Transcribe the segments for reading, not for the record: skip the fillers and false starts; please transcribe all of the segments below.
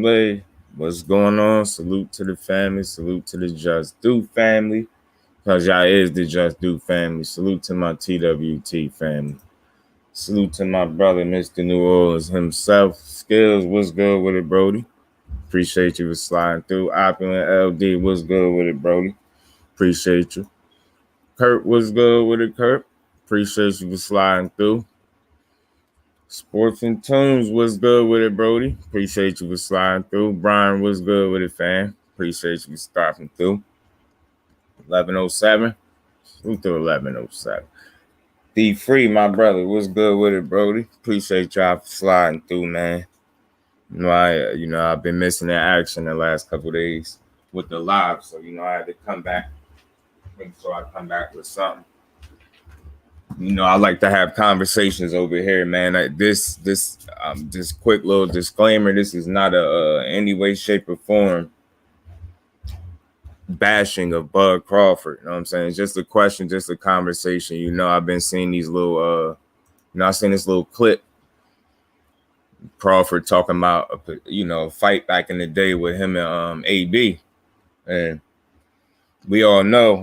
family. What's going on? Salute to the family. Salute to the Just Do family. Because y'all is the Just Do family. Salute to my TWT family. Salute to my brother, Mr. New Orleans himself. Skills, what's good with it, Brody? Appreciate you for sliding through. Opulent LD, what's good with it, Brody? Appreciate you. Kurt, what's good with it, Kurt? Appreciate you for sliding through. Sports and Tunes, what's good with it, Brody? Appreciate you for sliding through. Brian, what's good with it, fam? Appreciate you for stopping through. 1107. Salute to 1107. D Free, my brother, what's good with it, Brody? Appreciate y'all for sliding through, man. I've been missing that action the last couple of days with the live, so I had to come back. So I come back with something. I like to have conversations over here, man. This quick little disclaimer: this is not a any way, shape, or form bashing of Bud Crawford. You know what I'm saying? It's just a question, just a conversation. I've been seeing these little, I seen this little clip. Crawford talking about, a fight back in the day with him and AB, and we all know,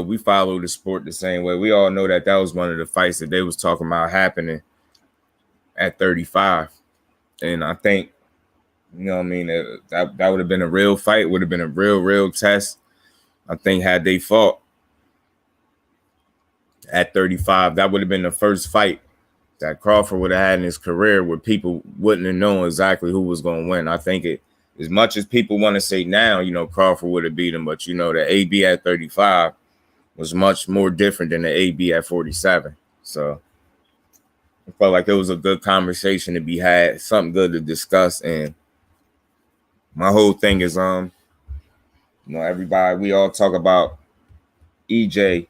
we follow the sport the same way. We all know that was one of the fights that they was talking about happening at 35. And I think, that would have been a real fight, would have been a real test. I think had they fought at 35, that would have been the first fight that Crawford would have had in his career where people wouldn't have known exactly who was going to win. I think as much as people want to say now, Crawford would have beat him, but the AB at 35 was much more different than the AB at 47. So I felt like it was a good conversation to be had, something good to discuss. And my whole thing is, everybody, we all talk about EJ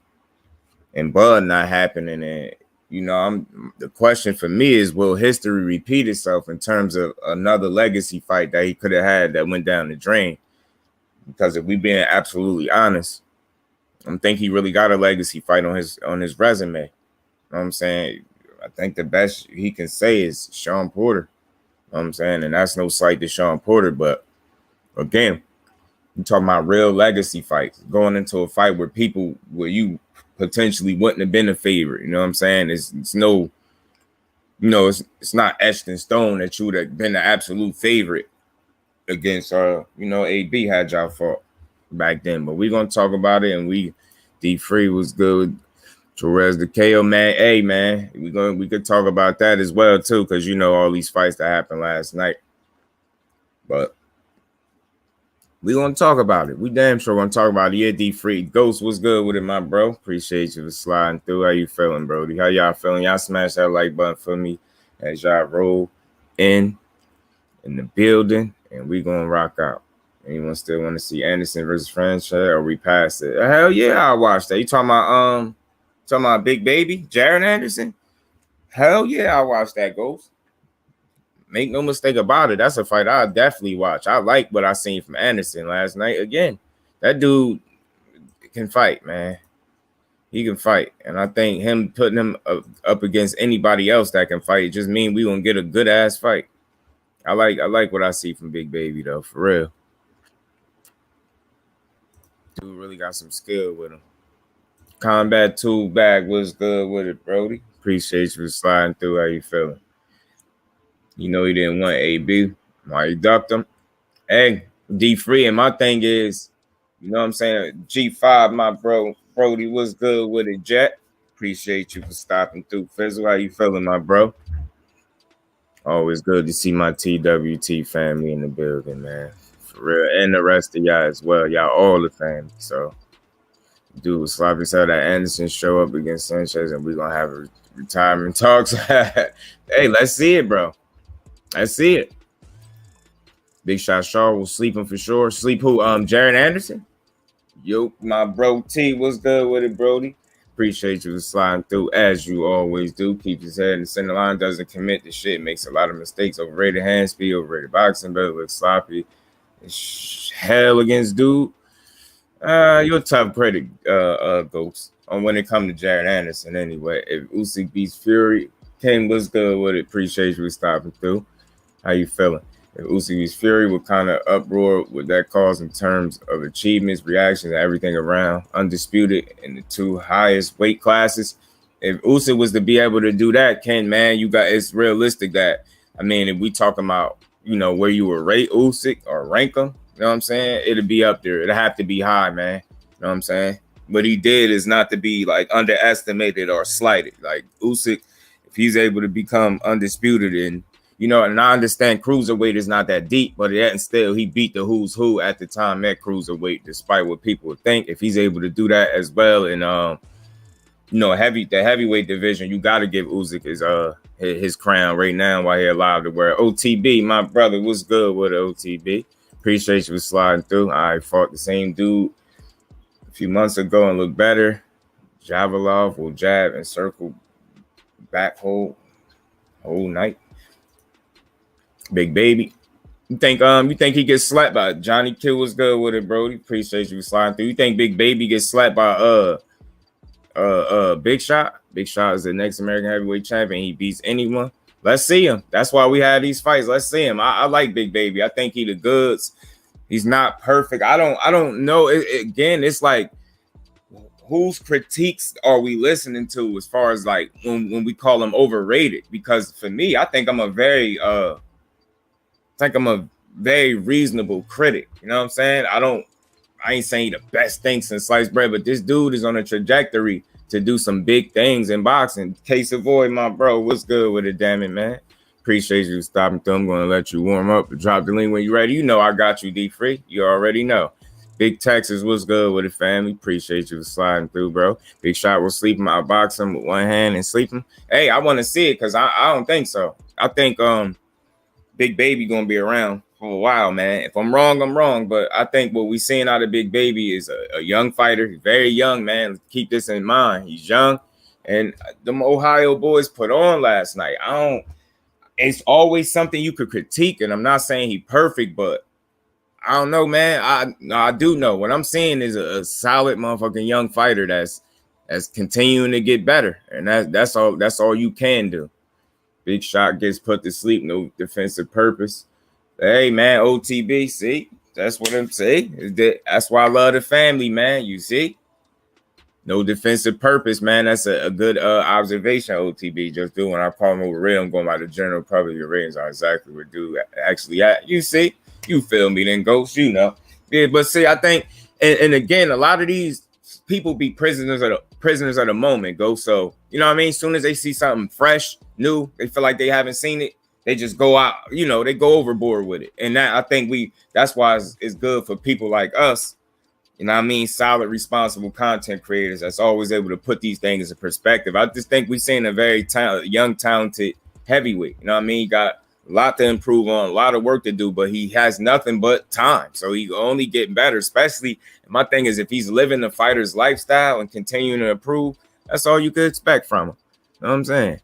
and Bud not happening. And, the question for me is, will history repeat itself in terms of another legacy fight that he could have had that went down the drain? Because if we being absolutely honest, I don't think he really got a legacy fight on his resume. You know what I'm saying? I think the best he can say is Sean Porter. You know what I'm saying? And that's no slight to Sean Porter, but again, you're talking about real legacy fights, going into a fight where you potentially wouldn't have been a favorite. You know what I'm saying? It's no, it's not etched in stone that you would have been the absolute favorite against, AB had y'all fought back then. But we're going to talk about it, and D Free was good. Torres the KO, man. Hey, man, we could talk about that as well, too, because all these fights that happened last night. But we gonna talk about it. We damn sure gonna talk about it. Yeah, D Free. Ghost, what's good with it, my bro? Appreciate you for sliding through. How you feeling, Brody? How y'all feeling? Y'all smash that like button for me as y'all roll in the building, and we gonna rock out. Anyone still want to see Anderson versus Franchise, or we passed it? Hell yeah, I watched that. You talking about Big Baby, Jared Anderson? Hell yeah, I watched that, Ghost. Make no mistake about it. That's a fight I'll definitely watch. I like what I seen from Anderson last night. Again, that dude can fight, man. He can fight. And I think him putting him up against anybody else that can fight just mean we gonna get a good ass fight. I like what I see from Big Baby though, for real. Dude really got some skill with him. Combat Tool Bag was good with it, Brody. Appreciate you for sliding through. How you feeling? He didn't want AB. Why he ducked him? Hey, D Free. And my thing is, what I'm saying? G5, my bro. Brody, what's good with it, Jet? Appreciate you for stopping through. Fizzle, how you feeling, my bro? Always good to see my TWT family in the building, man. For real. And the rest of y'all as well. Y'all all the family. So, dude, sloppy said that Anderson show up against Sanchez and we're going to have a retirement talks. Hey, let's see it, bro. I see it. Big Shot Shaw will sleep him for sure. Sleep who? Jared Anderson? Yo, my bro T, what's good with it, Brody? Appreciate you for sliding through as you always do. Keep his head in the center line. Doesn't commit to shit. Makes a lot of mistakes. Overrated hand speed. Overrated boxing. Better look sloppy. Hell against dude. You're a tough critic, Ghost. On when it comes to Jared Anderson, anyway. If Usyk beats Fury, King was good with it. Appreciate you for stopping through. How you feeling? If Usyk's fury, what kind of uproar would that cause in terms of achievements, reactions, and everything around? Undisputed in the 2 highest weight classes. If Usyk was to be able to do that, Ken, man, it's realistic that, I mean, if we talking about, where you would rate Usyk or rank him, you know what I'm saying? It'd be up there. It'd have to be high, man. You know what I'm saying? What he did is not to be like underestimated or slighted. Like Usyk, if he's able to become undisputed and and I understand cruiserweight is not that deep, but yet still he beat the who's who at the time at cruiserweight, despite what people would think. If he's able to do that as well, and the heavyweight division, you got to give Usyk his crown right now while he's allowed to wear OTB. My brother, what's good with OTB? Appreciate you for sliding through. I fought the same dude a few months ago and looked better. Javelov will jab and circle back whole night. Big baby. You think he gets slapped by Johnny Kill? Was good with it, Brody. Appreciate you sliding through. You think Big Baby gets slapped by Big Shot? Big Shot is the next American heavyweight champion. He beats anyone. Let's see him. That's why we had these fights. Let's see him. I like Big Baby. I think he the goods. He's not perfect. I don't know. Again, it's like, whose critiques are we listening to as far as like when we call him overrated? Because for me, I think I'm a very reasonable critic. You know what I'm saying? I ain't saying the best thing since sliced bread, but this dude is on a trajectory to do some big things in boxing. Case Avoid, my bro, what's good with it, damn it, man? Appreciate you stopping through. I'm going to let you warm up. Drop the link when you're ready. You know I got you, D-Free. You already know. Big Texas, what's good with it, family? Appreciate you sliding through, bro. Big Shot will sleep him. I'll box him with one hand and sleep him. Hey, I want to see it because I don't think so. I think Big Baby going to be around for a while, man. If I'm wrong, I'm wrong. But I think what we're seeing out of Big Baby is a young fighter. He's very young, man. Keep this in mind. He's young. And them Ohio boys put on last night. It's always something you could critique. And I'm not saying he's perfect, but I don't know, man. I do know. What I'm seeing is a solid motherfucking young fighter that's continuing to get better. And that's all you can do. Big Shot gets put to sleep, no defensive purpose. Hey, man, OTB, see? That's what I'm saying. That's why I love the family, man. You see? No defensive purpose, man. That's a good observation, OTB. Just do when I call him over real, I'm going by the general public. Your ratings are exactly what dude actually at. You see? You feel me then, Ghost, you know. Yeah, but see, I think, and again, a lot of these people be prisoners of the moment, Ghost. So, you know what I mean? As soon as they see something fresh, new, they feel like they haven't seen it, they just go out, they go overboard with it. And that, I think that's why it's good for people like us, you know what I mean? Solid, responsible content creators that's always able to put these things in perspective. I just think we're seeing a very young, talented heavyweight. You know what I mean? He got a lot to improve on, a lot of work to do, but he has nothing but time. So he only getting better, especially, my thing is, if he's living the fighter's lifestyle and continuing to improve, that's all you could expect from him. You know what I'm saying?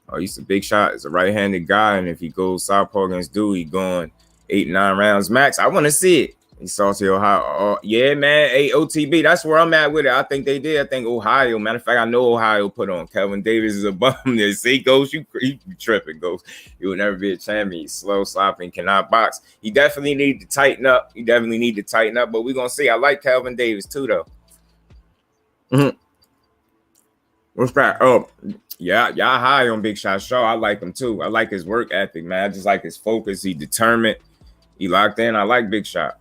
Oh, he's a Big Shot. Is a right-handed guy, and if he goes southpaw against dude, he going 8-9 rounds max. I want to see it. He's salty Ohio. Yeah, man. Hey, OTB, that's where I'm at with it. I think they did. I think Ohio. Matter of fact, I know Ohio put on. Kelvin Davis is a bum. There. See, Ghost, you tripping, Ghost. You will never be a champion. He's slow, sloppy, cannot box. He definitely need to tighten up. But we're going to see. I like Kelvin Davis, too, though. Mm-hmm. What's that? Oh, yeah, y'all high on Big Shot Shaw. I like him, too. I like his work ethic, man. I just like his focus. He determined. He locked in. I like Big Shot.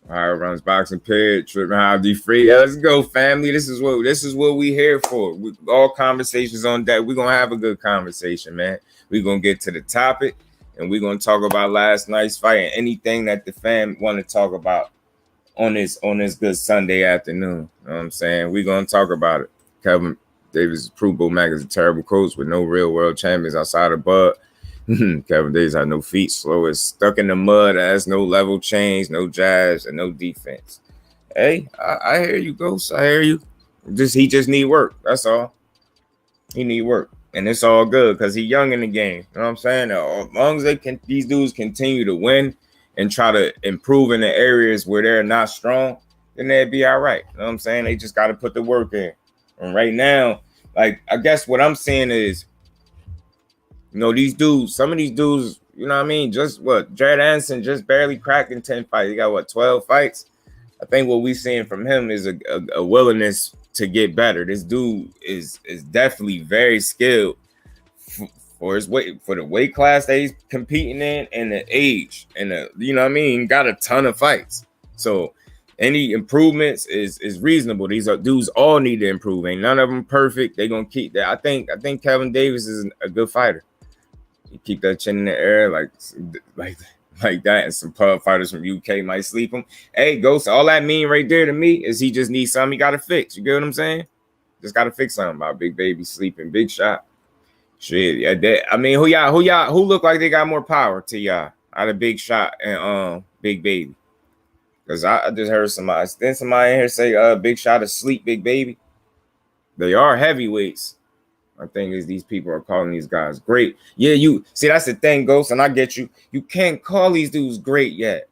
Ohio runs boxing period. Tripping how be free. Yeah, let's go, family. This is what we here for. All conversations on that. We're gonna have a good conversation, man. We're gonna get to the topic and we're gonna talk about last night's fight and anything that the fam want to talk about on this good Sunday afternoon. You know what I'm saying? We're gonna talk about it. Kevin Davis proved Bo Mack is a terrible coach with no real world champions outside of Bud. Kevin Davis had no feet, slow as stuck in the mud, has no level change, no jabs, and no defense. Hey, I hear you, Ghost. I hear you. He just need work. That's all. He need work. And it's all good because he's young in the game. You know what I'm saying? As long as these dudes continue to win and try to improve in the areas where they're not strong, then they'd be all right. You know what I'm saying? They just got to put the work in. And right now, like, I guess what I'm saying is, these dudes, some of these dudes, You know what I mean? Just what Jared Anderson just barely cracked in 10 fights. He got what 12 fights. I think what we're seeing from him is a willingness to get better. This dude is definitely very skilled for his weight, for the weight class that he's competing in, and the age, and the, you know what I mean, got a ton of fights. So any improvements is reasonable. These are dudes all need to improve. Ain't none of them perfect. They gonna keep that. I think Kevin Davis is a good fighter. You keep that chin in the air like that, and some pub fighters from UK might sleep him. Hey, Ghost, all that mean right there to me is he just needs something he got to fix. You get what I'm saying? Just got to fix something about Big Baby sleeping. Big Shot. Shit, yeah. I mean, who look like they got more power to y'all out of Big Shot and Big Baby? Because I just heard somebody in here say Big Shot asleep, Big Baby. They are heavyweights. My thing is these people are calling these guys great. Yeah, you see, that's the thing, Ghost, and I get you. You can't call these dudes great yet.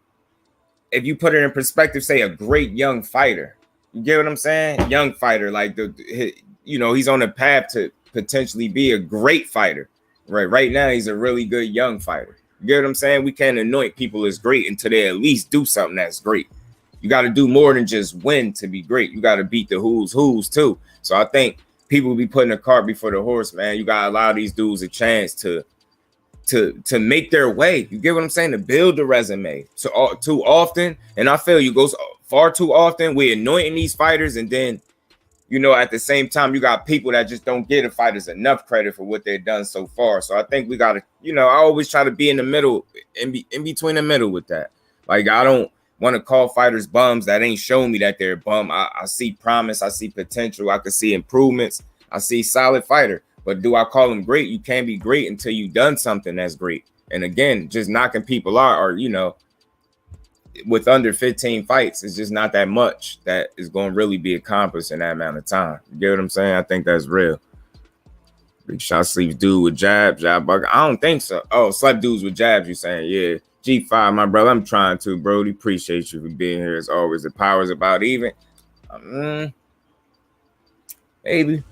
If you put it in perspective, say a great young fighter. You get what I'm saying? Young fighter, like he's on the path to potentially be a great fighter. Right now, he's a really good young fighter. You get what I'm saying? We can't anoint people as great until they at least do something that's great. You got to do more than just win to be great. You got to beat the who's too. So I think people be putting the cart before the horse, man. You gotta allow these dudes a chance to make their way. You get what I'm saying? To build the resume. So too often, and I feel you goes far too often, we're anointing these fighters, and then at the same time, you got people that just don't give the fighters enough credit for what they've done so far. So I think we gotta, I always try to be in the middle, in between the middle with that. Like I don't want to call fighters bums that ain't showing me that they're a bum. I see promise. I see potential. I can see improvements. I see solid fighter. But do I call them great? You can't be great until you've done something that's great. And again, just knocking people out or, with under 15 fights, it's just not that much that is going to really be accomplished in that amount of time. You get what I'm saying? I think that's real. Big Shot sleeps dude with jab bucket. I don't think so. Oh, slept dudes with jabs, you saying? Yeah. G5, my brother, I'm trying to, Brody. Appreciate you for being here as always. The power's about even. Maybe.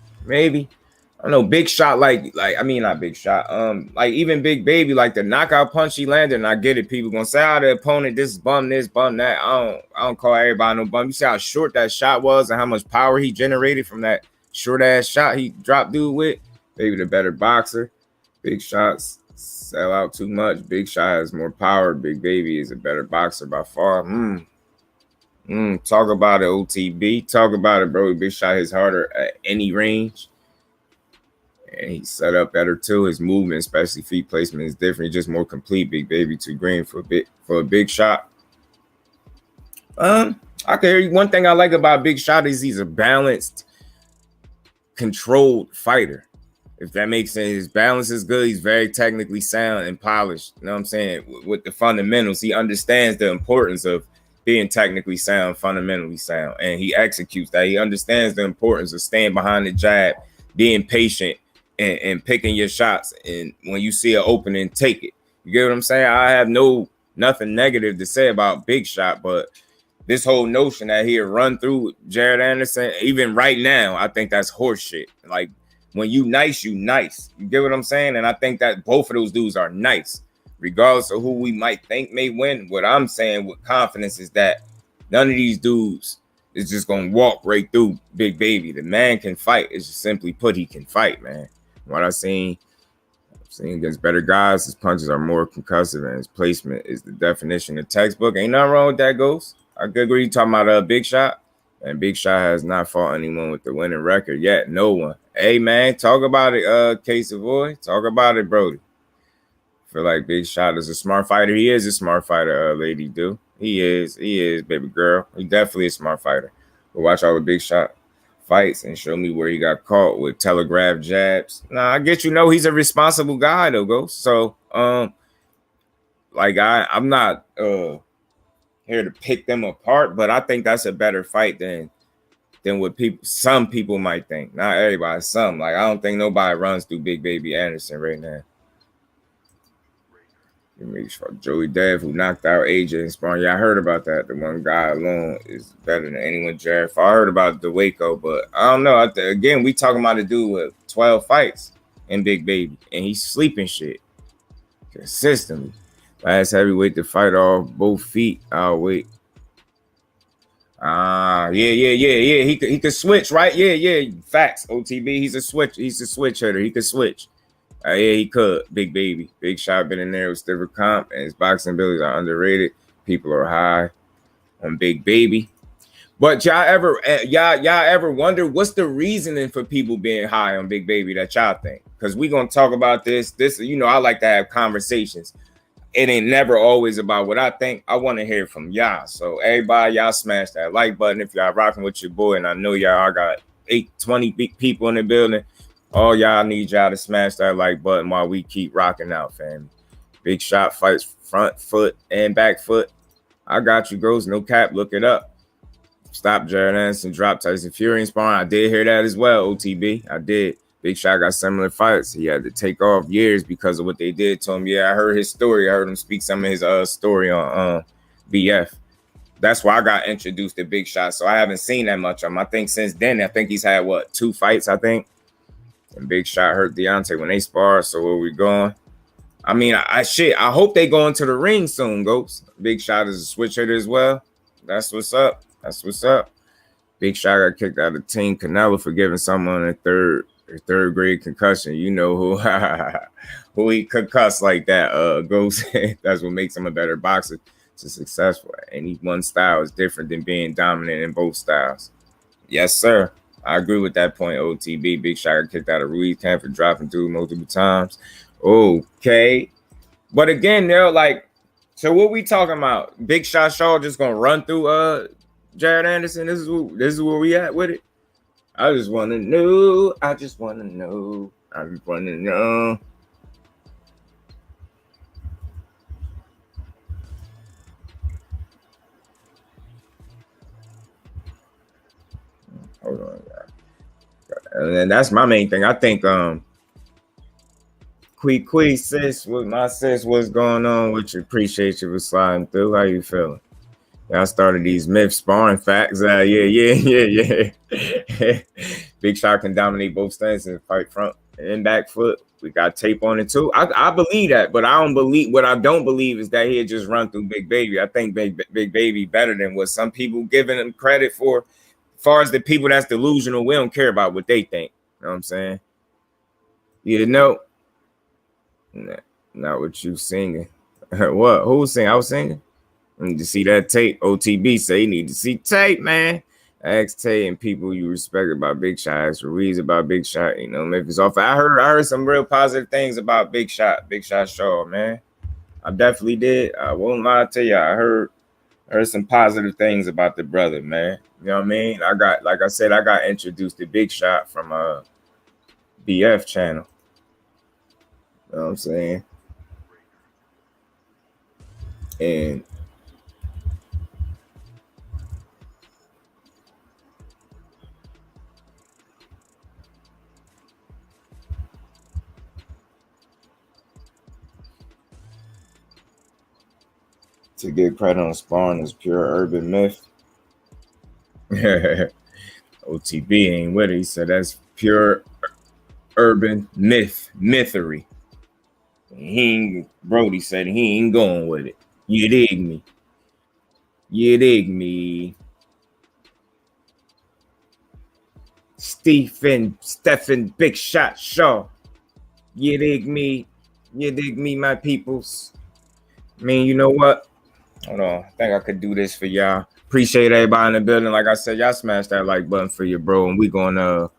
I don't know. Big Shot, not Big Shot. Like even Big Baby, like the knockout punch he landed, and I get it. People gonna say, the opponent, this bum that. I don't call everybody no bum. You see how short that shot was and how much power he generated from that short ass shot he dropped dude with. Baby the better boxer. Big Shots sell out too much. Big Shot has more power. Big Baby is a better boxer by far. Talk about it, OTB. Talk about it, bro. Big Shot hits harder at any range. And he's set up better too. His movement, especially feet placement, is different. He's just more complete. Big Baby too green for a Big Shot. I can hear you. One thing I like about Big Shot is he's a balanced, controlled fighter. If that makes sense, his balance is good. He's very technically sound and polished. You know what I'm saying? With the fundamentals, he understands the importance of being technically sound, fundamentally sound, and he executes that. He understands the importance of staying behind the jab, being patient, and picking your shots. And when you see an opening, take it. You get what I'm saying? I have nothing negative to say about Big Shot, but this whole notion that he'll run through Jared Anderson, even right now, I think that's horse shit. Like, when you nice, you nice. You get what I'm saying? And I think that both of those dudes are nice, regardless of who we might think may win. What I'm saying with confidence is that none of these dudes is just going to walk right through Big Baby. The man can fight. It's just simply put, he can fight, man. What I've seen against better guys, his punches are more concussive and his placement is the definition of textbook. Ain't nothing wrong with that, Ghost. I could agree. You talking about Big Shot? And Big Shot has not fought anyone with the winning record yet. No one. Hey, man, talk about it, K Savoy. Talk about it, Brody. Feel like Big Shot is a smart fighter. He is a smart fighter, Lady Do. He is, baby girl. He definitely a smart fighter. But watch all the Big Shot fights and show me where he got caught with telegraph jabs. Nah, I get he's a responsible guy, though, Ghost. So, I'm not here to pick them apart, but I think that's a better fight than what some people might think. Not everybody, some. Like, I don't think nobody runs through Big Baby Anderson right now. Joey Dev, who knocked out AJ and sparring. Yeah, I heard about that. The one guy alone is better than anyone Jared. I heard about the Waco, but I don't know. Again, we talking about a dude with 12 fights in Big Baby, and he's sleeping shit. consistently. Last heavyweight to fight off both feet. Oh wait. Yeah. He could switch, right? Yeah. Facts. OTB. He's a switch. He's a switch hitter. He could switch. Yeah, he could. Big baby. Big shot been in there with Stiver Comp, and his boxing abilities are underrated. People are high on Big Baby. But y'all ever wonder what's the reasoning for people being high on Big Baby that y'all think? Because we gonna talk about this. I like to have conversations. It ain't never always about what I think. I want to hear from y'all. So everybody, y'all smash that like button if y'all rocking with your boy. And I know y'all, I got 20 people in the building. All y'all need y'all to smash that like button while we keep rocking out, fam. Big Shot fights front foot and back foot. I got you, Ghost. No cap. Look it up. Stop Jared Anderson, drop Tyson Fury in sparring. I did hear that as well, OTB. I did. Big Shot got similar fights. He had to take off years because of what they did to him. Yeah, I heard his story. I heard him speak some of his story on BF. That's why I got introduced to Big Shot. So I haven't seen that much of him. I think since then, I think he's had, 2 fights, I think. And Big Shot hurt Deontay when they sparred. So where we going? I mean, I hope they go into the ring soon, Ghost. Big Shot is a switch hitter as well. That's what's up. Big Shot got kicked out of Team Canelo for giving someone a third grade concussion. You know who he concussed like that, Ghost. That's what makes him a better boxer. To successful. Any one style is different than being dominant in both styles. Yes, sir. I agree with that point, OTB. Big Shot got kicked out of Ruiz camp for dropping through multiple times. Okay. But again, they're like, so what we talking about? Big Shot Shaw just gonna run through Jared Anderson? This is where we at with it. I just wanna know. Hold on, and that's my main thing. I think Quee sis, with my sis, what's going on with you? Appreciate you for sliding through. How you feeling? Y'all started these myth sparring facts. Yeah. Big Shot can dominate both stances and fight front and back foot. We got tape on it too. I believe that, but I don't believe is that he'll just run through Big Baby. I think Big Baby better than what some people giving him credit for. As far as the people that's delusional, we don't care about what they think. You know what I'm saying? You know? Not what you singing. What? Who was singing? I was singing? Need to see that tape. OTB say you need to see tape, man. Ask Tay and people you respect about Big Shot. Ask Ruiz about Big Shot. You know, Memphis off. I heard some real positive things about Big Shot Shaw, man. I definitely did. I won't lie to you. I heard some positive things about the brother, man. You know what I mean? I got introduced to Big Shot from BF channel. You know what I'm saying? And to get credit on sparring is pure urban myth. OTB ain't with it. He said that's pure urban mythery. Brody said he ain't going with it. You dig me. Stephen Big Shot Shaw. You dig me, my peoples. I mean, you know what? Hold on. I think I could do this for y'all. Appreciate everybody in the building. Like I said, y'all smash that like button for your bro, and we gonna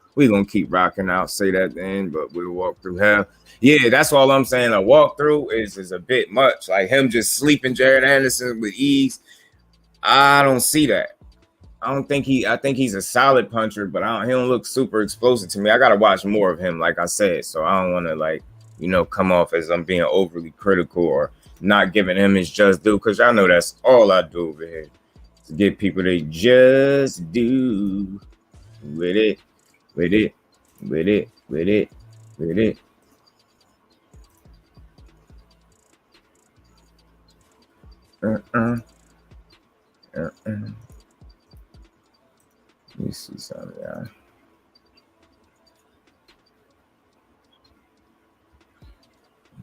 keep rocking out. Say that then, but we'll walk through hell. Yeah, that's all I'm saying. A walkthrough is a bit much. Like him just sleeping Jared Anderson with ease. I don't see that. I think he's a solid puncher, but he don't look super explosive to me. I gotta watch more of him, like I said. So I don't want to come off as I'm being overly critical or not giving him his just due, because y'all know that's all I do over here. To give people they just do with it. Let me see something, y'all.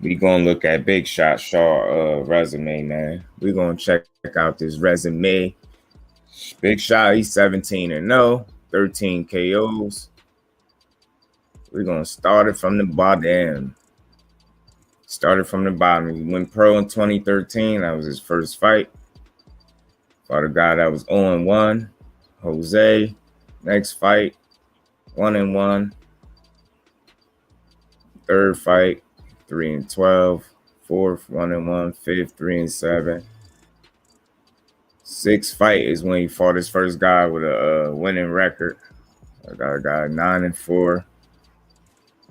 We gonna look at Big Shot Shaw resume, man. We gonna check out this resume. Big Shot, he's 17-0, 13 KOs. We're gonna start it from the bottom. Started from the bottom. He went pro in 2013. That was his first fight. Fought a guy that was 0-1, Jose. Next fight, 1-1. Third fight, 3-12. Fourth, 1-1. Fifth, 3-7. Sixth fight is when he fought his first guy with a winning record. I got a guy 9-4,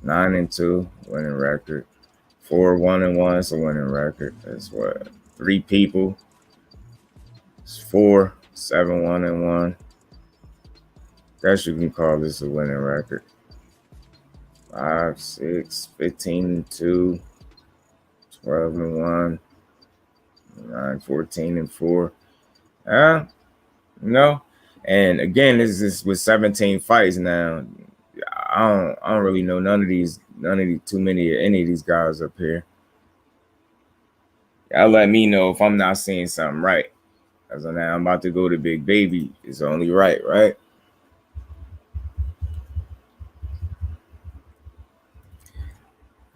9-2, winning record. 4-1-1, it's a winning record. That's what, 3 people. It's 4, 7-1-1. Guess you can call this a winning record. 5, 6, 15-2, 12-1, 9, 14-4. No. And again, this is with 17 fights now. I don't really know any of these guys up here. Y'all let me know if I'm not seeing something right. As of now, I'm about to go to Big Baby. It's only right?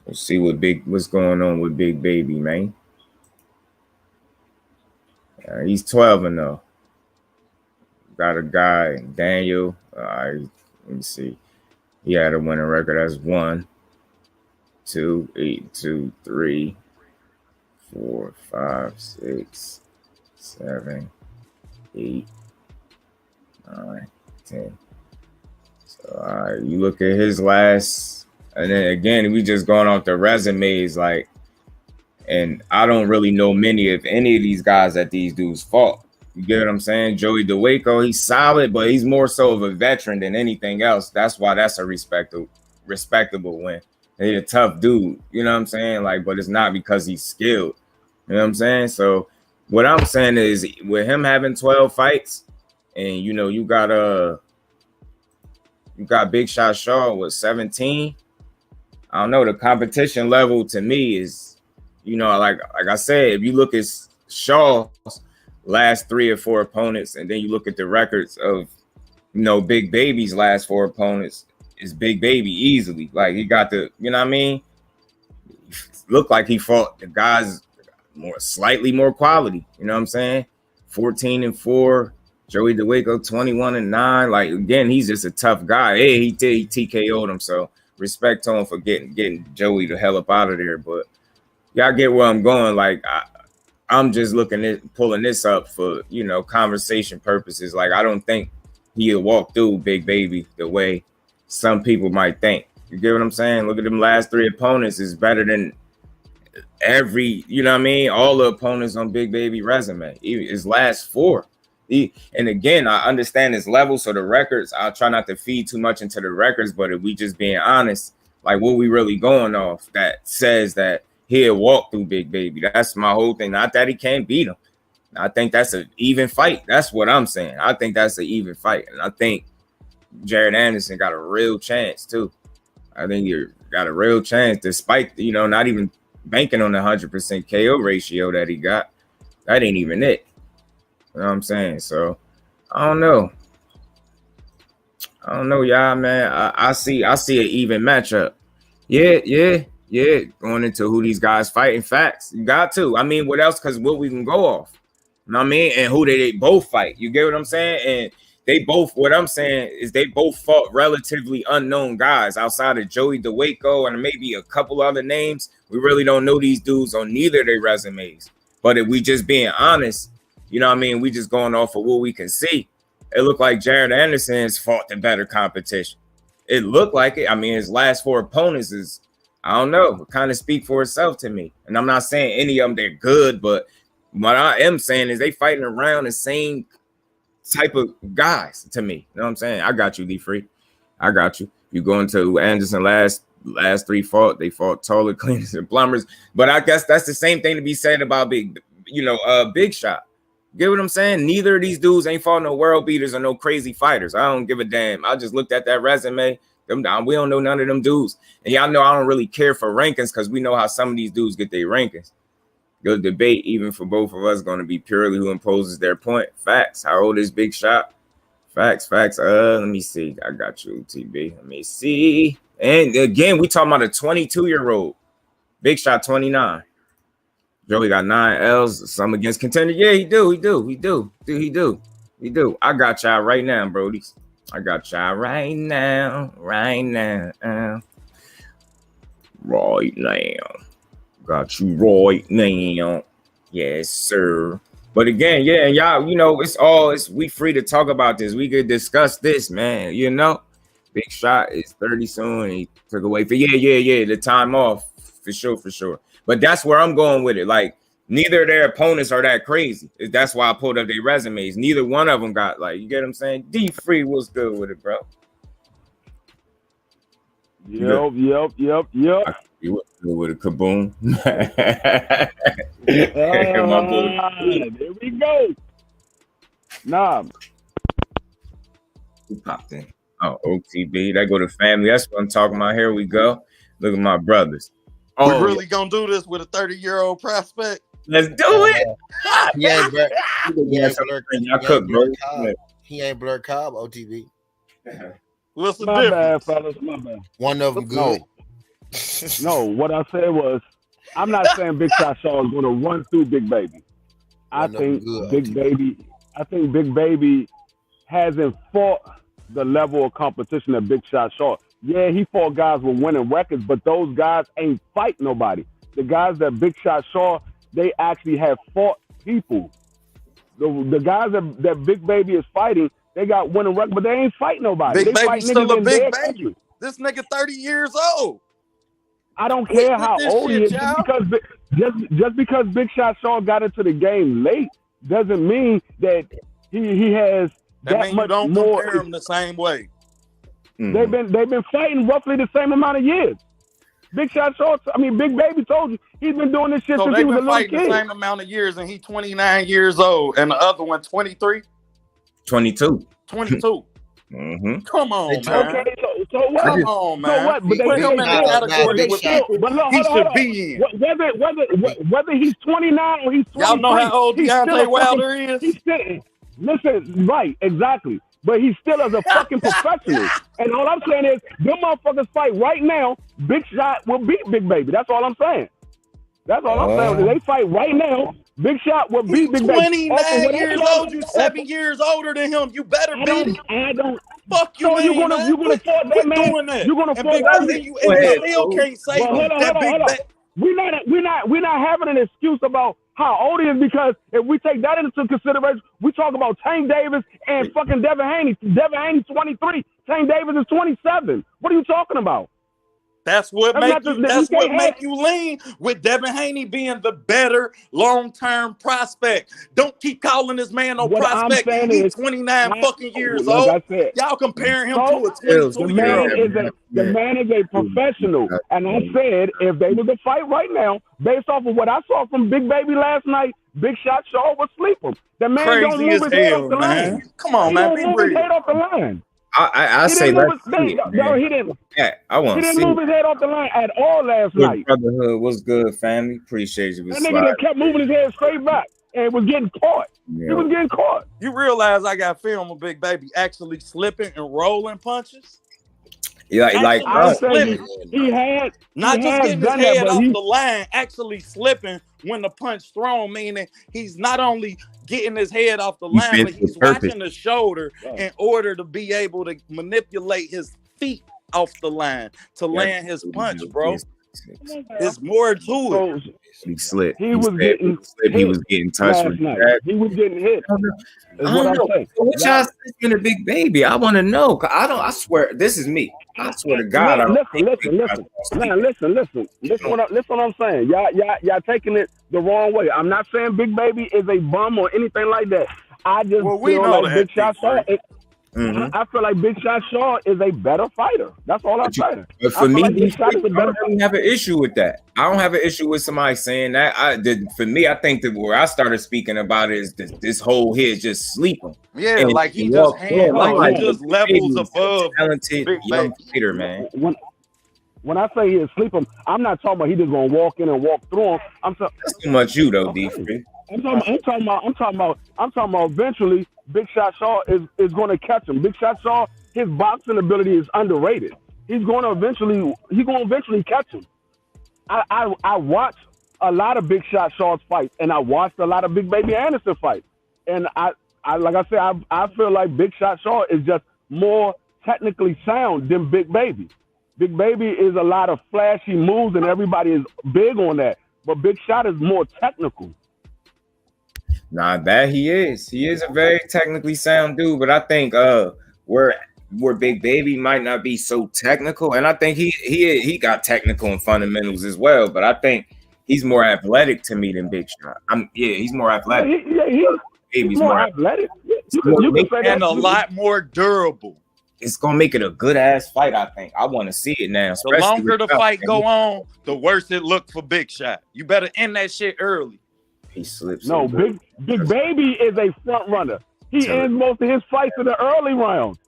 Let's see what's going on with Big Baby, man. He's 12-0. Got a guy, Daniel. Let me see. He had a winning record. That's 1, 2, 8, 2, 3, 4, 5, 6, 7, 8, 9, 10. So you look at his last, and then again, we just going off the resumes, like, and I don't really know many of any of these guys that these dudes fought. You get what I'm saying? Joey DeWaco, he's solid, but he's more so of a veteran than anything else. That's why that's a respectable win. He's a tough dude, you know what I'm saying? Like, but it's not because he's skilled. You know what I'm saying? So what I'm saying is, with him having 12 fights, and you got Big Shot Shaw with 17. I don't know. The competition level to me is, like I said, if you look at Shaw's last 3 or 4 opponents, and then you look at the records of Big Baby's last 4 opponents, is Big Baby easily. Like, he got the, you know what I mean? Looked like he fought the guys slightly more quality. You know what I'm saying? 14-4, Joey DeWaco 21-9. Like, again, he's just a tough guy. Hey, he TKO'd him, so respect to him for getting Joey the hell up out of there. But y'all get where I'm going. Like, I'm just pulling this up for, conversation purposes. Like, I don't think he'll walk through Big Baby the way some people might think. You get what I'm saying? Look at them last 3 opponents is better than every, all the opponents on Big Baby resume. His last 4. And again, I understand his level, so the records, I'll try not to feed too much into the records, but if we just being honest, like, what we really going off that says that he'll walk through Big Baby. That's my whole thing. Not that he can't beat him. I think that's an even fight. That's what I'm saying. I think that's an even fight. And I think Jared Anderson got a real chance, too. I think you got a real chance, despite, not even banking on the 100% KO ratio that he got. That ain't even it. You know what I'm saying? So, I don't know. Y'all, man. I see an even matchup. Yeah. Going into who these guys fighting. Facts. You got to. I mean, what else? Because what we can go off. You know what I mean? And who they both fight. You get what I'm saying? And what I'm saying is they both fought relatively unknown guys outside of Joey DeWaco and maybe a couple other names. We really don't know these dudes on neither of their resumes. But if we just being honest, you know what I mean? We just going off of what we can see. It looked like Jared Anderson's fought the better competition. It looked like it. I mean, his last 4 opponents is, I don't know, kind of speak for itself to me. And I'm not saying any of them they're good, but what I am saying is they fighting around the same type of guys to me. You know what I'm saying? I got you, D Free. I got you. You go into Anderson last 3 fought. They fought taller cleaners and plumbers. But I guess that's the same thing to be said about Big Shot. Get what I'm saying? Neither of these dudes ain't fought no world beaters or no crazy fighters. I don't give a damn. I just looked at that resume. We don't know none of them dudes. And y'all know I don't really care for rankings because we know how some of these dudes get their rankings. The debate, even for both of us, going to be purely who imposes their point. Facts. How old is Big Shot? Facts. Let me see. I got you, TB. Let me see. And again, we talking about a 22-year-old. Big Shot 29. Joey got 9 L's. Some against contender. Yeah, he do. I got y'all right now, brodies. I got y'all right now. Got you right now. Yes, sir. But again, yeah, y'all, you know, we free to talk about this. We could discuss this, man. You know, Big Shot is 30 soon. He took away for the time off for sure. But that's where I'm going with it. Like, neither of their opponents are that crazy. That's why I pulled up their resumes. Neither one of them got, like, you get what I'm saying? D Free was good with it, bro. Yep. You was good with a kaboom. There we go. Nah. Who popped in? Oh, OTB. That go to family. That's what I'm talking about. Here we go. Look at my brothers. We really gonna do this with a 30-year-old prospect? Let's do it. He ain't Blur Cobb, OTB. What's the My difference? bad, fellas. My bad. One of them good. No, what I said was, I'm not saying Big Shot Shaw is going to run through Big Baby. I think Big Baby hasn't fought the level of competition that Big Shot Shaw. Yeah, he fought guys with winning records, but those guys ain't fight nobody. The guys that Big Shot Shaw, they actually have fought people. The guys that Big Baby is fighting, they got winning records, but they ain't fight nobody. Big they Baby's still a big baby. This nigga 30 years old. I don't care how old he is. Just because Big Shot Shaw got into the game late doesn't mean that he has that much more. Don't compare him the same way. Mm-hmm. They've been fighting roughly the same amount of years. Big Baby told you he's been doing this shit since he was a little kid. The same amount of years, and he's 29 years old, and the other one 23. 22. Mm-hmm. Come on, man. Okay, so what? Come on, man. So what? But put him in the category with people he should be in. Whether he's 29 or he's 23. Y'all know how old Deontay Wilder is? He's still, listen, right, exactly. But he still is a fucking professional. And all I'm saying is, them motherfuckers fight right now, Big Shot will beat Big Baby. That's all I'm saying. That's all I'm saying. If they fight right now, Big Shot will beat Big Baby. 29 years old. You 7 years older than him. You better beat him. I don't. Fuck you, so man. You're gonna fight that man. Doing that. You're gonna fight that man. You still can't say that Big Baby. We're not having an excuse about how old he is, because if we take that into consideration, we talk about Tank Davis and fucking Devin Haney. Devin Haney's 23. Tank Davis is 27. What are you talking about? That's what make you lean with Devin Haney being the better long-term prospect. Don't keep calling this man no prospect. He's 29 fucking years old. Y'all comparing him to a 22-year-old. The man is a professional. And I said, if they were to fight right now, based off of what I saw from Big Baby last night, Big Shot Shaw would sleep him. The man crazy don't move his head off the line. Come on, man. Be real. His head off the line. I say let's see it, no, he didn't. Yeah, I want to see. He didn't move his head off the line at all last night. Brotherhood was good, family. Appreciate you. That nigga that kept moving his head straight back and was getting caught. Yeah. He was getting caught. You realize I got film of Big Baby actually slipping and rolling punches? Yeah, like he had not just getting his head off the line, actually slipping when the punch thrown, meaning he's not only getting his head off the line, but he's watching the shoulder in order to be able to manipulate his feet off the line to land his punch, bro. There's more to it. He slipped. He was getting touched with that. He was getting hit. I don't know. What y'all thinking of Big Baby? I want to know. I swear, this is me. I swear to God. Listen. Listen what I'm saying. Y'all taking it the wrong way. I'm not saying Big Baby is a bum or anything like that. I just feel like Big Shot Shaw. I feel like Big Shot Shaw is a better fighter. That's all I'm saying. But for me, like I don't have an issue with that. I don't have an issue with somebody saying that. For me, I think that where I started speaking about it is this whole here just sleeping. Yeah, and like he just he just levels above talented young fighter, man. When I say he sleeping, I'm not talking about he just gonna walk in and walk through him. That's too much you though, D3. I'm talking about eventually Big Shot Shaw is going to catch him. Big Shot Shaw, his boxing ability is underrated. He's going to eventually catch him. I watched a lot of Big Shot Shaw's fights, and I watched a lot of Big Baby Anderson fights. And I like I said, I feel like Big Shot Shaw is just more technically sound than Big Baby. Big Baby is a lot of flashy moves, and everybody is big on that. But Big Shot is more technical. Nah, that he is. He is a very technically sound dude, but I think where Big Baby might not be so technical, and I think he got technical and fundamentals as well, but I think he's more athletic to me than Big Shot. He's more athletic. He's more athletic. And a lot more durable. It's gonna make it a good ass fight. I think. I want to see it now. The longer the fight go on, the worse it look for Big Shot. You better end that shit early. He slips. No, Big Baby is a front runner. He ends most of his fights in the early rounds.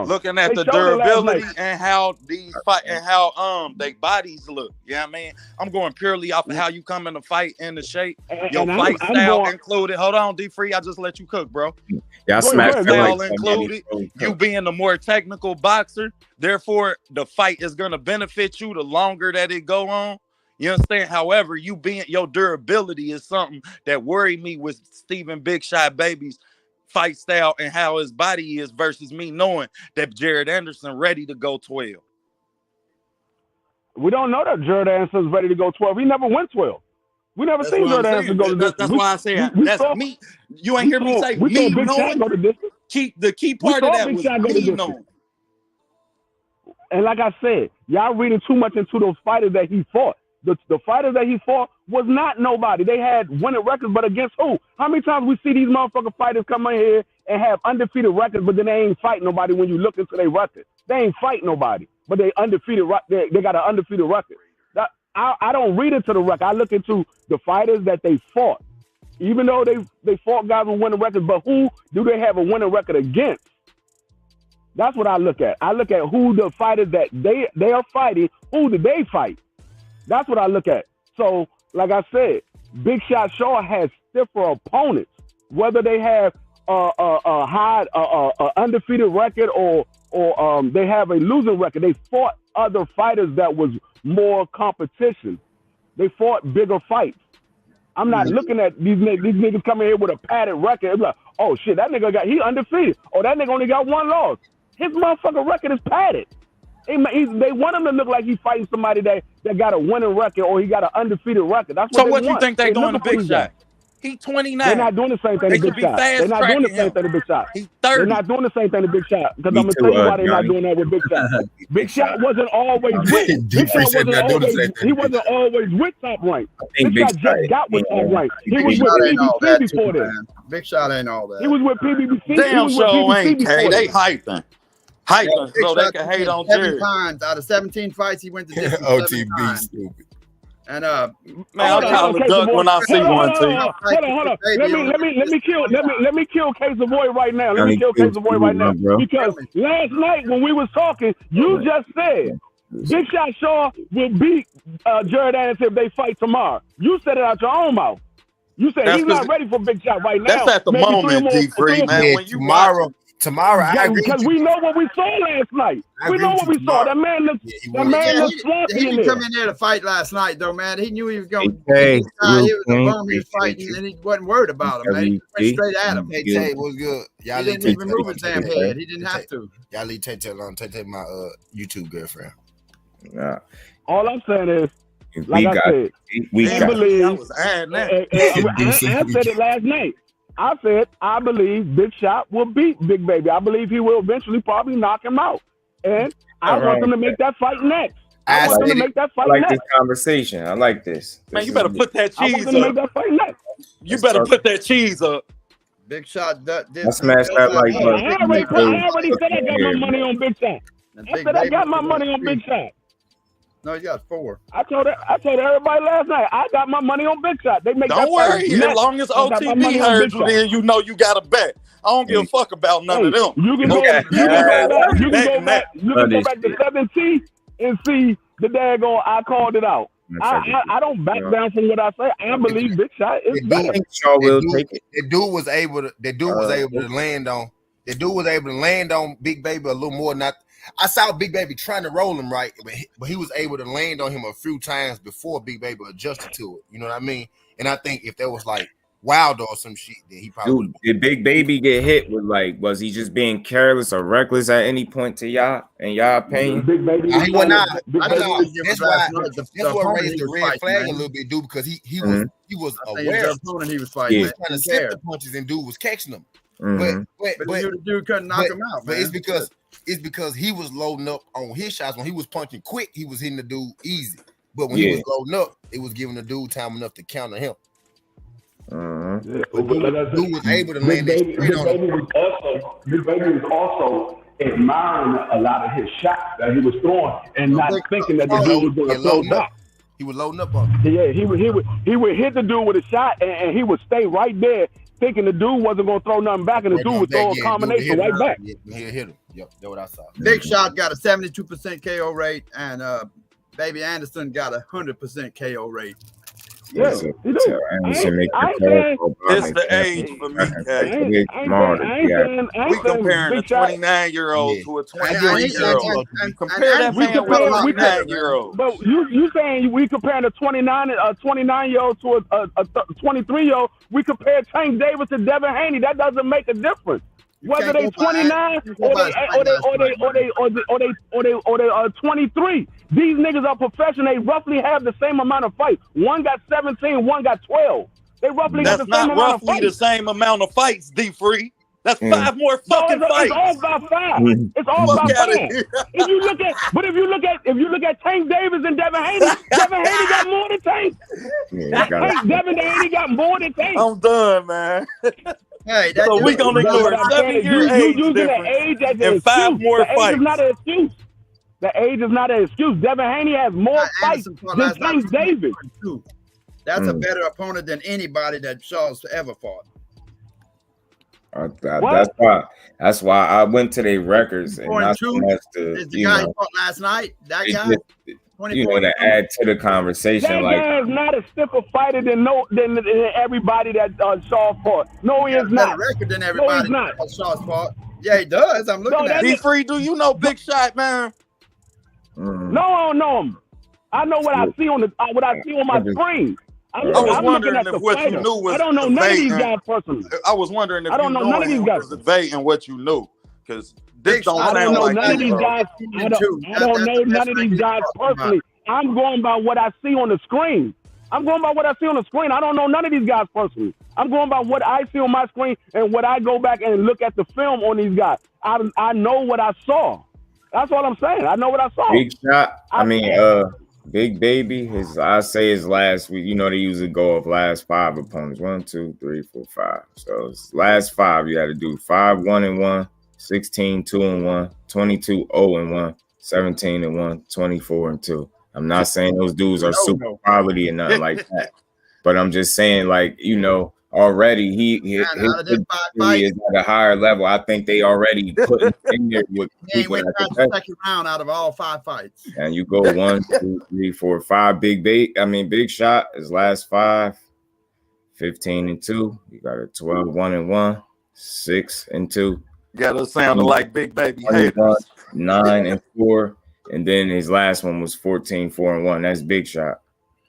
Looking at the durability and how these fight and how they bodies look. You know what I mean? I'm going purely off of how you come in the fight and the shape. Your fight style included. Hold on, D3. I just let you cook, bro. Yeah, smash style included. You being the more technical boxer, therefore the fight is gonna benefit you the longer that it go on. You understand? However, your durability is something that worried me with Stephen Big Shot Baby's fight style and how his body is versus me knowing that Jared Anderson ready to go 12. We don't know that Jared Anderson's ready to go 12. He never went 12. We never seen Jared Anderson go to distance. That's why I say that's me. You ain't hear me say me knowing. The key part of that was me knowing. And like I said, y'all reading too much into those fighters that he fought. The fighters that he fought was not nobody. They had winning records, but against who? How many times we see these motherfucking fighters come in here and have undefeated records, but then they ain't fight nobody when you look into their record? They ain't fight nobody, but they undefeated. They got an undefeated record. I don't read into the record. I look into the fighters that they fought. Even though they fought guys with winning records, but who do they have a winning record against? That's what I look at. I look at who the fighters that they are fighting, who did they fight? That's what I look at. So, like I said, Big Shot Shaw has stiffer opponents, whether they have a high undefeated record or they have a losing record. They fought other fighters that was more competition. They fought bigger fights. I'm not looking at these niggas coming here with a padded record. It's like, oh shit, that nigga he undefeated. Oh, that nigga only got one loss. His motherfucking record is padded. They want him to look like he's fighting somebody that got a winning record or he got an undefeated record. That's what so what you think they doing to Big Shot? He 29. They're not doing the same thing to Big Shot. They're not doing the same thing to Big Shot. He's 30. They're not doing the same thing to Big Shot. Because I'm gonna tell you why they're not doing that with Big Shot. Big Shot wasn't always with. He wasn't always with Top Rank. Big Shot just got with Top Rank. He was with PBC before this. Big Shot ain't all that. He was with PBC. Damn show ain't K. They hyping so they can hate on Jared. 7 times out of 17 fights he went to distance. OTB stupid. And man, I'm calling duck when I see one too. Hold on. Let me kill K Savoy right now. Let me kill K Savoy right now. Because last night when we was talking, you just said Big Shot Shaw will beat Jared Anderson if they fight tomorrow. You said it out your own mouth. You said he's not ready for Big Shot right now. That's at the moment, D3, man. When you Tomorrow, I agree because we know what we saw last night. We know what we saw. That man looked sloppy he in didn't there. come in there to fight last night, though, man. He knew he was going to he was a bum. He was fighting, and he wasn't worried about him, man. He went straight at him. Hey, Tay was good. He didn't even move his damn head. He didn't have to. Y'all leave Tay alone. Tay my YouTube girlfriend. Yeah. All I'm saying is, like I said, I said it last night. I said, I believe Big Shot will beat Big Baby. I believe he will eventually probably knock him out. And I want them to make that fight next. I want them to make that fight next. I like this conversation. I like this. Man, you better put that cheese up. I want them to make that fight next. You better put that cheese up. Big Shot. I smashed that like. I already said I got my money on Big Shot. I said I got my money on Big Shot. No, you got 4. I told everybody last night. I got my money on Big Shot. They make. Don't worry. As long as OTB heard you, then you know you got a bet. I don't give a fuck about none of them. You can go back to 7T and see the daggone. I called it out. I don't back down from what I say. I believe Big Shot is better. The dude was able to land on. The dude was able to land on Big Baby a little more. I saw Big Baby trying to roll him right, but he was able to land on him a few times before Big Baby adjusted to it. You know what I mean? And I think if there was like Wilder or some shit, then he probably. Dude, did Big Baby get hit with was he just being careless or reckless at any point to y'all? In y'all opinion? Big Baby. He went out. That's what raised the red flag a little bit, dude, because he was aware. He was fighting. He was trying to slip the punches and dude was catching them. Mm-hmm. But the dude couldn't knock him out. But it's because he was loading up on his shots. When he was punching quick, he was hitting the dude easy. But when he was loading up, it was giving the dude time enough to counter him. But dude was able to land that straight on him. Big Baby was also admiring a lot of his shots that he was throwing and not thinking that the dude was going to throw back. He was loading up on him. Yeah, he would hit the dude with a shot and he would stay right there, thinking the dude wasn't going to throw nothing back, and the dude would throw a combination right back. Yeah, he'll hit him. Yep, that's what I saw. Big Shot got a 72% KO rate, and Baby Anderson got a 100% KO rate. Yeah, It's the age for me. We comparing a 29-year-old to a 23-year-old. Compare that man with a 29-year-old. But you saying we comparing a 29-year-old to a 23-year-old? We compare Tank Davis to Devin Haney. That doesn't make a difference. Whether they 29 or they 23. These niggas are professional. They roughly have the same amount of fights. One got 17, one got 12. They roughly got the same amount of fights. That's not roughly the same amount of fights, D-Free. That's 5 more fucking fights. It's all about 5. It's all about 5. If you look at Tank Davis and Devin Haney, Devin Haney got more than Tank. Devin Haney got more than Tank. I'm done, man. Hey, so we gonna ignore 7-year age difference and 5 more fights. The age is not an excuse. Devin Haney has more fights than Tank Davis. That's a better opponent than anybody that Shaw's ever fought. That's why I went to their records and not so much the guy who fought last night. That guy. To add to the conversation, that guy is not a stiffer fighter than everybody that Shaw fought. No, he is not. Record than everybody that Shaw's fought. Yeah, he does. I'm looking at it. Free. Do you know Big Shot, man? No, I don't know him. I know what I see on my screen. I was wondering if what you knew was. I don't know none of these guys personally. I was wondering if you know none of these guys was evading what you knew, because this don't sound like none of these guys. I don't know none of these guys personally. I'm going by what I see on the screen. I don't know none of these guys personally. I'm going by what I see on my screen and what I go back and look at the film on these guys. I know what I saw. That's all I'm saying. I know what I saw. Big Shot. Big Baby. I say his last week. You know, they usually go of last 5 opponents. 1, 2, 3, 4, 5. So it's last 5. You got to do 5, 1-1, 16, 2-1, 22, 0-1, 17-1, 24-2. I'm not saying those dudes are super quality and nothing like that, but I'm just saying, already he is at a higher level. I think they already put him in there with people at the second round out of all 5 fights. And you go 1, 2, 3, 4, 5. Big Shot is last 5, 15-2. You got a 12, 1-1, 6-2. You gotta sound like Big Baby haters. 9-4. And then his last one was 14, 4-1. That's Big Shot.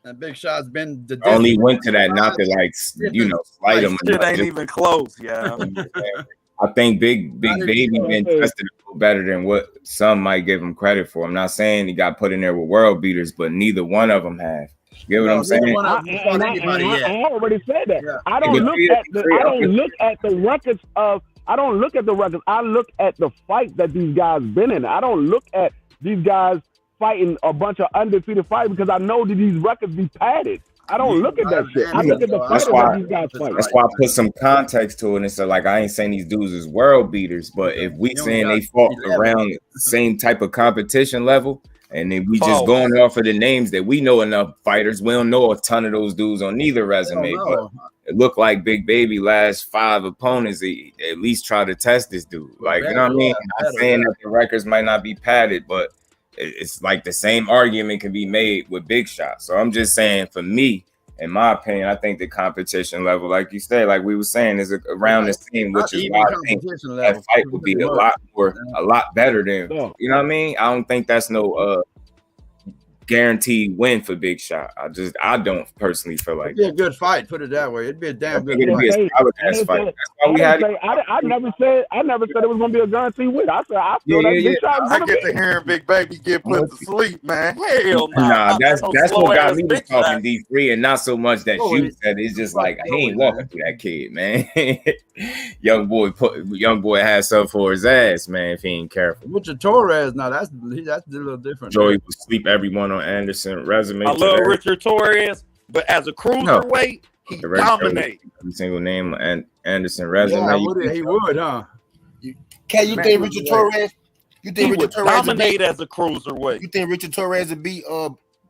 And Big Shot's been the only went to that, not to slight him. It ain't even close, yeah. I think Big Baby been tested a little better than what some might give him credit for. I'm not saying he got put in there with world beaters, but neither one of them have. You get what I'm saying? I already said that. Yeah. I don't look at the records. I look at the fights that these guys been in. I don't look at these guys fighting a bunch of undefeated fighters because I know that these records be padded. I don't look at that shit. I look at the fighters that these guys fight. That's why I put some context to it. And so, like, I ain't saying these dudes is world beaters, but if we saying they fought around the same type of competition level, and then we just going off of the names that we know enough fighters, we don't know a ton of those dudes on neither resume, but it looked like Big Baby last 5 opponents, he at least try to test this dude. Like, you know what I mean? I'm saying that the records might not be padded, but it's like the same argument can be made with Big Shot. So I'm just saying, for me, in my opinion, I think the competition level, like you said, like we were saying, is around the same, which is why I think that fight would be a lot better than, you know what I mean? I don't think that's no guaranteed win for Big Shot. I don't personally feel like it'd be a good fight. Put it that way. It'd be a damn good fight. It'd be a solid ass fight. That's why we had. I never said it was gonna be a guaranteed win. I said I feel that Big Shot was I get to hearing Big Baby get put to sleep, man. Hell no. Nah, that's what got me talking D3, and not so much that you said. It's just like he ain't walking through that kid, man. young boy has something for his ass, man. If he ain't careful. Richard Torres, now that's a little different. Joey would sleep everyone on Anderson resume. I love Richard Torres, but as a cruiserweight, he dominates. Every single name on Anderson resume. Yeah, he would, huh? Can you think Richard Torres? You think Richard Torres dominate as a cruiserweight? You think Richard Torres would beat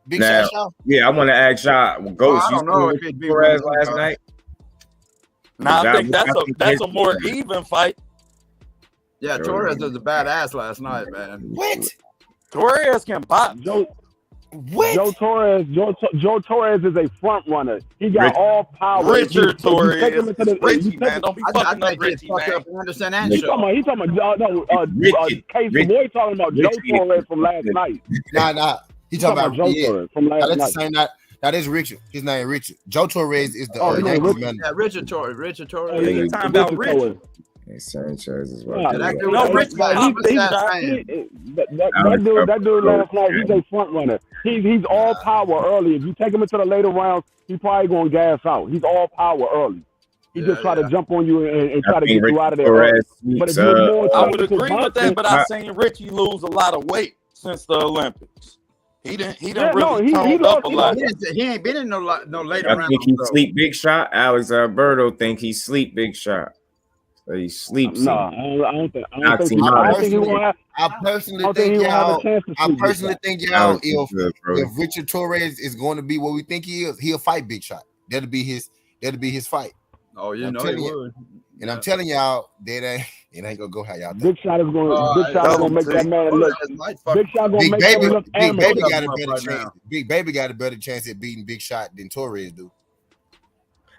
Big now, Shot? Yeah, I want to ask Shot. Ghost, I don't know if he'd beat Torres last night. Now I think that's a more even fight. Yeah, Torres was a badass last night, man. What? Torres can box. Joe Torres is a front runner. He got all power. Richard Torres. Richie, man. Don't be fucking up Richie, man. Anderson and He's talking about Casey Boy talking about Joe Torres from last night. Nah. He talking about Joe Torres from last night. That is Richard. His name is Richard. Joe Torres is the Richard Torres. Richard Torres. You're talking about Richard. Sanchez as well. That dude last night, he's a front runner. He's all power early. If you take him into the later rounds, he's probably going to gas out. He's all power early. He just try to jump on you and try to get you out of there. But if I would agree with that, but I've seen Richie lose a lot of weight since the Olympics. He didn't really toned up a lot. He ain't been in no later rounds. I think he sleep Big Shot. Alex Alberto think he sleep Big Shot. So he sleeps. No, I don't think he will have. I personally think y'all, if Richard Torres is going to be what we think he is, he'll fight Big Shot. That'll be his fight. Oh, you know he would. And I'm telling y'all, it ain't gonna go how y'all think. Big Shot is gonna make that man look. Big Shot gonna make him look. Big Baby got a better chance. Big Baby got a better chance at beating Big Shot than Torres do.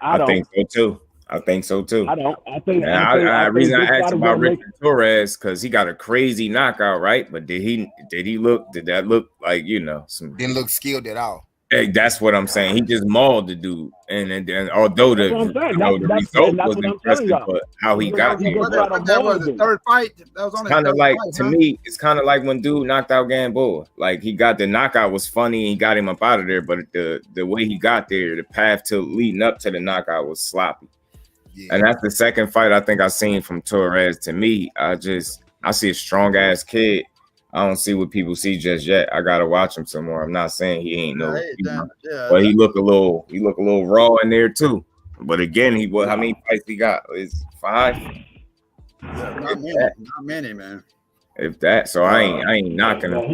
I think so too. I think so too. I don't. I think. The reason I asked about Richard Torres because he got a crazy knockout, right? But did that look like didn't look skilled at all? Hey, that's what I'm saying. He just mauled the dude, and although the result was impressive, but how he got there. That was the third fight. That was kind of like to me. It's kind of like when dude knocked out Gamboa. Like he got the knockout was funny, and he got him up out of there. But the way he got there, the path to leading up to the knockout was sloppy. Yeah. And that's the second fight I think I've seen from Torres. To me, I see a strong ass kid. I don't see what people see just yet. I gotta watch him some more. I'm not saying he ain't but he look a little raw in there too. But again, how many fights he got? Is 5? Not many, man. If that, so I ain't knocking him.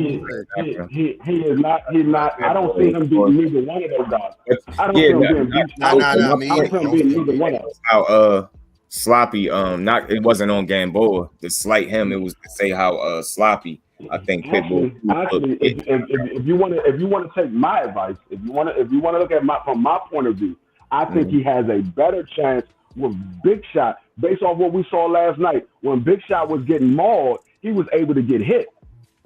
He is not. He's not. I don't see him beating neither one of those guys. I don't see him beating neither one of them. How sloppy. It wasn't on Gamboa to slight him. It was to say how sloppy. I think Pitbull. Actually, if you want to take my advice, if you want to look at from my point of view, I think he has a better chance with Big Shot based on what we saw last night. When Big Shot was getting mauled, he was able to get hit.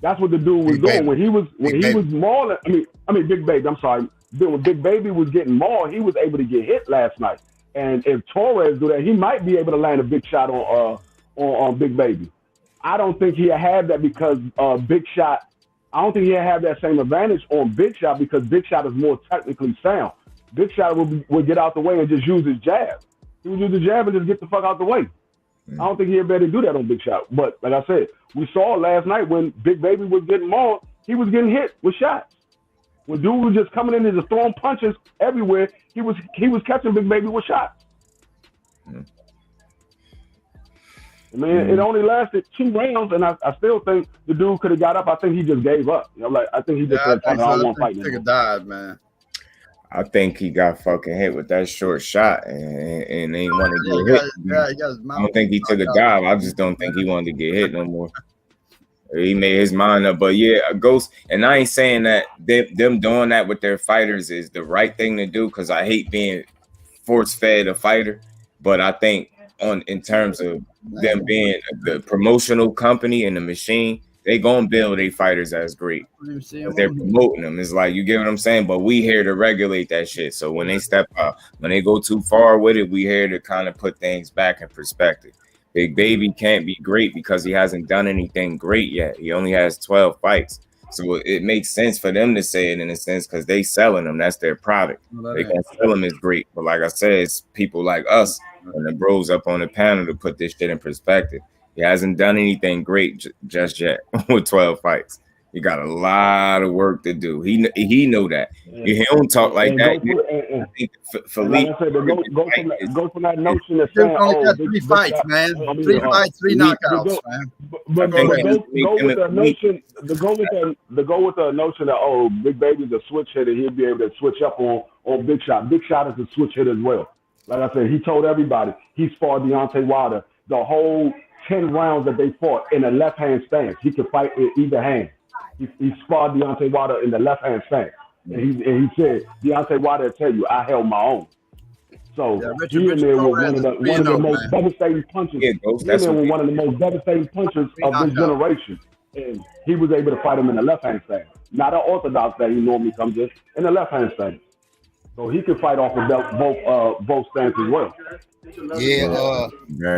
That's what the dude was doing when he was mauling. I mean Big Baby. I'm sorry. When Big Baby was getting mauled, he was able to get hit last night. And if Torres do that, he might be able to land a big shot on Big Baby. I don't think he'll have that because Big Shot. I don't think he'll have that same advantage on Big Shot because Big Shot is more technically sound. Big Shot will get out the way and just use his jab. He would use the jab and just get the fuck out the way. I don't think he'll be able to do that on Big Shot. But like I said, we saw last night when Big Baby was getting mauled, he was getting hit with shots. When dude was just coming in and just throwing punches everywhere, he was catching Big Baby with shots. I mean, it only lasted 2 rounds, and I still think the dude could have got up. I think he just gave up. You know, like I think he just said, "I don't want to fight anymore." Take a dive, man. I think he got fucking hit with that short shot and they want to get hit. I don't think he took a dive. I just don't think he wanted to get hit no more. He made his mind up. But yeah, a Ghost, and I ain't saying that them doing that with their fighters is the right thing to do, because I hate being force-fed a fighter. But I think in terms of them being the promotional company and the machine, they gonna build their fighters as great. They're promoting them. It's like, you get what I'm saying? But we here to regulate that shit. So when they step out, when they go too far with it, we here to kind of put things back in perspective. Big Baby can't be great because he hasn't done anything great yet. He only has 12 fights. So it makes sense for them to say it in a sense, because they selling them. That's their product. They gonna sell them as great. But like I said, it's people like us and the bros up on the panel to put this shit in perspective. He hasn't done anything great just yet with 12 fights. He got a lot of work to do. He know that. He don't talk like that. Like I said, go from that notion that saying, got 3 fights, man. 3 fights, 3 knockouts, man. But go with the notion that Big Baby's a switch hitter, he'll be able to switch up on Big Shot. Big Shot is a switch hitter as well. Like I said, he told everybody he fought Deontay Wilder the whole 10 rounds that they fought in a left-hand stance. He could fight in either hand. He sparred Deontay Wilder in the left-hand stance. And he said, Deontay Wilder tell you, I held my own. So he in there with one of the most devastating punches. He in there with one of the most devastating punches of this generation. And he was able to fight him in the left-hand stance. Not an orthodox that he normally comes in the left-hand stance. So he can fight off of both stances as well. Yeah,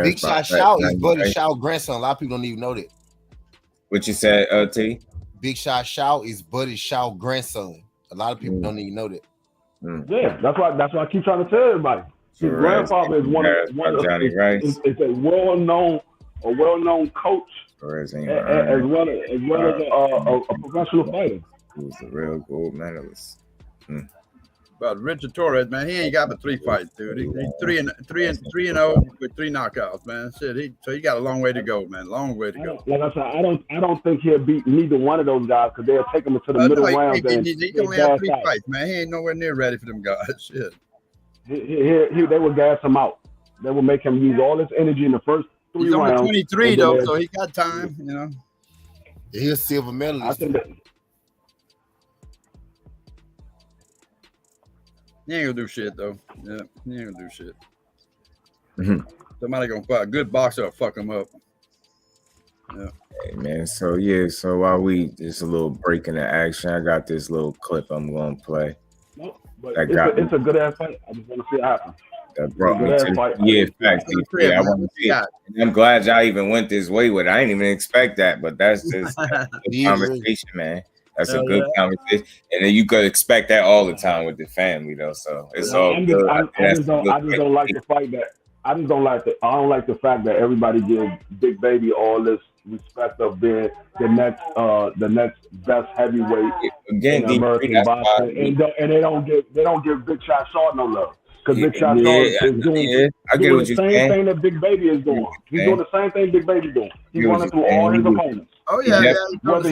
Big Shot Shout is Buddy Shout grandson. A lot of people don't even know that. What you said, T? Big Shot Shout is Buddy Shout grandson. A lot of people don't even know that. Yeah, that's why I keep trying to tell everybody. His grandfather is one of Johnny Rice. Is a well-known coach as well as a professional fighter. Who's the real gold medalist? But Richard Torres, man, he ain't got but 3 fights, dude. He's 3-0 with 3 knockouts, man. Shit, so he got a long way to go, man. Long way to go. Like I said, I don't think he'll beat neither one of those guys, because they'll take him into the middle rounds. He only have 3 fights, man. He ain't nowhere near ready for them guys. Shit. They will gas him out. They will make him use all his energy in the first 3 rounds. He's only 23 though, so he got time, you know. He's a silver medalist. He ain't gonna do shit though. Yeah, he ain't gonna do shit. Somebody gonna fight a good boxer will fuck him up. Yeah. Hey man, so while we just a little break in the action, I got this little clip I'm gonna play. No, but it's a good ass fight. I just want to see it happen. That brought me to facts. I want to see it. And I'm glad y'all even went this way with it. I didn't even expect that, but that's just a conversation, man. That's a good conversation, and then you could expect that all the time with the family, though. So it's all good. I just don't like the fact that I don't like the fact that everybody gives Big Baby all this respect of being the next best heavyweight in American boxing, and they don't give Big Shot Shaw no love. Because Big Shot Shaw is doing the same thing that Big Baby is doing. He's doing the same thing Big Baby doing. He's running through all his opponents. Oh yeah, whether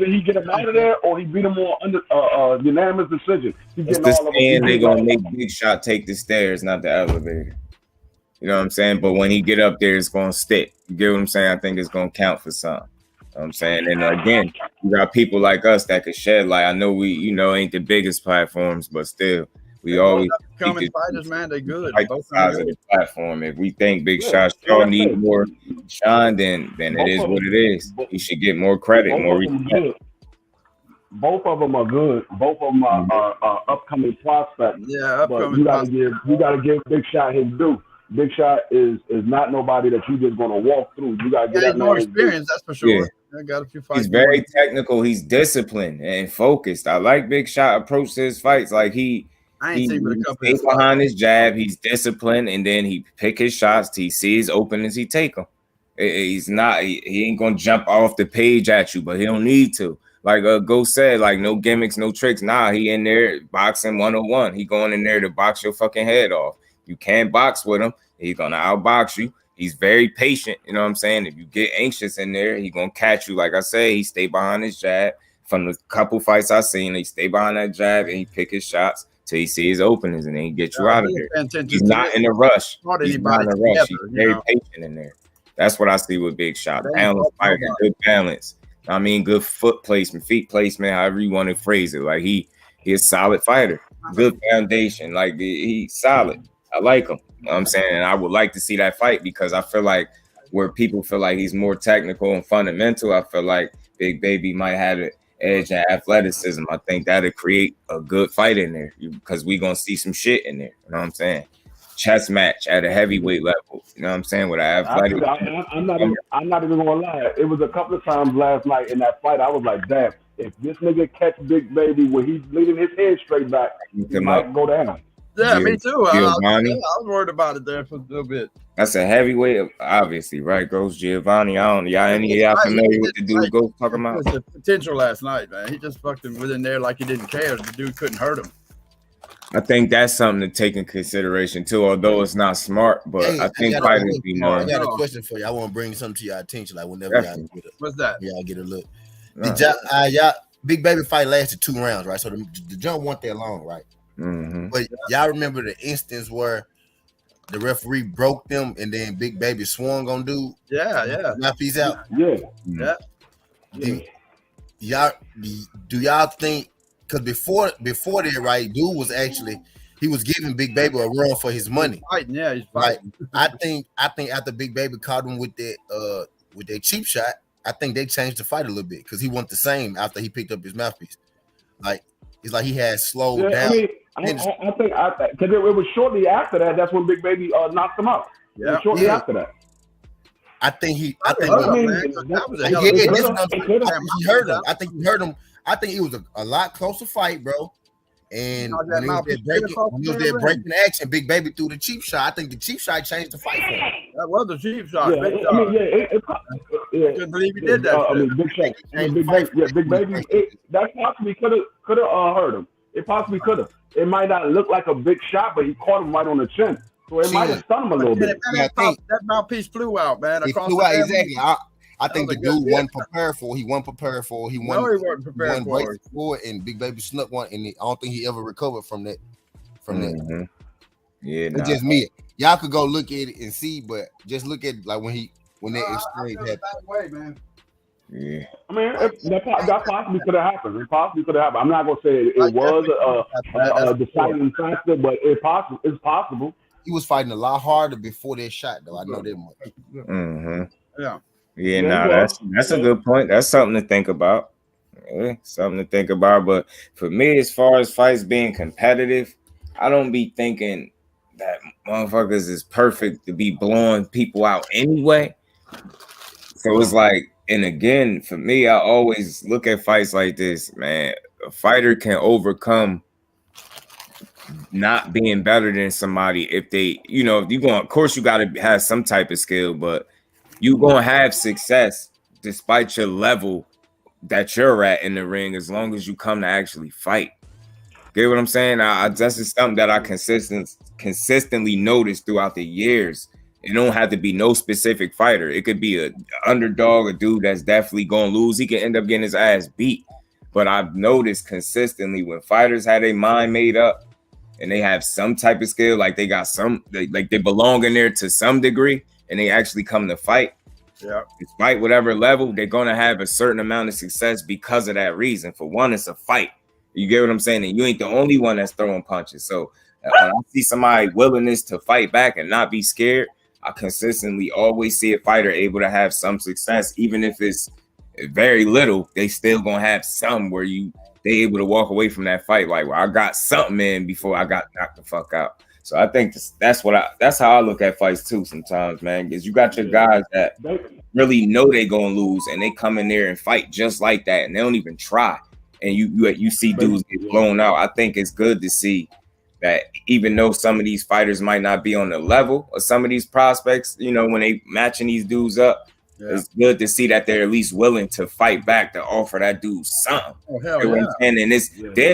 he get him out of there, or he beat him on unanimous decision. It's the stand they're gonna make Big Shot take the stairs, not the elevator. You know what I'm saying? But when he get up there, it's gonna stick. You get what I'm saying? I think it's gonna count for something. You know what I'm saying? And again, you got people like us that could shed light. I know we, ain't the biggest platforms, but still, we always coming fighters, man. They good. Both sides of the platform. If we think Big Shot Shaw need more shine, then it is what it is. He should get more credit, more respect. Both of them are good. Both of them are upcoming prospects. Yeah, but you gotta give Big Shot his due. Big Shot is not nobody that you just gonna walk through. You gotta get more experience, that's for sure. Yeah. I got a few fights. He's very technical. He's disciplined and focused. I like Big Shot approach to his fights. Like he stays behind his jab. He's disciplined, and then he pick his shots. He sees openings. He take them. He ain't gonna jump off the page at you, but he don't need to. like Ghost said, like no gimmicks, no tricks. Nah, he in there boxing 101. He going in there to box your fucking head off. You can't box with him. He's gonna outbox you. He's very patient. You know what I'm saying? If you get anxious in there, he gonna catch you. Like I say, he stay behind his jab. From the couple fights I seen, he stay behind that jab and he pick his shots till he see his openings and then he get you out of there. He's not in a rush. He's not in a rush. He's very patient in there. That's what I see with Big Shot. Balanced fighter, good balance. I mean, good foot placement, feet placement, however you want to phrase it. Like he's a solid fighter, good foundation. Like he's solid. I like him. You know what I'm saying? And I would like to see that fight because I feel like where people feel like he's more technical and fundamental, I feel like Big Baby might have an edge and athleticism. I think that'll create a good fight in there because we're going to see some shit in there. You know what I'm saying? Chess match at a heavyweight level. You know what I'm saying? With an athletic. I'm not even gonna lie. It was a couple of times last night in that fight. I was like, damn, if this nigga catch Big Baby when he's leaning his head straight back, he might go down. Yeah, me too. I was worried about it there for a little bit. That's a heavyweight, obviously, right? Ghost Giovanni. Y'all familiar with the dude Ghost talking about? It was the potential last night, man. He just fucking was in there like he didn't care. The dude couldn't hurt him. I think that's something to take in consideration too, although it's not smart. But I think fighters be more. I got a question for you. I want to bring something to your attention. Like whenever y'all get it. What's that? Y'all get a look. Y'all Big Baby fight lasted 2 rounds, right? So the jump wasn't that long, right? Mm-hmm. But y'all remember the instance where the referee broke them and then Big Baby swung on dude? Yeah. Mouthpiece out. Yeah. Do y'all think? Because before that, right, dude was actually he was giving Big Baby a run for his money. Fighting, yeah, he's fighting. I think after Big Baby caught him with that cheap shot, I think they changed the fight a little bit because he went the same after he picked up his mouthpiece. Like it's like he had slowed down. I think because it was shortly after that. That's when Big Baby knocked him out. Yeah, shortly after that. I think he hurt him. I think he hurt him. I think it was a lot closer fight, bro. And when he was there breaking action, Big Baby threw the cheap shot. I think the cheap shot changed the fight for him. That was a cheap shot. Yeah, I couldn't believe he did that. Big shot. Big Baby. That possibly could have hurt him. It possibly could have. It might not look like a big shot, but he caught him right on the chin, so it might have stunned him a little bit. That mouthpiece flew out, man. It flew out exactly. I think the dude wasn't prepared for. He wasn't prepared for. He wasn't prepared for it, and Big Baby snuck one, and I don't think he ever recovered from that. That, yeah, it's just me. Y'all could go look at it and see, but just look at like when that exchange happened. Yeah, I mean that possibly could have happened. It possibly could have happened. I'm not gonna say it was a deciding factor, but it's possible. He was fighting a lot harder before that shot, though. I know that much. Mm-hmm. Yeah, that's a good point. That's something to think about. Yeah, something to think about. But for me, as far as fights being competitive, I don't be thinking that motherfuckers is perfect to be blowing people out anyway. So it's like, and again, for me, I always look at fights like this, man. A fighter can overcome not being better than somebody if they, if you're going, of course, you got to have some type of skill, but you're going to have success despite your level that you're at in the ring as long as you come to actually fight. Get what I'm saying? That's just something that I consistently noticed throughout the years. It don't have to be no specific fighter. It could be an underdog, a dude that's definitely going to lose. He can end up getting his ass beat. But I've noticed consistently when fighters have their mind made up and they have some type of skill, like they got they belong in there to some degree, and they actually come to fight. Yeah. Despite whatever level, they're going to have a certain amount of success because of that reason. For one, it's a fight. You get what I'm saying? And you ain't the only one that's throwing punches. So when I see somebody willingness to fight back and not be scared, I consistently always see a fighter able to have some success, even if it's very little. They still gonna have some where they able to walk away from that fight like, well, I got something in before I got knocked the fuck out. So I think that's how I look at fights too sometimes, man. Because you got your guys that really know they gonna lose and they come in there and fight just like that, and they don't even try. And you see dudes get blown out. I think it's good to see that even though some of these fighters might not be on the level of some of these prospects, when they matching these dudes up, it's good to see that they're at least willing to fight back to offer that dude something. Oh, hell yeah. And then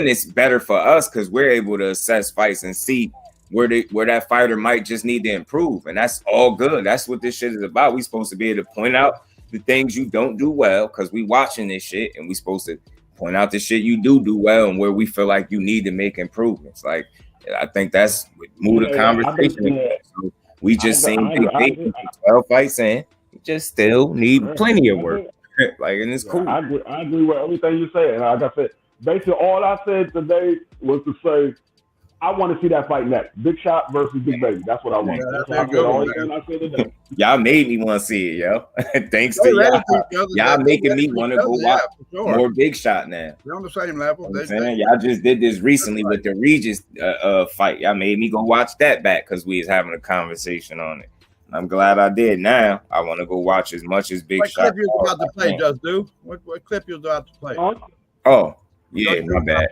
it's better for us because we're able to assess fights and see where that fighter might just need to improve. And that's all good. That's what this shit is about. We supposed to be able to point out the things you don't do well because we watching this shit, and we supposed to point out the shit you do well and where we feel like you need to make improvements. Like, I think that's what moved the conversation. So we just seen Big Baby 12 fights in. We just still need plenty of work. Like, and it's cool. I agree with everything you said. Like I said, basically all I said today was to say I want to see that fight next. Big Shot versus Big Baby. That's what I want. That's what I said today. Y'all made me want to see it, yo. Thanks to y'all. Y'all making me want to go watch more Big Shot now. They're on the same level. Y'all just did this recently with the Regis fight. Y'all made me go watch that back because we was having a conversation on it. I'm glad I did. Now I want to go watch as much as Big Shot. What clip you was about to play, Just Do? What clip you was about to play? Oh, yeah, my bad.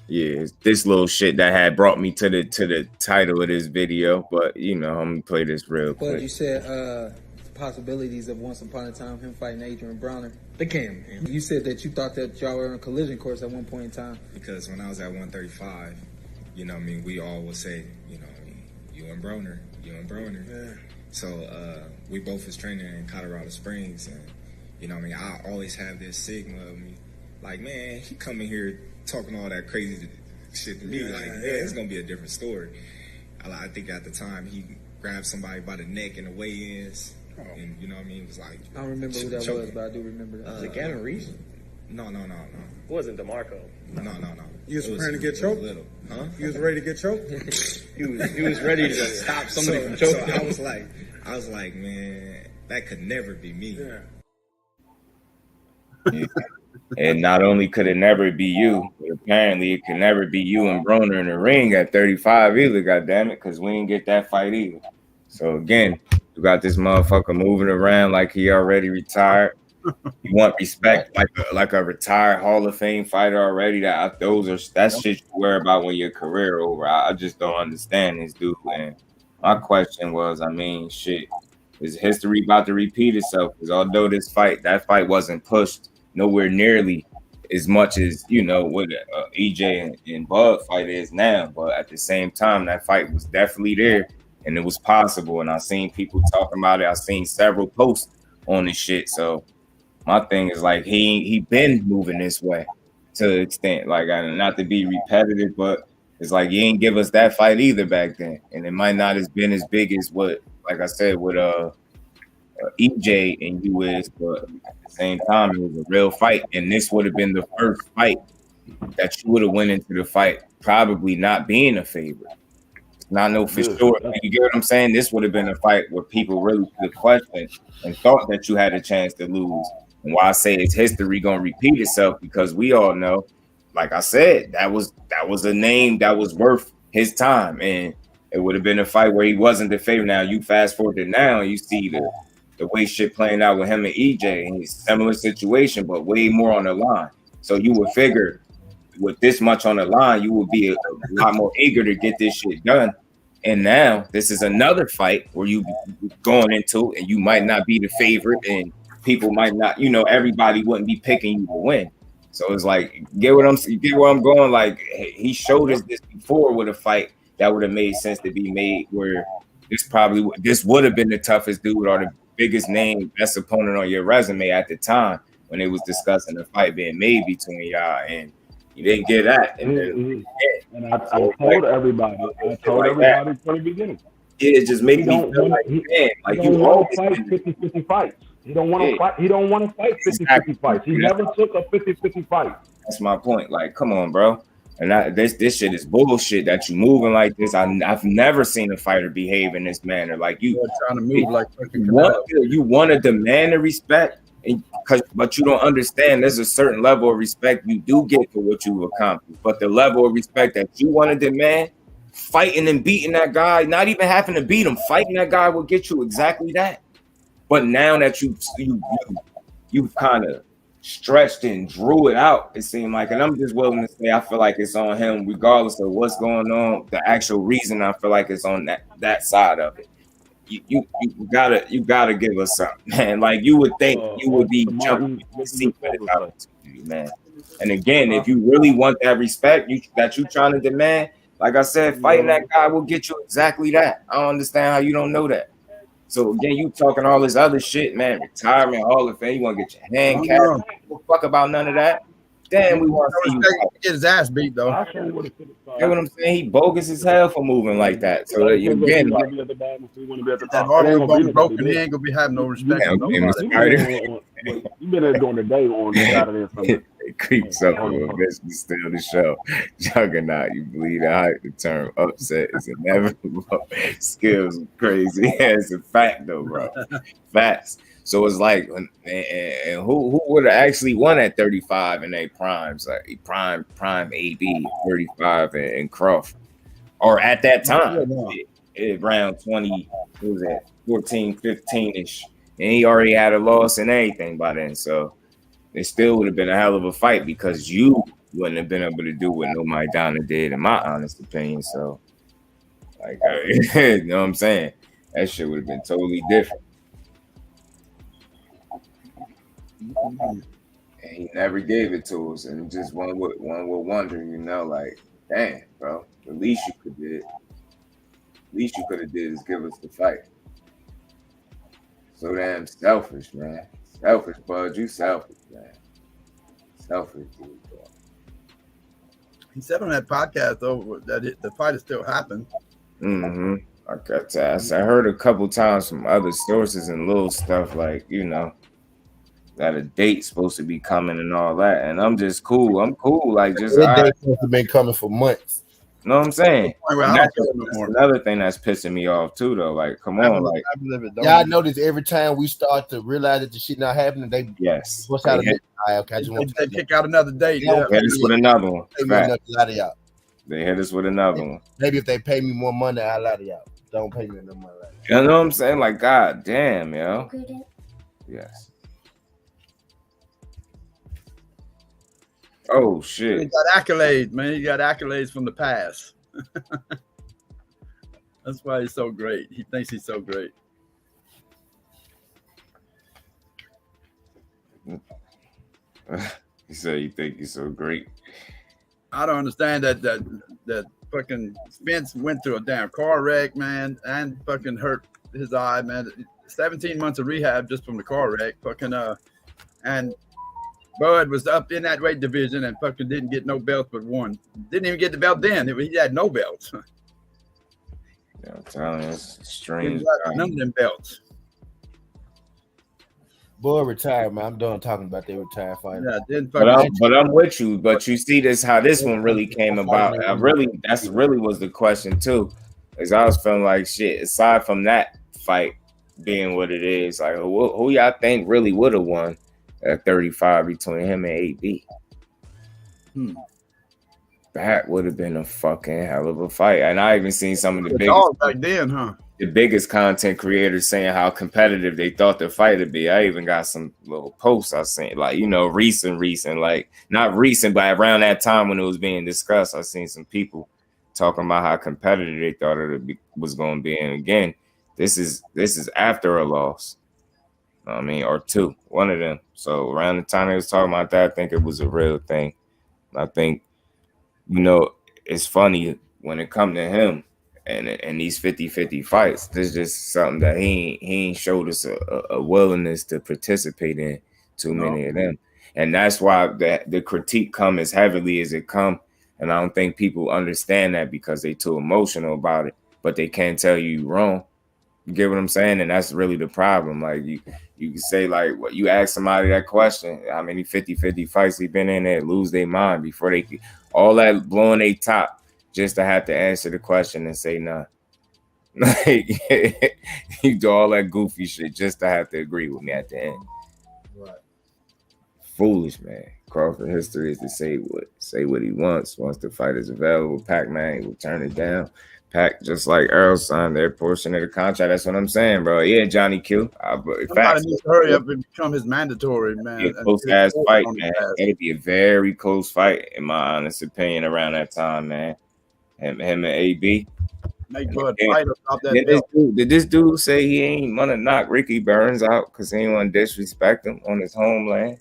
Yeah, it's this little shit that had brought me to the title of this video, but you know, I'm gonna play this real quick. But you said possibilities of once upon a time him fighting Adrien Broner. The cam. You said that you thought that y'all were on a collision course at one point in time. Because when I was at 135, you know what I mean, we all would say, you know what I mean, you and Broner. Yeah. So we both was training in Colorado Springs, and you know what I mean, I always have this stigma of me, like, man, he coming here talking all that crazy shit to me, like, man, it's gonna be a different story. I think at the time he grabbed somebody by the neck in the weigh-ins, and you know what I mean, it was like, I don't remember who that was, but I do remember that. Was it Gavin Reese? No. It wasn't DeMarco. No. You was preparing to get choked? Huh? You was ready to get choked? he was ready to stop somebody from choking. So I was like, man, that could never be me. Yeah. And not only could it never be you, but apparently it could never be you and Broner in the ring at 35 either, goddammit, because we didn't get that fight either. So again, you got this motherfucker moving around like he already retired. You want respect like a retired Hall of Fame fighter already. That's shit you worry about when your career over. I just don't understand this dude. And my question was, I mean, shit, is history about to repeat itself? Because although that fight wasn't pushed nowhere nearly as much as, you know, what EJ and Bud fight is now, but at the same time, that fight was definitely there and it was possible. And I seen people talking about it. I seen several posts on this shit. So my thing is like he been moving this way to the extent, like, not to be repetitive, but it's like you ain't give us that fight either back then, and it might not have been as big as what, like I said, with EJ and you is, but at the same time, it was a real fight, and this would have been the first fight that you would have went into the fight probably not being a favorite. Not know for sure. You get what I'm saying? This would have been a fight where people really could have questioned and thought that you had a chance to lose. And why I say it's history gonna repeat itself, because we all know, like I said, that was a name that was worth his time, and it would have been a fight where he wasn't the favorite. Now you fast forward to now, and you see the way shit playing out with him and EJ, and it's a similar situation, but way more on the line. So you would figure with this much on the line, you would be a lot more eager to get this shit done. And now this is another fight where you going into, and you might not be the favorite, and people might not, you know, everybody wouldn't be picking you to win. So it's like, get where I'm going. Like, he showed us this before with a fight that would have made sense to be made, where this would have been the toughest dude or the biggest name, best opponent on your resume at the time when it was discussing the fight being made between y'all, and you didn't get that. And I told everybody from the beginning. It just made me feel like, man, like you always fight 50-50 fights. He don't want to fight. He don't want to fight 50-50 fights. He never took a 50-50 fight. That's my point. Like, come on, bro. And this shit is bullshit that you moving like this. I've never seen a fighter behave in this manner. Like you're trying to move like you want to demand the respect, but you don't understand there's a certain level of respect you do get for what you've accomplished. But the level of respect that you want to demand, fighting and beating that guy, not even having to beat him, fighting that guy will get you exactly that. But now that you've kind of stretched and drew it out, it seemed like, and I'm just willing to say I feel like it's on him regardless of what's going on. The actual reason I feel like it's on that side of it. you gotta give us something, man. Like you would think you would be jumping to see for this opportunity, man. And again, if you really want that respect that you trying to demand, like I said, fighting that guy will get you exactly that. I don't understand how you don't know that. So again, you talking all this other shit, man. Retirement, Hall of Fame. You want to get your hand capped? Don't fuck about none of that. Damn, we want to see you get his ass beat though. You know what I'm saying? He bogus as hell for moving like that. So that you again, like, he ain't gonna be having no respect for nobody. You been there during the day on Saturday or something. It creeps up a little bit to steal the show. Juggernaut, you believe the hype. The term upset is inevitable. Skills crazy. It's a fact though, bro. Facts. So it's like, and who would have actually won at 35 in their primes, like prime AB 35 and Crawford, or at that time, around 20, what was that, 14, 15-ish, and he already had a loss and everything by then. So it still would have been a hell of a fight because you wouldn't have been able to do what nobody down there did, in my honest opinion. So, like, you know what I'm saying? That shit would have been totally different. And he never gave it to us, and just one would wonder, you know, like, damn, bro, the least you could have did is give us the fight. So damn selfish, man. Selfish, bud. You selfish, man. Selfish, dude. Bro. He said on that podcast though that the fight has still happened. Mm-hmm. I heard a couple times from other sources and little stuff like, you know, that a date's supposed to be coming and all that, and I'm just cool. I'm cool. Like, just that date's supposed to been coming for months. You know what I'm saying? That's another thing that's pissing me off too, though. Like, come on, like, y'all notice every time we start to realize that the shit not happening, they what's out of it? Okay, I just want to pick out another date. They hit us with another one. They hit us with another one. Maybe if they pay me more money, I'll lie to y'all. Don't pay me no money. You know what I'm saying? Like, god damn, yo. Yes. Oh shit! He got accolades, man. He got accolades from the past. That's why he's so great. He thinks he's so great. He said, "You think you're so great?" I don't understand that fucking Spence went through a damn car wreck, man, and fucking hurt his eye, man. 17 months of rehab just from the car wreck, fucking and. Bud was up in that weight division and fucking didn't get no belts but one. Didn't even get the belt then. He had no belts. Yeah, I'm telling you, it's strange. None of them belts. Boy, retired, man. I'm done talking about their retired fighter. Yeah, but I'm with you. But you see this how this one really came about. That's really was the question too. Because I was feeling like shit. Aside from that fight being what it is, like who y'all think really would have won at 35 between him and AB? That would have been a fucking hell of a fight. And I even seen some of the biggest back then, the biggest content creators saying how competitive they thought the fight would be. I even got some little posts I seen, like, you know, recent, like not recent, but around that time when it was being discussed, I seen some people talking about how competitive they thought it was going to be. And again, this is after a loss. I mean, or two, one of them. So around the time they was talking about that, I think it was a real thing. I think, you know, it's funny when it comes to him and these 50-50 fights. There's just something that he ain't showed us a willingness to participate in too many of them. And that's why the critique come as heavily as it come. And I don't think people understand that because they too emotional about it, but they can't tell you wrong. You get what I'm saying? And that's really the problem. Like, you can say, like, what you ask somebody that question, how many 50-50 fights they been in there, lose their mind before they all that blowing their top just to have to answer the question and say nah. Like, you do all that goofy shit just to have to agree with me at the end. Right. Foolish, man. Crawford history is to say what he wants. Once the fight is available, Pac-Man will turn it down. Pac, just like Errol signed their portion of the contract. That's what I'm saying, bro. Yeah, Johnny Q. Somebody needs to hurry up and become his mandatory, man. A close ass fight, man. It'd be a very close fight, in my honest opinion, around that time, man. Him and AB. Make Bud fight about that did this dude say he ain't gonna knock Ricky Burns out because he ain't want to disrespect him on his homeland?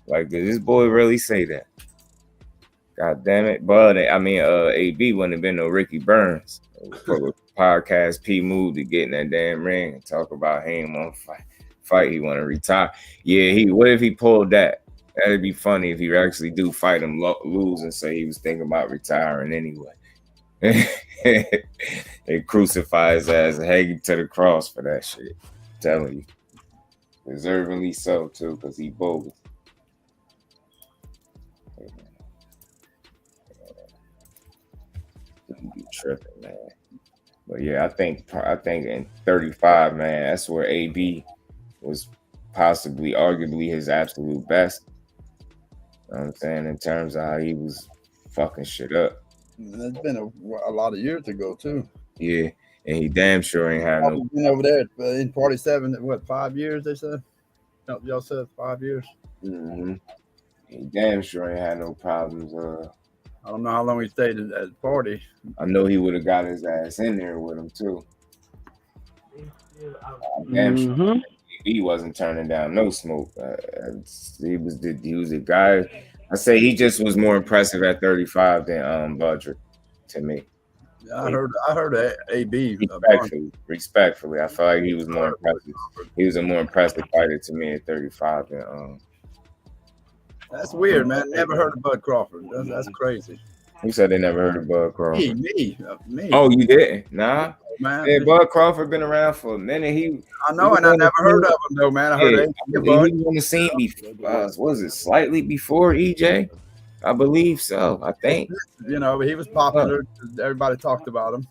Like, did this boy really say that? God damn it, Bud. I mean, AB wouldn't have been no Ricky Burns. Podcast P moved to get in that damn ring and talk about he ain't want to fight. He want to retire. Yeah, what if he pulled that? That'd be funny if he actually do fight him, lose, and say he was thinking about retiring anyway. They crucify his ass and hang him to the cross for that shit. I'm telling you. Deservingly so, too, because he bogus. Be tripping, man. But yeah, I think in 35, man, that's where AB was possibly, arguably his absolute best. You know what I'm saying? In terms of how he was fucking shit up. It's been a lot of years ago, too. Yeah, and he damn sure ain't had no. Been over there in 47, what, 5 years, they said? Y'all said 5 years? Mm-hmm. He damn sure ain't had no problems. I don't know how long he stayed at the party. I know he would have got his ass in there with him, too. Damn sure he wasn't turning down no smoke. He was the guy. I say he just was more impressive at 35 than Budrick to me. Yeah, I heard AB. Respectfully, I feel like he was more impressive. He was a more impressive fighter to me at 35 than That's weird, man. Never heard of Bud Crawford. That's crazy. Who said they never heard of Bud Crawford? Me. Oh, you didn't? Nah. Man, yeah, Bud Crawford been around for a minute. I know, and I never heard of him though, man. I heard he was on the scene before. Was it slightly before EJ? I believe so. I think. You know, he was popular. Everybody talked about him.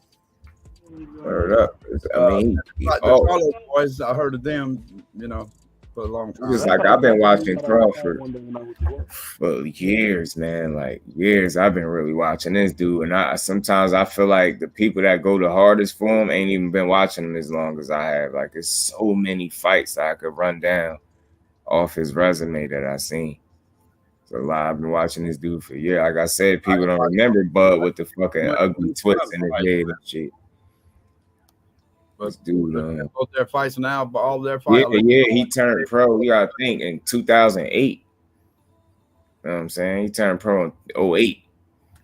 Word up. I mean, the Charlotte boys. I heard of them. You know, for a long time. It's like I've been watching Crawford for years, man. Like years. I've been really watching this dude, and sometimes I feel like the people that go the hardest for him ain't even been watching him as long as I have. Like there's so many fights that I could run down off his resume that I've seen. So a lot. I've been watching this dude for years. Like I said, people don't remember Bud with the fucking ugly twists in his head and shit. But dude, both their fights now, but all their fights. Yeah, he turned pro. Yeah, I think in 2008. You know what I'm saying? He turned pro in 2008.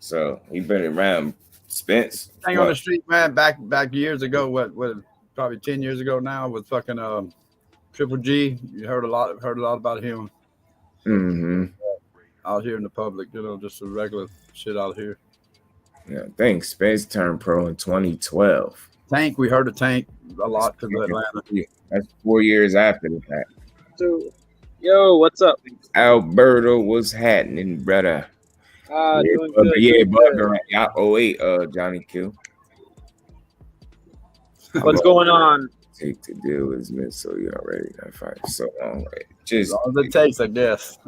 So he been around Spence. Hang on the street, man. Back years ago. What? Probably 10 years ago now with fucking Triple G. You heard a lot about him. Mm-hmm. Out here in the public, you know, just a regular shit out here. Yeah, I think Spence turned pro in 2012. Tank, we heard of Tank a lot because of Atlanta. Yeah, that's 4 years after the fact. So, yo, what's up? Alberto, what's happening, brother? Doing good. Yeah, brother. 08, Johnny Q. What's going on? Take to deal with Smith, so you already that fight so long, right? Just as long as it takes, I guess.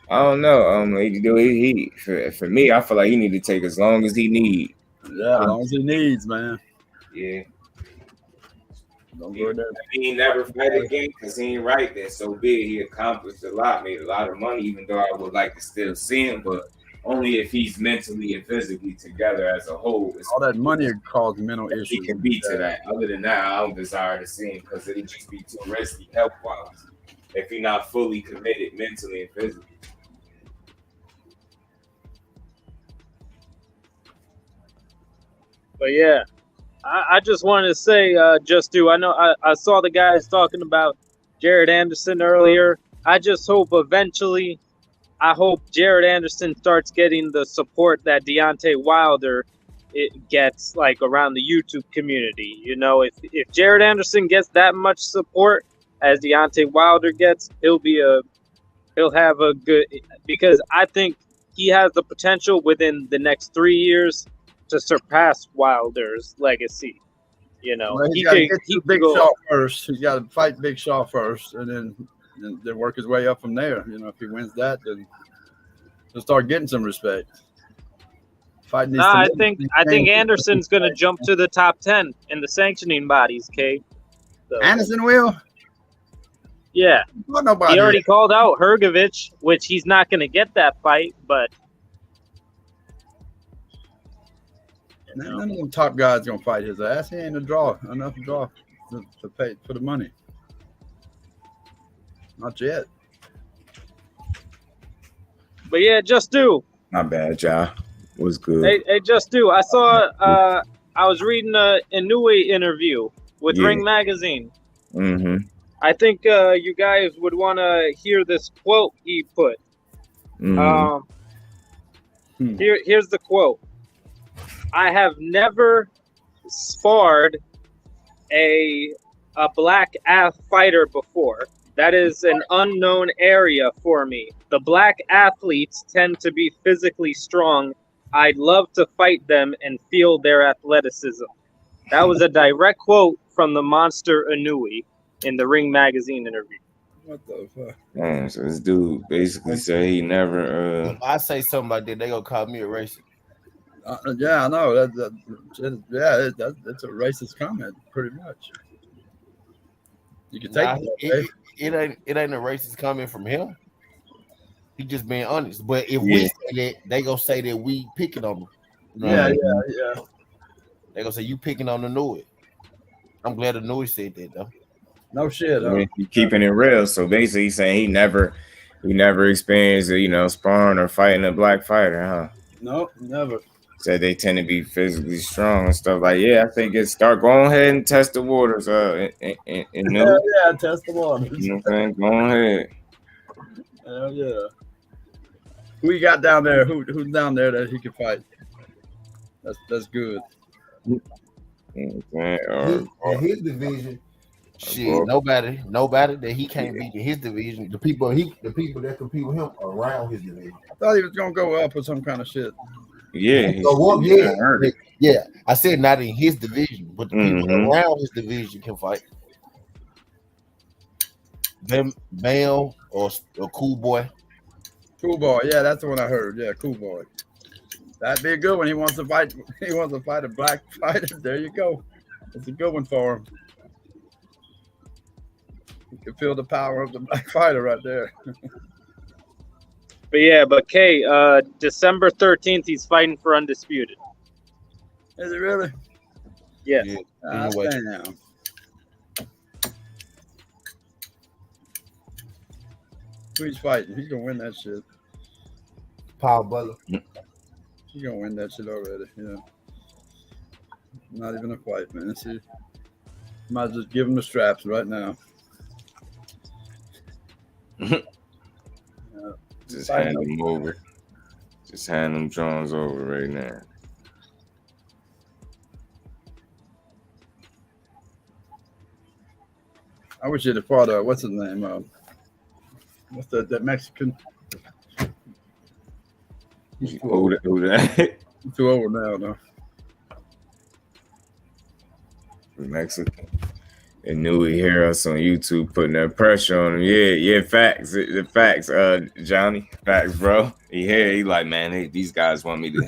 I don't know. He for me, I feel like he need to take as long as he need. Yeah, as long as he needs, man. Yeah. Don't go there. If he never fight again because he ain't right there. So big, he accomplished a lot, made a lot of money. Even though I would like to still see him, but only if he's mentally and physically together as a whole. All that money causes mental issues. He can be to that. Other than that, I don't desire to see him because it'd just be too risky health-wise if he's not fully committed mentally and physically. But yeah, I just wanted to say, I know I saw the guys talking about Jared Anderson earlier. I just hope eventually, Jared Anderson starts getting the support that Deontay Wilder gets, like around the YouTube community. You know, if Jared Anderson gets that much support as Deontay Wilder gets, he'll have a good, because I think he has the potential within the next 3 years to surpass Wilder's legacy. You know, well, he got to get Big Shaw first. He's got to fight Big Shaw first, and then work his way up from there. You know, if he wins that, then he'll start getting some respect. I think Anderson's going to jump to the top 10 in the sanctioning bodies, Kate. So, Anderson will? Yeah. Well, nobody. He already called out Hrgovic, which he's not going to get that fight, but None of them top guys gonna fight his ass. He ain't enough draw to pay for the money. Not yet. But yeah, Just Do. Not bad, y'all. Was good. Hey, Just Do. I saw. I was reading a Inoue interview with Ring Magazine. Mm-hmm. I think you guys would want to hear this quote he put. Mm-hmm. Here's the quote. I have never sparred a black fighter before. That is an unknown area for me. The black athletes tend to be physically strong. I'd love to fight them and feel their athleticism. That was a direct quote from the monster Inoue in the Ring Magazine interview. What the fuck? Damn, so this dude basically said he never. If I say something like that, they gonna call me a racist. Yeah, I know. That's a racist comment, pretty much. You can take it ain't a racist comment from him. He just being honest. But if we say that, they gonna say that we picking on them. You know yeah. They gonna say you picking on the Inoue. I'm glad the Inoue said that though. No shit. He's keeping it real. So basically, he's saying he never experienced, sparring or fighting a black fighter, huh? No, never. Said they tend to be physically strong and stuff like. Yeah, I think it's start. Go ahead and test the waters. Test the waters. You know what I'm saying? Go ahead. Hell yeah. Who you got down there? Who's down there that he can fight? That's good. In his division, shit, nobody that he can't beat in his division. The people that compete with him around his division. I thought he was gonna go up with some kind of shit. Yeah. Yeah. I said not in his division, but the people around his division can fight. Bam or Cool Boy. Cool Boy, yeah, that's the one I heard. Yeah, Cool Boy. That'd be a good one. He wants to fight a black fighter. There you go. It's a good one for him. You can feel the power of the black fighter right there. But Kay, December 13th, he's fighting for Undisputed. Is it really? Yeah. Damn. Who's fighting? He's gonna win that shit. Paul Butler. He's gonna win that shit already. Yeah. Not even a fight, man. See, might just give him the straps right now. Just hand them over. Just hand them Jones over right now. I wish you'd have fought what's his name? What's that Mexican? He's too old. He's too old now, though. Mexican. And knew we hear us on YouTube putting that pressure on him. Yeah, facts. The facts, Johnny. Facts, bro. He like, man, these guys want me to,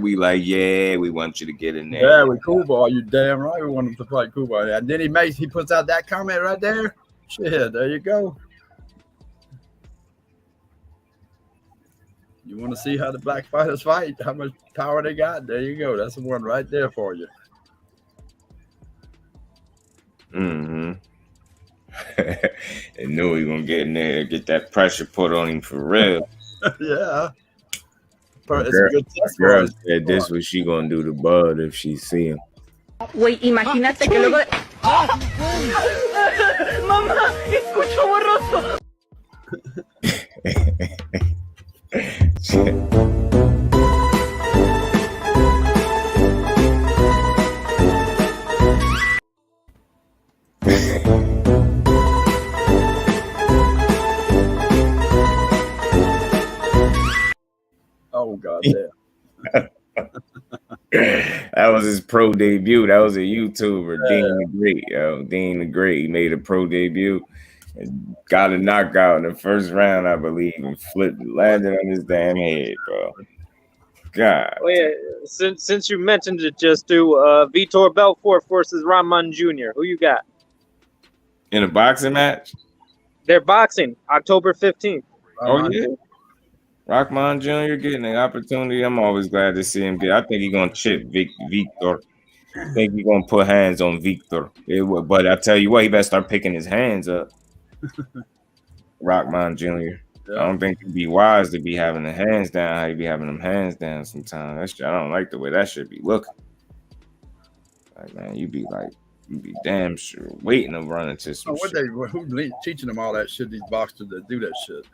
we like, yeah, we want you to get in there. Yeah, with Cool Boy, you damn right we want him to fight Cool Boy. And then he puts out that comment right there. Shit, there you go. You want to see how the black fighters fight, how much power they got? There you go. That's the one right there for you. And knew he gonna get in there, get that pressure put on him for real. Yeah. It's a good test. Girl said this was she gonna do to Bud if she see him. Güey, imagínate que luego. Mamá, escucho borroso. Oh goddamn. That was his pro debut. That was a YouTuber, Dean the Great. Dean the Great. He made a pro debut and got a knockout in the first round, I believe, and landed on his damn head, bro. God. Oh yeah. Since you mentioned it, just do Vitor Belfort versus Rahman Jr. Who you got? In a boxing match? They're boxing October 15th. Oh yeah. Rockman Jr. getting an opportunity. I'm always glad to see him get. I think he's gonna chip Victor. I think he's gonna put hands on Victor. But I tell you what, he better start picking his hands up. Rockman Jr. I don't think it'd be wise to be having the hands down. How you be having them hands down sometimes? I don't like the way that should be looking. Like, man, you be damn sure waiting to run into some shit. Who's teaching them all that shit? These boxers that do that shit.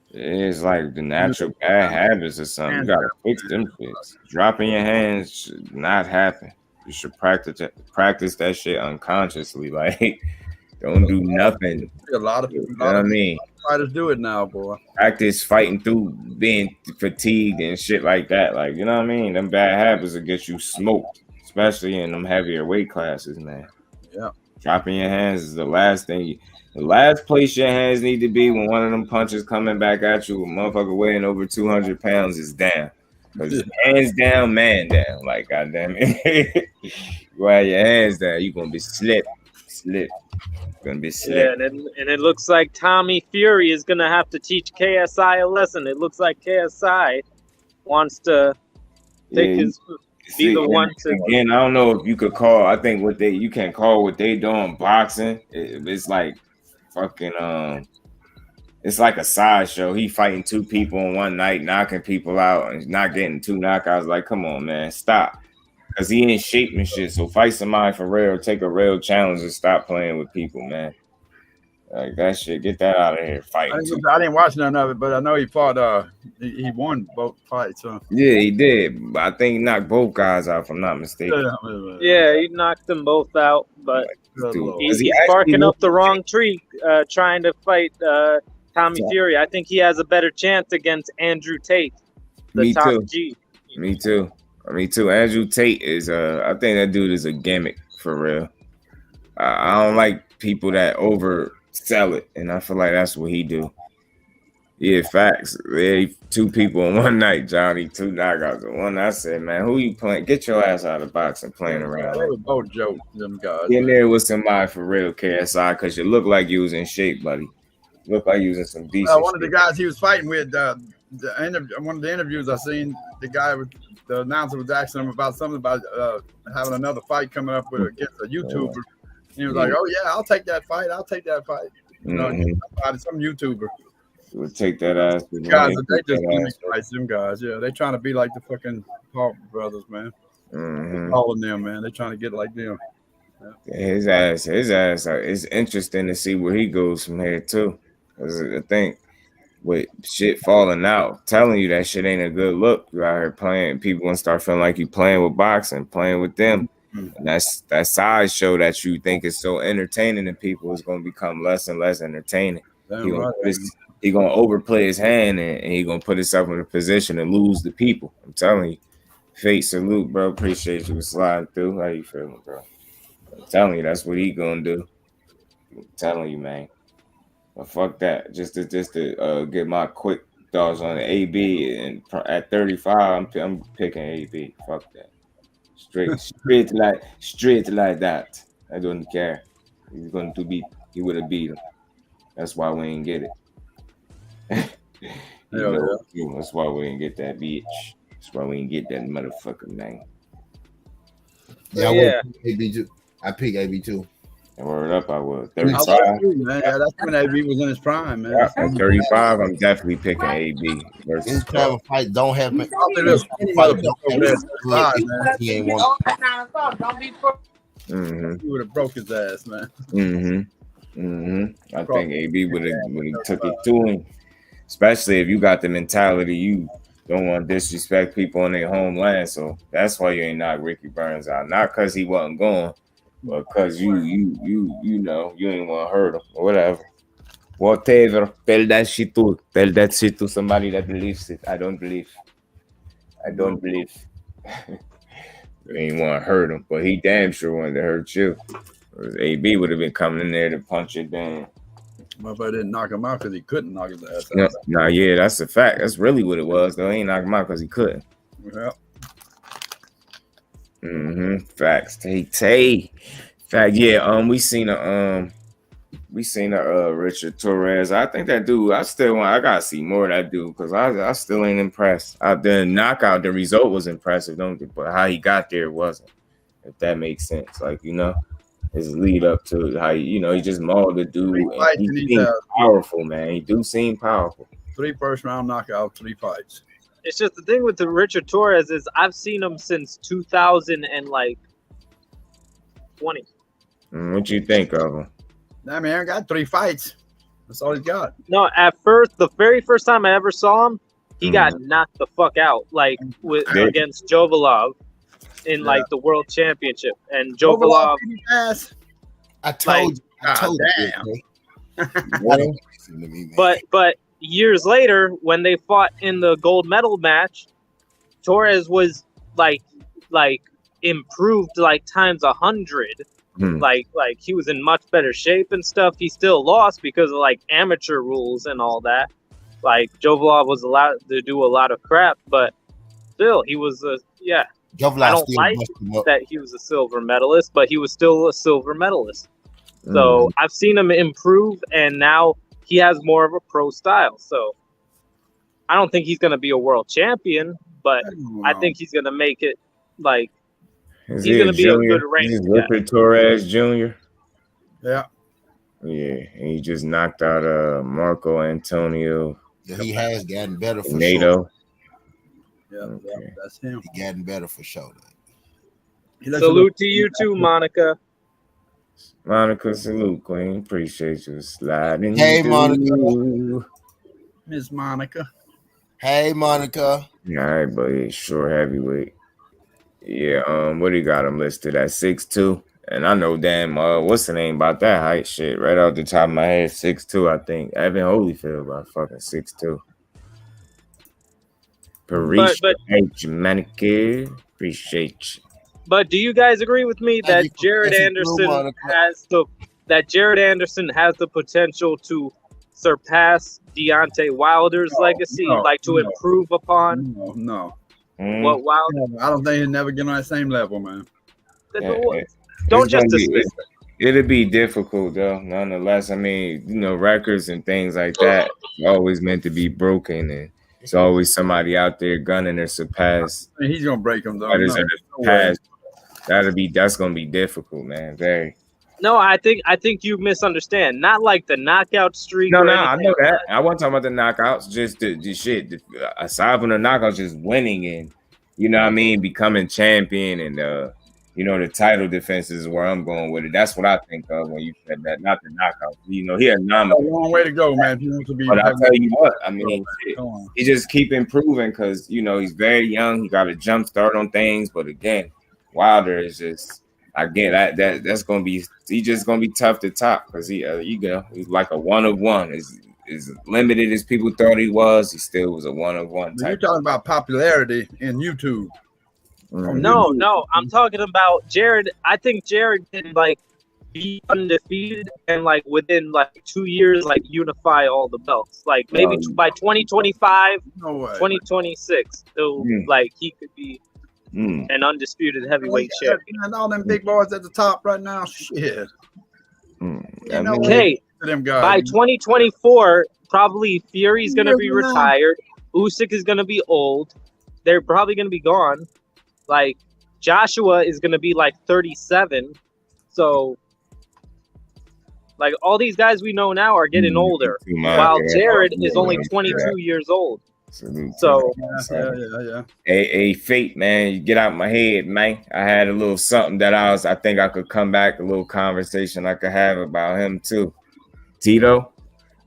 It's like the natural bad habits or something. You gotta fix them shits. Dropping your hands should not happen. You should practice that shit unconsciously. Like, don't do nothing. A lot of fighters do it now, boy. Practice fighting through being fatigued and shit like that. Like, you know what I mean? Them bad habits will get you smoked, especially in them heavier weight classes, man. Yeah. Dropping your hands is the last thing. The last place your hands need to be when one of them punches coming back at you, a motherfucker weighing over 200 pounds is down. Because hands down, man down. Like, goddamn it. You have your hands down, you're going to be slip. Gonna be slip. Yeah, and it looks like Tommy Fury is going to have to teach KSI a lesson. It looks like KSI wants to take be the one to. Again, I don't know if you could call. I think you can call what they doing boxing. It's like fucking it's like a sideshow. He fighting two people in one night, knocking people out and not getting 2 knockouts. Like, come on, man, stop. Because he ain't shape and shit. So fight somebody for real, take a real challenge and stop playing with people, man. Like that shit, get that out of here. Fighting. I didn't watch none of it, but I know he fought. He won both fights. So. Yeah, he did. I think he knocked both guys out, if I'm not mistaken. Yeah, he knocked them both out, but he's barking up the wrong tree, trying to fight Tommy Fury. I think he has a better chance against Andrew Tate, the top G. Me too. Andrew Tate is I think that dude is a gimmick for real. I don't like people that oversell it, and I feel like that's what he do. Yeah, facts. Yeah, 2 people in one night, Johnny, 2 knockouts in one. I said, man, who you playing? Get your ass out of boxing playing around. They were both jokes, them guys. Get in there with somebody for real, KSI, because you look like you was in shape, buddy. Look like you was in some decent one of the guys he was fighting with, one of the interviews I seen, the announcer was asking him about something about having another fight coming up against a YouTuber. And he was like, "Oh yeah, I'll take that fight. You know, some YouTuber. We'll take that ass. Guys, they just gimmick fights. Them guys, yeah, they trying to be like the fucking Paul brothers, man. Calling them, man. They trying to get like them. Yeah. His ass. It's interesting to see where he goes from here too. I think with shit falling out, telling you that shit ain't a good look. You out here playing, people gonna start feeling like you playing with boxing, playing with them. And that's that sideshow that you think is so entertaining to people is gonna become less and less entertaining. He gonna overplay his hand and he gonna put himself in a position to lose the people. I'm telling you. Fate salute, bro. Appreciate you sliding through. How you feeling, bro? I'm telling you, that's what he gonna do. I'm telling you, man. But fuck that. Just to get my quick thoughts on the AB, and at 35, I'm picking AB. Fuck that. Straight like that. I don't care. He would have beat him. That's why we ain't get it. That's why we ain't get that bitch. That's why we ain't get that motherfucker name. Yeah. I pick AB too. Word up, I was 35. Man. Yeah, that's when AB was in his prime, man. Yeah, at 35, I'm definitely picking AB versus. This kind of fight don't have. He would have broke his ass, man. I think AB would have took it to him, especially if you got the mentality you don't want to disrespect people in their homeland. So that's why you ain't knocked Ricky Burns out, not because he wasn't going. Well, cause you know you ain't want to hurt him or whatever. Tell that shit to somebody that believes it. I don't believe. You ain't want to hurt him, but he damn sure wanted to hurt you. AB would have been coming in there to punch it down. Well, if I didn't knock him out because he couldn't knock his ass out. Yeah, that's a fact. That's really what it was, though. He ain't knock him out because he couldn't. Yeah. Facts. Tay. Fact, yeah. We we seen Richard Torres. I think that dude. I gotta see more of that dude because I still ain't impressed. The knockout, the result was impressive, but how he got there wasn't. If that makes sense, like his lead up to how he just mauled the dude. And he seemed powerful, man. He do seem powerful. 3 first-round knockouts, 3 fights. It's just the thing with the Richard Torres is I've seen him since 2020. What you think of him? That man got 3 fights. That's all he's got. No, the very first time I ever saw him, he got knocked the fuck out, like against Jovalov in like the World Championship, and Jovalov. I told you. But years later, when they fought in the gold medal match, Torres was like improved like times 100. Like he was in much better shape and stuff. He still lost because of like amateur rules and all that. Like Jovalov was allowed to do a lot of crap, but still he was Jovalov, I don't like that he was a silver medalist, but he was still a silver medalist. So I've seen him improve, and now he has more of a pro style. So I don't think he's going to be a world champion, but I think he's going to make it like. He's going to be a good range. Richard Torres Jr. Yeah. Yeah, and he just knocked out Marco Antonio. Yeah, he has gotten better for NATO. Sure. Yeah, that's him. He gotten better for sure. Salute to you too, Monica. Monica, salute, Queen. Appreciate you sliding. Hey, Monica. Miss Monica. Hey, Monica. All right, buddy. Short heavyweight. Yeah, what do you got him listed at 6'2"? And I know damn what's the name about that height shit right off the top of my head, 6'2", I think. Evan Holyfield about fucking 6'2". Appreciate you, Monica. Appreciate you. But do you guys agree with me that Jared Anderson has the potential to surpass Deontay Wilder's legacy, to improve upon? No. What Wilder? I don't think he'll never get on that same level, man. Don't just dismiss it. It'll be difficult though, nonetheless. I mean, records and things like that are always meant to be broken, and it's always somebody out there gunning to surpass. I mean, he's gonna break them though. That's gonna be difficult, man. Very. No, I think you misunderstand. Not like the knockout streak. No, I know that. I wasn't talking about the knockouts. Just the shit. Aside from the knockouts, just winning and becoming champion and the title defense is where I'm going with it. That's what I think of when you said that. Not the knockouts. He had a long way to go, man. If you want to be. But I tell you what, I mean, he just keep improving because he's very young. He got a jump start on things, but again, Wilder is just. Again, that's gonna be he's just gonna be tough to top because he's like a one of one. As limited as people thought he was, he still was a one of one type. You're talking about popularity in YouTube. No, I'm talking about Jared. I think Jared can be undefeated and within 2 years unify all the belts. Maybe by 2025, 2026, he could be. An undisputed heavyweight champion. And all them big boys at the top right now, shit. Okay, by 2024, probably Fury's going to be retired. Usyk is going to be old. They're probably going to be gone. Joshua is going to be 37. So, all these guys we know now are getting older, while Jared is only 22 years old. So a fate, man. You get out my head, man. I had a little something that I think I could come back, a little conversation I could have about him too. Tito,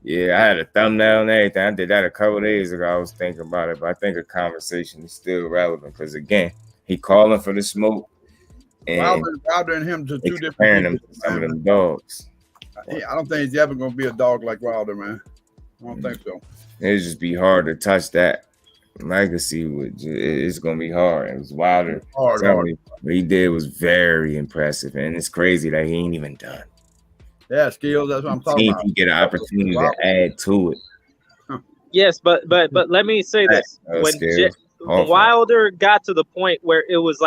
yeah, I had a thumbnail and everything. I did that a couple of days ago. I was thinking about it, but I think a conversation is still relevant because again, he calling for the smoke and Wilder and him to two different comparing them to some of them dogs. I don't think he's ever gonna be a dog like Wilder, man. I don't think so. It'd just be hard to touch that legacy. It's gonna be hard. It was Wilder. Hard. What he did was very impressive, and it's crazy that he ain't even done. Yeah, skills. That's what I'm talking about. He get an opportunity to add to it. Yes, but let me say this: when Wilder got to the point where it was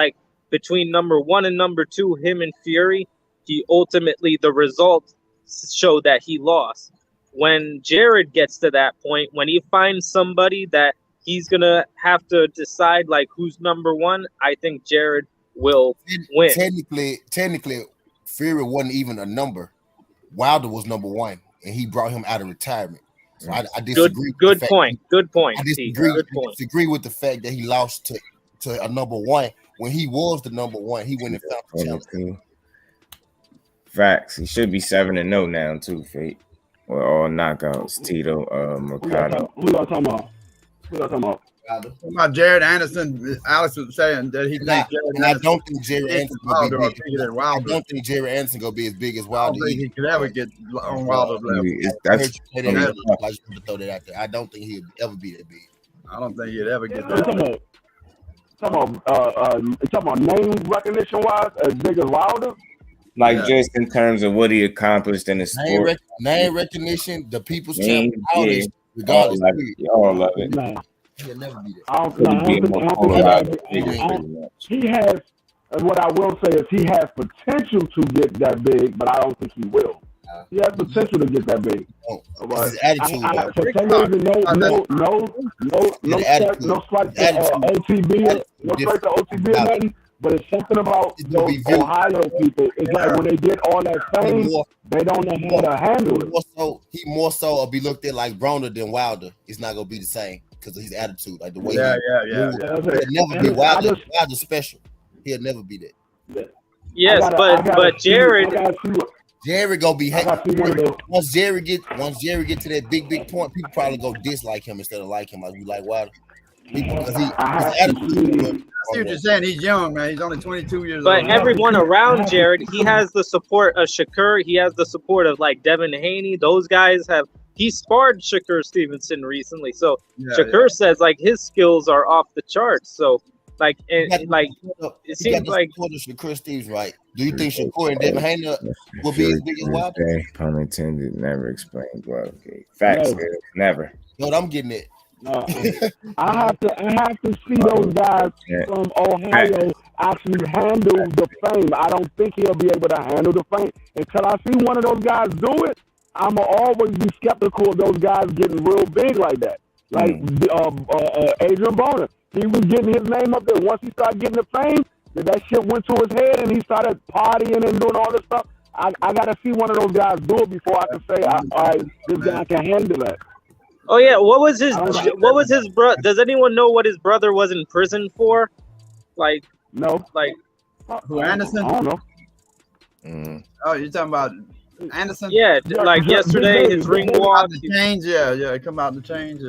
between number 1 and number 2, him and Fury, he ultimately the result show that he lost. When Jared gets to that point, when he finds somebody that he's gonna have to decide like who's number one, I think Jared will win. Technically, Fury wasn't even a number. Wilder was number one, and he brought him out of retirement. So I disagree. Good point. I disagree with the fact that he lost to a number one when he was the number one. He went and found the challenge. Facts. He should be 7-0 now too. Fate. With all knockouts. Tito, Mercado. Who y'all talking about? About Jared Anderson, Alex was saying that he thinks I don't think Jared Anderson gonna be big. I don't think Jared Anderson gonna be as big as Wilder. I don't think he could ever get on Wilder's level. I just want to throw that out there. I don't think he'll ever be that big. I don't think he'd ever get that. Talking about name recognition wise, as big as Wilder. Like just in terms of what he accomplished in the sport. Name recognition, the people's champ, regardless. All of it. No. He'll never be that. I don't think he has. What I will say is he has potential to get that big, but I don't think he will. He has potential to get that big. His attitude. For some reason, no strike to OTB, no strike to OTB or nothing. But it's something about those Ohio people. It's like when they get all that fame, they don't know how to handle it. He more so will be looked at like Broner than Wilder. It's not gonna be the same because of his attitude, like the way. Yeah. He'll never be Wilder. Wilder's special. He'll never be that. Yes, but Jared gonna be once Jared get to that big point, people probably go dislike him instead of like him, like we like Wilder. Because his attitude. I see what you're saying. He's young, man. He's only 22 years old. But everyone around Jared, he has the support of Shakur. He has the support of like Devin Haney. Those guys have. He sparred Shakur Stevenson recently, so Shakur says like his skills are off the charts. So like it seems like Shakur Stevenson, right? Do you think Shakur and Devin Haney will be as big as Wilder? Pun intended. Never explained. Well, okay. Facts. Never. No, I'm getting it. I have to see those guys from Ohio actually handle the fame. I don't think he'll be able to handle the fame until I see one of those guys do it. I'm always be skeptical of those guys getting real big like that. Like Adrien Broner, he was getting his name up there. Once he started getting the fame, that shit went to his head, and he started partying and doing all this stuff. I got to see one of those guys do it before I can say, all right, this guy can handle that. Oh yeah, what was his brother? Does anyone know what his brother was in prison for? Like who, Anderson? I don't know. Oh, you're talking about Anderson? Yeah, like yesterday, his ring walk. Change, come out the change.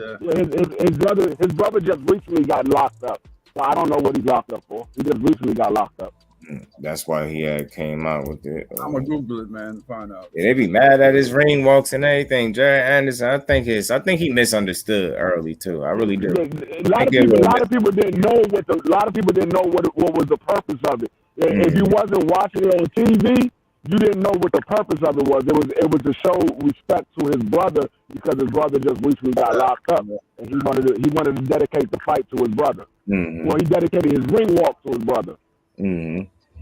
His brother just recently got locked up. So I don't know what he's locked up for. He just recently got locked up. That's why he came out with it. I'm gonna Google it, man, to find out. Yeah, they be mad at his ring walks and everything. Jared Anderson, I think he misunderstood early too. I really do. A lot of people didn't know what was the purpose of it. If you wasn't watching it on TV, you didn't know what the purpose of it was. It was to show respect to his brother because his brother just recently got locked up, and he wanted to dedicate the fight to his brother. Well, he dedicated his ring walk to his brother.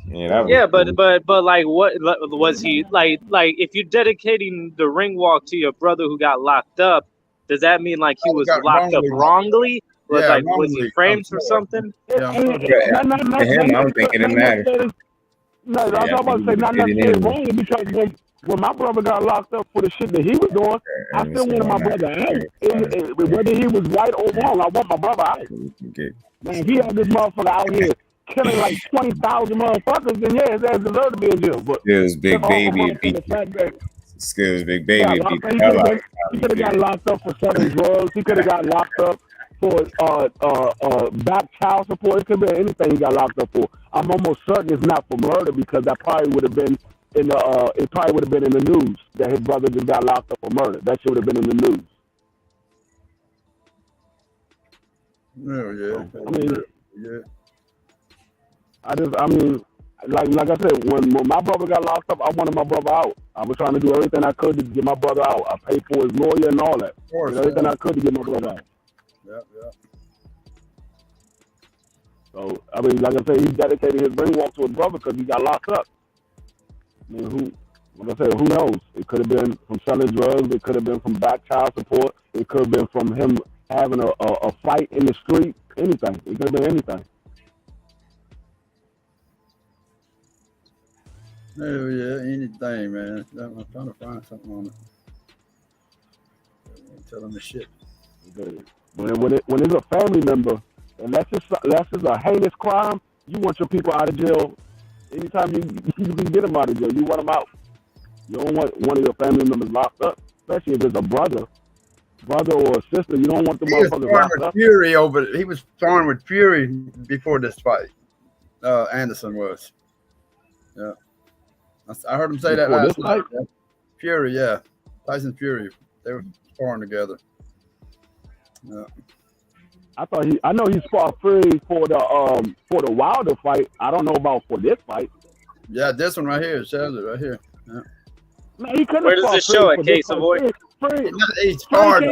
But like, what was he like? Like, if you're dedicating the ring walk to your brother who got locked up, does that mean like he was locked up wrongly? Was he framed for something? I don't think it matters. No, I was about to say not necessarily wrong because when my brother got locked up for the shit that he was doing, I still wanted my brother out. Whether he was right or wrong, I want my brother out. Man, he had this motherfucker out here killing like 20,000 motherfuckers, then his ass deserved to be in jail. But Skills Big Baby beat Skills Big Baby beat the hell out. He could have got locked up for selling drugs. He could have got locked up for back child support. It could be anything he got locked up for. I'm almost certain it's not for murder because that probably would have been in the news that his brother just got locked up for murder. That should have been in the news. Like I said, when my brother got locked up, I wanted my brother out. I was trying to do everything I could to get my brother out. I paid for his lawyer and all that. Did everything I could to get my brother out. So, I mean, like I said, he dedicated his ring walk to his brother because he got locked up. I mean, Like I said, who knows? It could have been from selling drugs. It could have been from back child support. It could have been from him having a fight in the street. Anything. It could have been anything. Oh yeah, anything, man. I'm trying to find something on it. Tell them the shit. When it's a family member, unless it's a heinous crime, you want your people out of jail. Anytime you can get them out of jail, you want them out. You don't want one of your family members locked up, especially if it's a brother or a sister. You don't want the motherfuckers locked up. He was sparring with Fury before this fight. Anderson was. Yeah. I heard him say that last night. Yeah. Fury, yeah. Tyson Fury. They were sparring together. Yeah. I know he sparred Fury for the Wilder fight. I don't know about for this fight. Yeah, this one right here. It says it right here. Yeah. Man, he couldn't. Where does it show it, Case Avoid? He sparred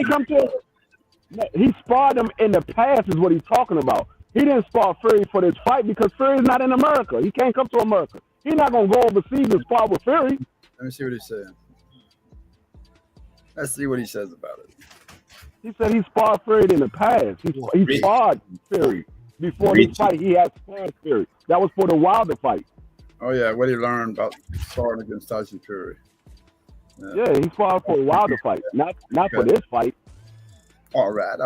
him in the past is what he's talking about. He didn't spar Fury for this fight because Fury's not in America. He can't come to America. He's not going to go overseas and spar with Fury. Let me see what he's saying. Let's see what he says about it. He said he sparred Fury in the past. He sparred Fury. Before this fight, he had sparred Fury. That was for the Wilder fight. Oh, yeah. What he learned about sparring against Tyson Fury. Yeah, he sparred for the Wilder fight, not for this fight. All right.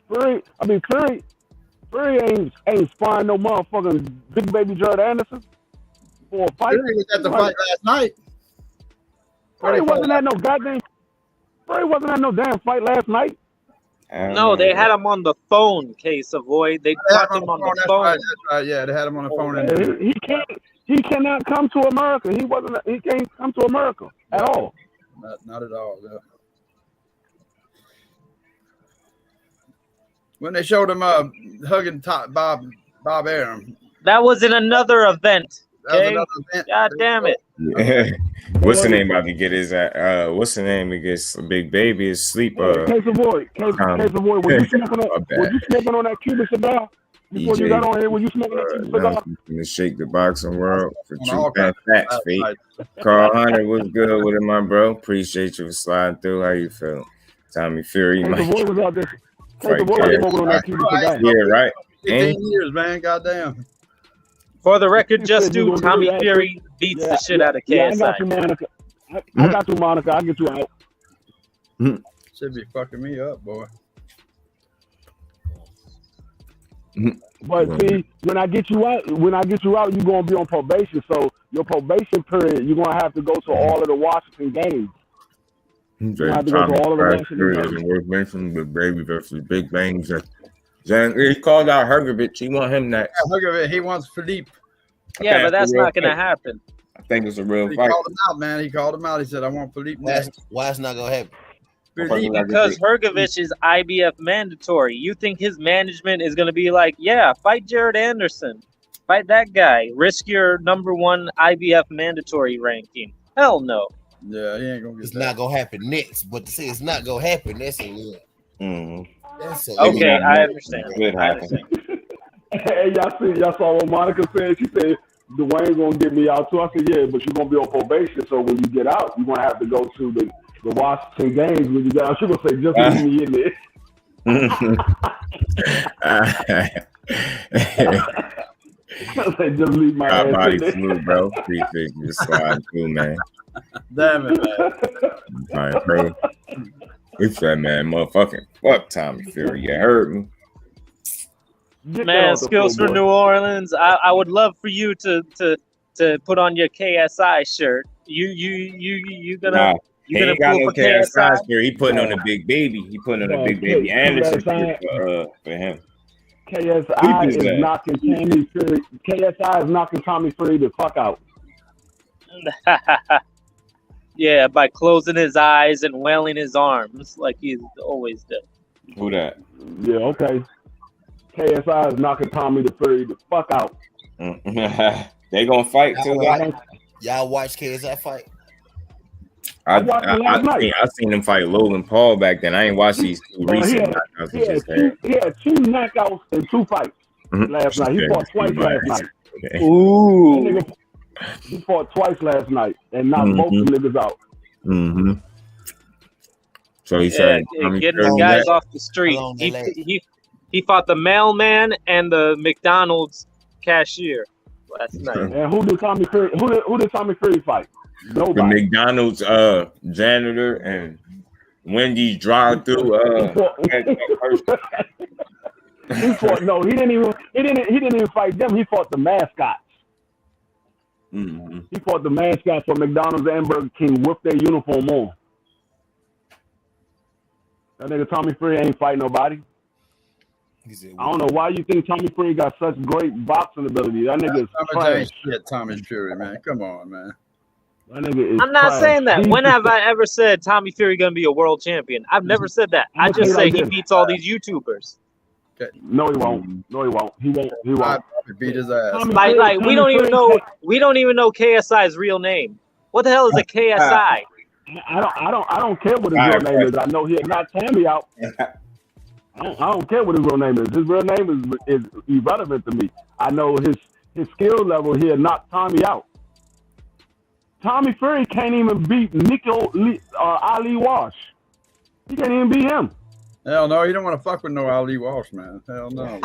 Fury ain't sparring no motherfucking big baby Jared Anderson for a fight. Fury was at the fight last night. Fury wasn't at no damn fight last night. No, they had him on the phone, Case Avoid. They talked him on the phone. That's right. Yeah, they had him on the phone. He cannot come to America. He can't come to America at all. Not at all. Yeah. When they showed him hugging Bob Arum. That was in another event. Okay? God damn it. Yeah. What's the name? About to get his what's the name? He gets Big Baby is sleep. Case Avoid. Were you smoking on that Cuban cigar? Before you got on here, were you smoking that Cuban cigar? To shake the boxing world for true facts, feet. Carl Hunter, what's good with it, my bro? Appreciate you for sliding through. How you feel? Tommy Fury, Case Avoid was out there. Case Avoid was smoking on that Cuban cigar. Yeah, right. 15 years, man. Goddamn. For the record, just do Tommy Fury beats the shit out of KSI. Yeah, I got you, Monica. I got you, Monica. I'll get you out. Should be fucking me up, boy. But see, when I get you out, you're gonna be on probation. So your probation period, you're gonna have to go to all of the Washington games. You have to go to all of the Washington games. Big Baby versus Big Bang. He called out Hergovich. He want him next. Yeah, Hergovich. He wants Philippe. Yeah, but that's not going to happen. I think it's a real He fight. called him out, man. He called him out. He said, "I want Philippe next." Why it's not gonna happen? Because Hergovich is IBF mandatory. You think his management is going to be like, yeah, fight Jared Anderson. Fight that guy. Risk your -- IBF mandatory ranking. Hell no. Yeah, he ain't going to get It's not going to happen next. But to say it's not going to happen, that's a little. Okay, I understand. Hey, y'all saw what Monica said? She said, Dwayne's going to get me out too. I said, yeah, but you're going to be on probation. So when you get out, you're going to have to go to the Washington games when you get out. She gonna say, just leave me in there. Just leave my ass body in there. flu, bro. Appreciate you sliding through, man. Damn it, man. All right, bro. He said, man, motherfucking fuck Tommy Fury. You heard me. Man, Skills for New Orleans. I would love for you to put on your KSI shirt. You gonna. Nah. He ain't got no KSI spirit. He putting on a Big Baby. He putting on a Big Baby Anderson for him. KSI is knocking Tommy Fury. KSI is knocking Tommy Fury the fuck out. Yeah, by closing his eyes and wailing his arms like he's always done. Who that? Yeah, okay. KSI is knocking Tommy the Fury the fuck out. They gonna fight too. Y'all watch KSI fight? I seen him fight Logan Paul back then. I ain't watched these two recent knockouts. He had two knockouts in 2 fights last night. He fought twice last night. Ooh. He fought twice last night and knocked both the niggas out. Mm-hmm. So he said, getting the guys off the street. He fought the mailman and the McDonald's cashier last night. And who did Tommy Fury? Who did Tommy Fury fight? Nobody. The McDonald's janitor and Wendy's drive-through. He fought. No, he didn't even fight them. He fought the mascots. Mm-hmm. He fought the mascots for McDonald's and Burger King with their uniform on. That nigga Tommy Fury ain't fight nobody. I don't know why you think Tommy Fury got such great boxing ability. That nigga is trash. Shit, Tommy Fury, man. Come on, man. That nigga is I'm not trash. saying that. When have I ever said Tommy Fury gonna be a world champion? I've never said that. I just say he beats all these YouTubers. Okay. No, he won't. No, he won't. He won't. He won't. Beat his ass. Like we don't even know KSI's real name. What the hell is a KSI? I don't care what his real name is. I know he had knocked Tammy out. I don't care what his real name is. His real name is irrelevant to me. I know his skill level. He had knocked Tommy out. Tommy Fury can't even beat Ali Walsh. He can't even beat him. Hell no, you don't want to fuck with no Ali Walsh, man. Hell no.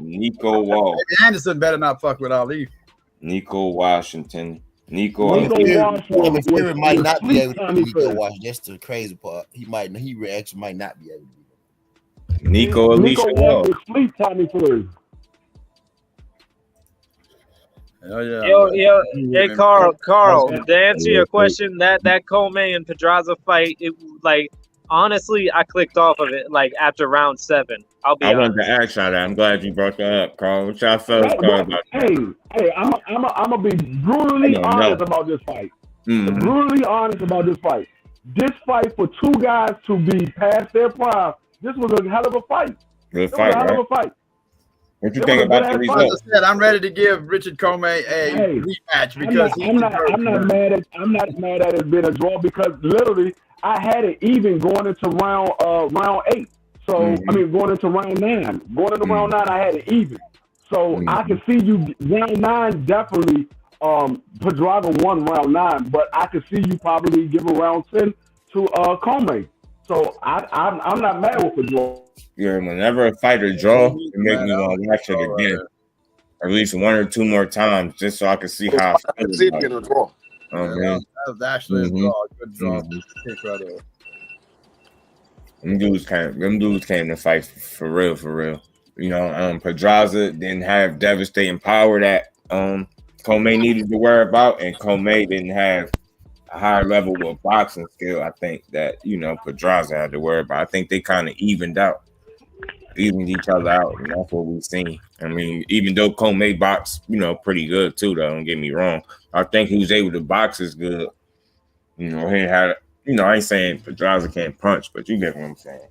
Nico Walsh. Anderson better not fuck with Ali. Nico Washington. Nico Walsh Fury might not be able to beat Nico Walsh. That's the crazy part. He actually might not be able to beat him. Nico Alicia Walsh. Sleep Tommy Fury. Oh, yeah. Yo, hey Carl, to answer your question, that Comey and Pedraza fight, it like honestly, I clicked off of it like after round 7. I wanted to ask y'all that. I'm glad you brought that up, Carl. What y'all fellas thought about that? Hey, I'm gonna be brutally honest about this fight. Mm-hmm. Brutally honest about this fight. This fight for two guys to be past their prime. This was a hell of a fight. Good fight, hell of a fight. What you think about the result? As I said, I'm ready to give Richard Comey a rematch because I'm not mad at it being a draw because literally I had it even going into round 8. So I mean going into round 9. Going into round 9 I had it even. So I can see you round 9 definitely Pedraza won round 9, but I could see you probably give a round 10 to Comey. So I'm not mad with the draw. Yeah, whenever a fighter draw, it makes me want to watch it again, at least 1 or 2 more times, just so I can see how. I can see it being a draw. That was actually a draw. Good draw. Them dudes came to fight for real. You know, Pedraza didn't have devastating power that Comey needed to worry about, and Comey didn't have a higher level of boxing skill. I think that Pedraza had to worry about. I think they kind of evened each other out, and that's what we've seen. I mean, even though Comey boxed, pretty good too. Though, don't get me wrong. I think he was able to box as good. He had, I ain't saying Pedraza can't punch, but you get what I'm saying.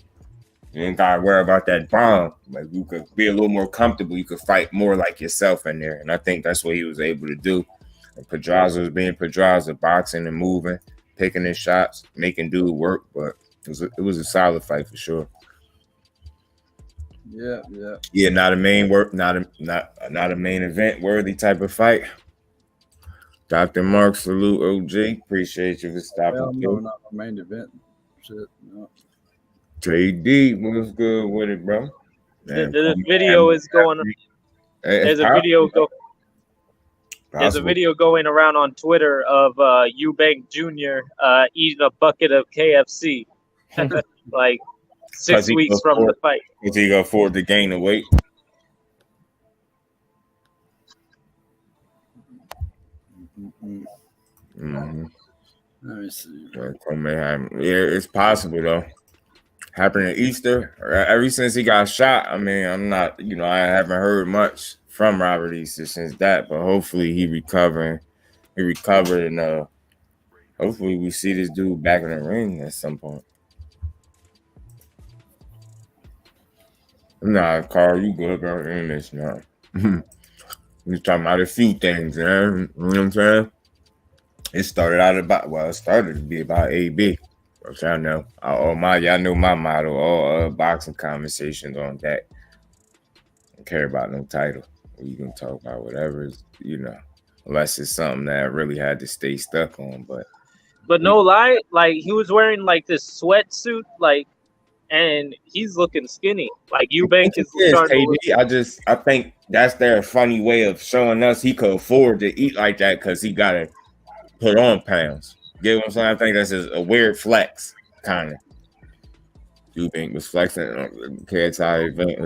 You ain't gotta worry about that bomb. Like you could be a little more comfortable. You could fight more like yourself in there, and I think that's what he was able to do. And Pedraza was being Pedraza, boxing and moving, picking his shots, making dude work. But it was a solid fight for sure. Yeah. Not a main event worthy type of fight. Dr. Mark, salute OG. Appreciate you for stopping. No, not a main event. Shit, no. JD, what's good with it, bro? The video is going. There's a video going around on Twitter of Eubank Jr. Eating a bucket of KFC, like 6 weeks from the fight. Is he gonna afford to gain the weight? Let me see. It's possible though. Happened at Easter. Ever since he got shot, I mean, I'm not, I haven't heard much from Robert Easter since that. But hopefully he recovered, and hopefully we see this dude back in the ring at some point. Nah, Carl, you good, bro? In this now. We're talking about a few things, man. You know what I'm saying? It started to be about AB. Which I know. Y'all know my motto. All boxing conversations on that. Don't care about no title. You can talk about whatever is, unless it's something that I really had to stay stuck on. But no lie, like he was wearing like this sweatsuit, like, and he's looking skinny. Like Eubank is starting to look. I think that's their funny way of showing us he could afford to eat like that because he got to put on pounds. Get what I'm saying? I think that's a weird flex, kind of. Eubank was flexing. KSI event.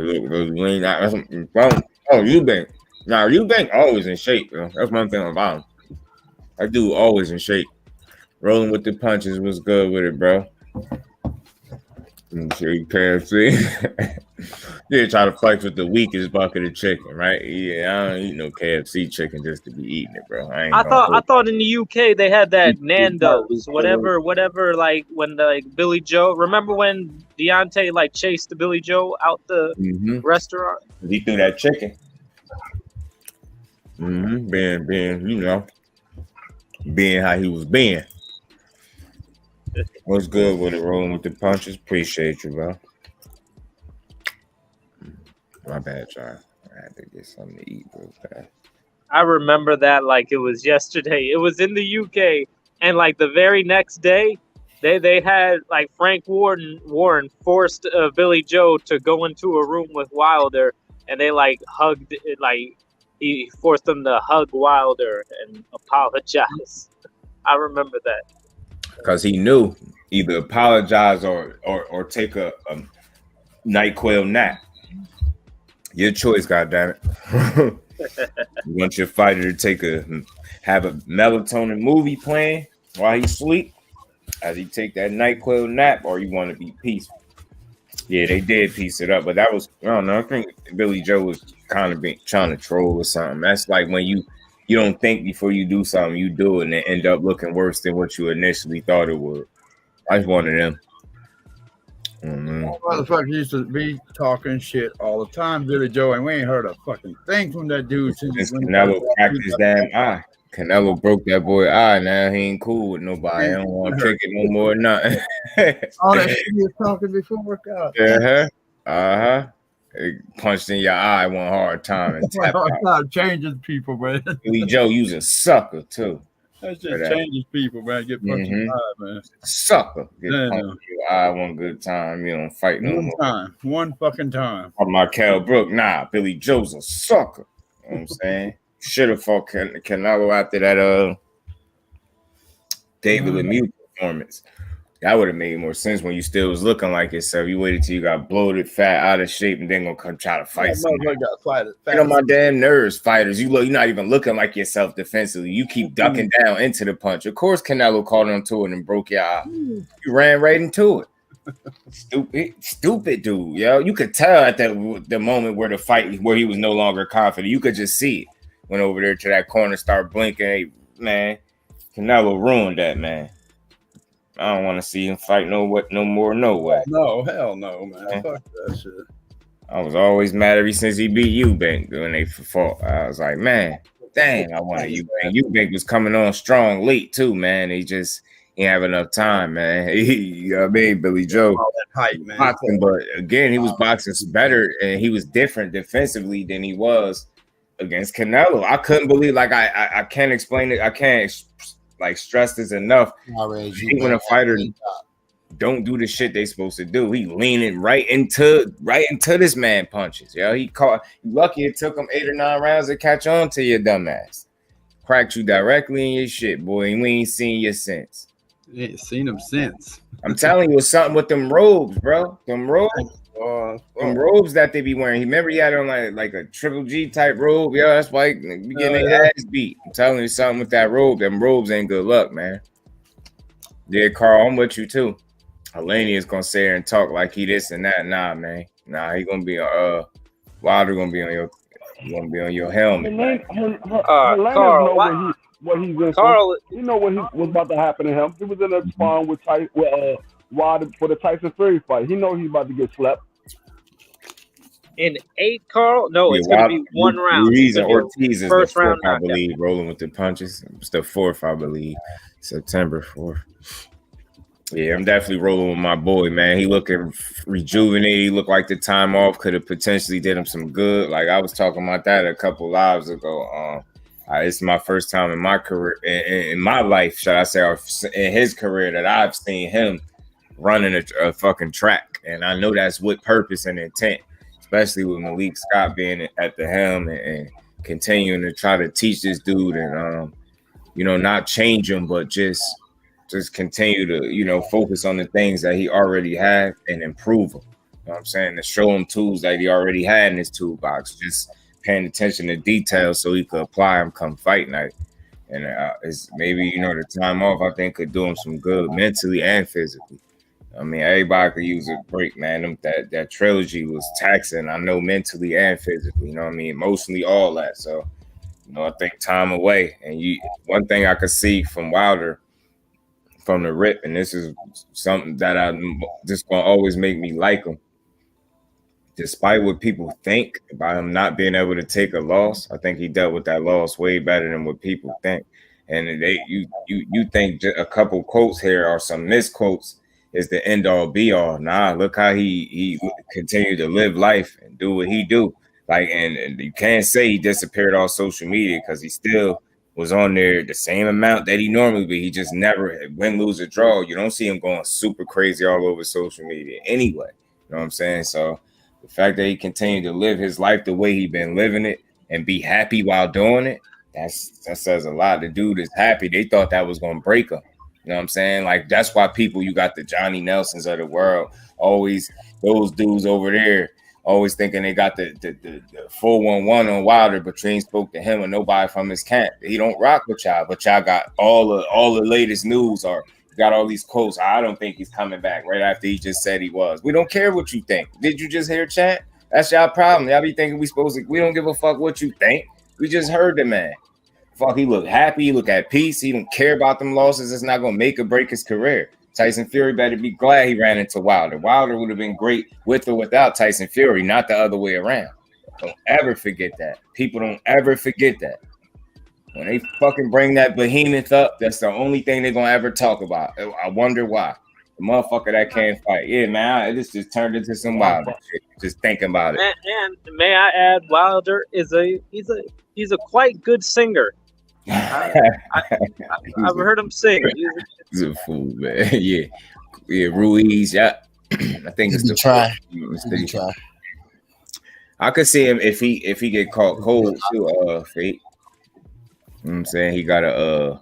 Eubank. Now, Eubank always in shape, bro. That's one thing about him. That dude always in shape. Rolling with the punches was good with it, bro. I'm sure you KFC. You try to flex with the weakest bucket of chicken, right? Yeah, I don't eat no KFC chicken just to be eating it, bro. I thought in the UK they had that Nando's, whatever. Like when Billy Joe. Remember when Deontay like chased the Billy Joe out the restaurant? He threw that chicken. Being how he was being. What's good with it? Rolling with the punches. Appreciate you, bro. My bad, y'all. I had to get something to eat real fast. I remember that like it was yesterday. It was in the UK, and like the very next day, they had like Frank Warren forced Billy Joe to go into a room with Wilder, and they like hugged, like he forced them to hug Wilder and apologize. I remember that. Because he knew either apologize or take a NyQuil nap. Your choice, goddammit. You want your fighter to have a melatonin movie playing while he sleep as he take that NyQuil nap, or you want to be peaceful. Yeah, they did piece it up, but that was, I don't know, I think Billy Joe was kind of trying to troll or something. That's like when you don't think before you do something, you do it, and it end up looking worse than what you initially thought it would. I was one of them. Motherfucker used to be talking shit all the time, Billy Joe, and we ain't heard a fucking thing from that dude since Canelo cracked his damn eye. Canelo broke that boy eye. Now he ain't cool with nobody. I don't want to kick it no more. Nothing. All that shit he was talking before, God. It punched in your eye one hard time and tapped out. Changes people, man. Billy Joe, you's a sucker too. That just changes people, man. Get punched in the eye, man. Sucker. Get punched in your eye one good time. You don't fight no more. One fucking time. On my Cal Brook, nah, Billy Joe's a sucker. You know what I'm saying? Should have fought Canelo after that David Lemieux performance. That would have made more sense when you still was looking like yourself. You waited till you got bloated, fat, out of shape, and then gonna come try to fight somebody. Get on my damn nerves, fighters. You're not even looking like yourself defensively. You keep ducking down into the punch. Of course, Canelo caught onto it and broke your eye. You ran right into it. Stupid dude, yo. You could tell at the moment where where he was no longer confident. You could just see it. Went over there to that corner, start blinking. Hey, man, Canelo ruined that, man. I don't want to see him fight no more, no way. No, hell no, man. Fuck that shit. I was always mad ever since he beat Eubank when they fought. I was like, man, dang, I wanted Eubank. Eubank was coming on strong late too, man. He didn't have enough time, man. You know what I mean? Billy Joe hype, man. Boxing, but again, he was boxing better and he was different defensively than he was against Canelo. I couldn't believe, like, I can't explain it. I can't stress this enough. When a fighter don't do the shit they supposed to do, he leaning right into this man punches. Yeah, he caught. Lucky it took him 8 or 9 rounds to catch on to your dumb ass. Cracked you directly in your shit, boy, and we ain't seen you since. You ain't seen him since. I'm telling you, it's something with them robes, bro. Them robes. Them robes that they be wearing. Remember he had on like a Triple G type robe. Yeah, that's why he be getting their ass beat. I'm telling you something with that robe. Them robes ain't good luck, man. Yeah, Carl, I'm with you too. Alani is gonna sit here and talk like he this and that. Nah, man. Nah, he gonna be Wilder gonna be on your helmet. Carl, what he's in. Carl, you know what was about to happen to him. He was in a spawn with Wilder for the Tyson Fury fight. He know he's about to get slept. In 8, Carl? No, it's going to be 1 round. Ruiz and Ortiz is first the 4th, round, I believe, rolling with the punches. It's the 4th, I believe. September 4th. Yeah, I'm definitely rolling with my boy, man. He looking rejuvenated. He looked like the time off could have potentially did him some good. Like I was talking about that a couple lives ago. It's my first time in my career, in my life, should I say, or in his career, that I've seen him running a fucking track. And I know that's with purpose and intent, especially with Malik Scott being at the helm and continuing to try to teach this dude and, you know, not change him, but just continue to, you know, focus on the things that he already had and improve them. You know what I'm saying? To show him tools that he already had in his toolbox, just paying attention to details so he could apply them come fight night. And it's maybe, you know, the time off, I think, could do him some good mentally and physically. I mean, everybody could use a break, man. That trilogy was taxing, I know, mentally and physically, you know what I mean? Emotionally, all that. So, you know, I think time away. And one thing I could see from Wilder from the rip, and this is something that I'm just going to always make me like him, despite what people think about him not being able to take a loss, I think he dealt with that loss way better than what people think. And you think a couple quotes here or some misquotes is the end all be all. Nah, look how he continued to live life and do what he do. Like, and you can't say he disappeared off social media because he still was on there the same amount that he normally be. He just never win, lose, or draw. You don't see him going super crazy all over social media anyway. You know what I'm saying? So the fact that he continued to live his life the way he been living it and be happy while doing it, that says a lot. The dude is happy. They thought that was going to break him. You know what I'm saying? Like, that's why you got the Johnny Nelsons of the world, always those dudes over there, always thinking they got the 411 on Wilder, but Treen spoke to him and nobody from his camp. He don't rock with y'all, but y'all got all the latest news, or got all these quotes. I don't think he's coming back right after he just said he was. We don't care what you think. Did you just hear Chant? That's y'all problem. Y'all be thinking we don't give a fuck what you think. We just heard the man. Fuck, he look happy. He look at peace. He don't care about them losses. It's not going to make or break his career. Tyson Fury better be glad he ran into Wilder. Wilder would have been great with or without Tyson Fury, not the other way around. Don't ever forget that. People don't ever forget that. When they fucking bring that behemoth up, that's the only thing they're going to ever talk about. I wonder why. The motherfucker that can't fight. Yeah, man, this just turned into some Wilder shit. Just thinking about it. And may I add, Wilder is he's a quite good singer. I've heard him sing. He's a fool, man. Yeah, Ruiz. Yeah, I think it's the try. I could see him if he get caught cold too. Fate. You know what I'm saying? He gotta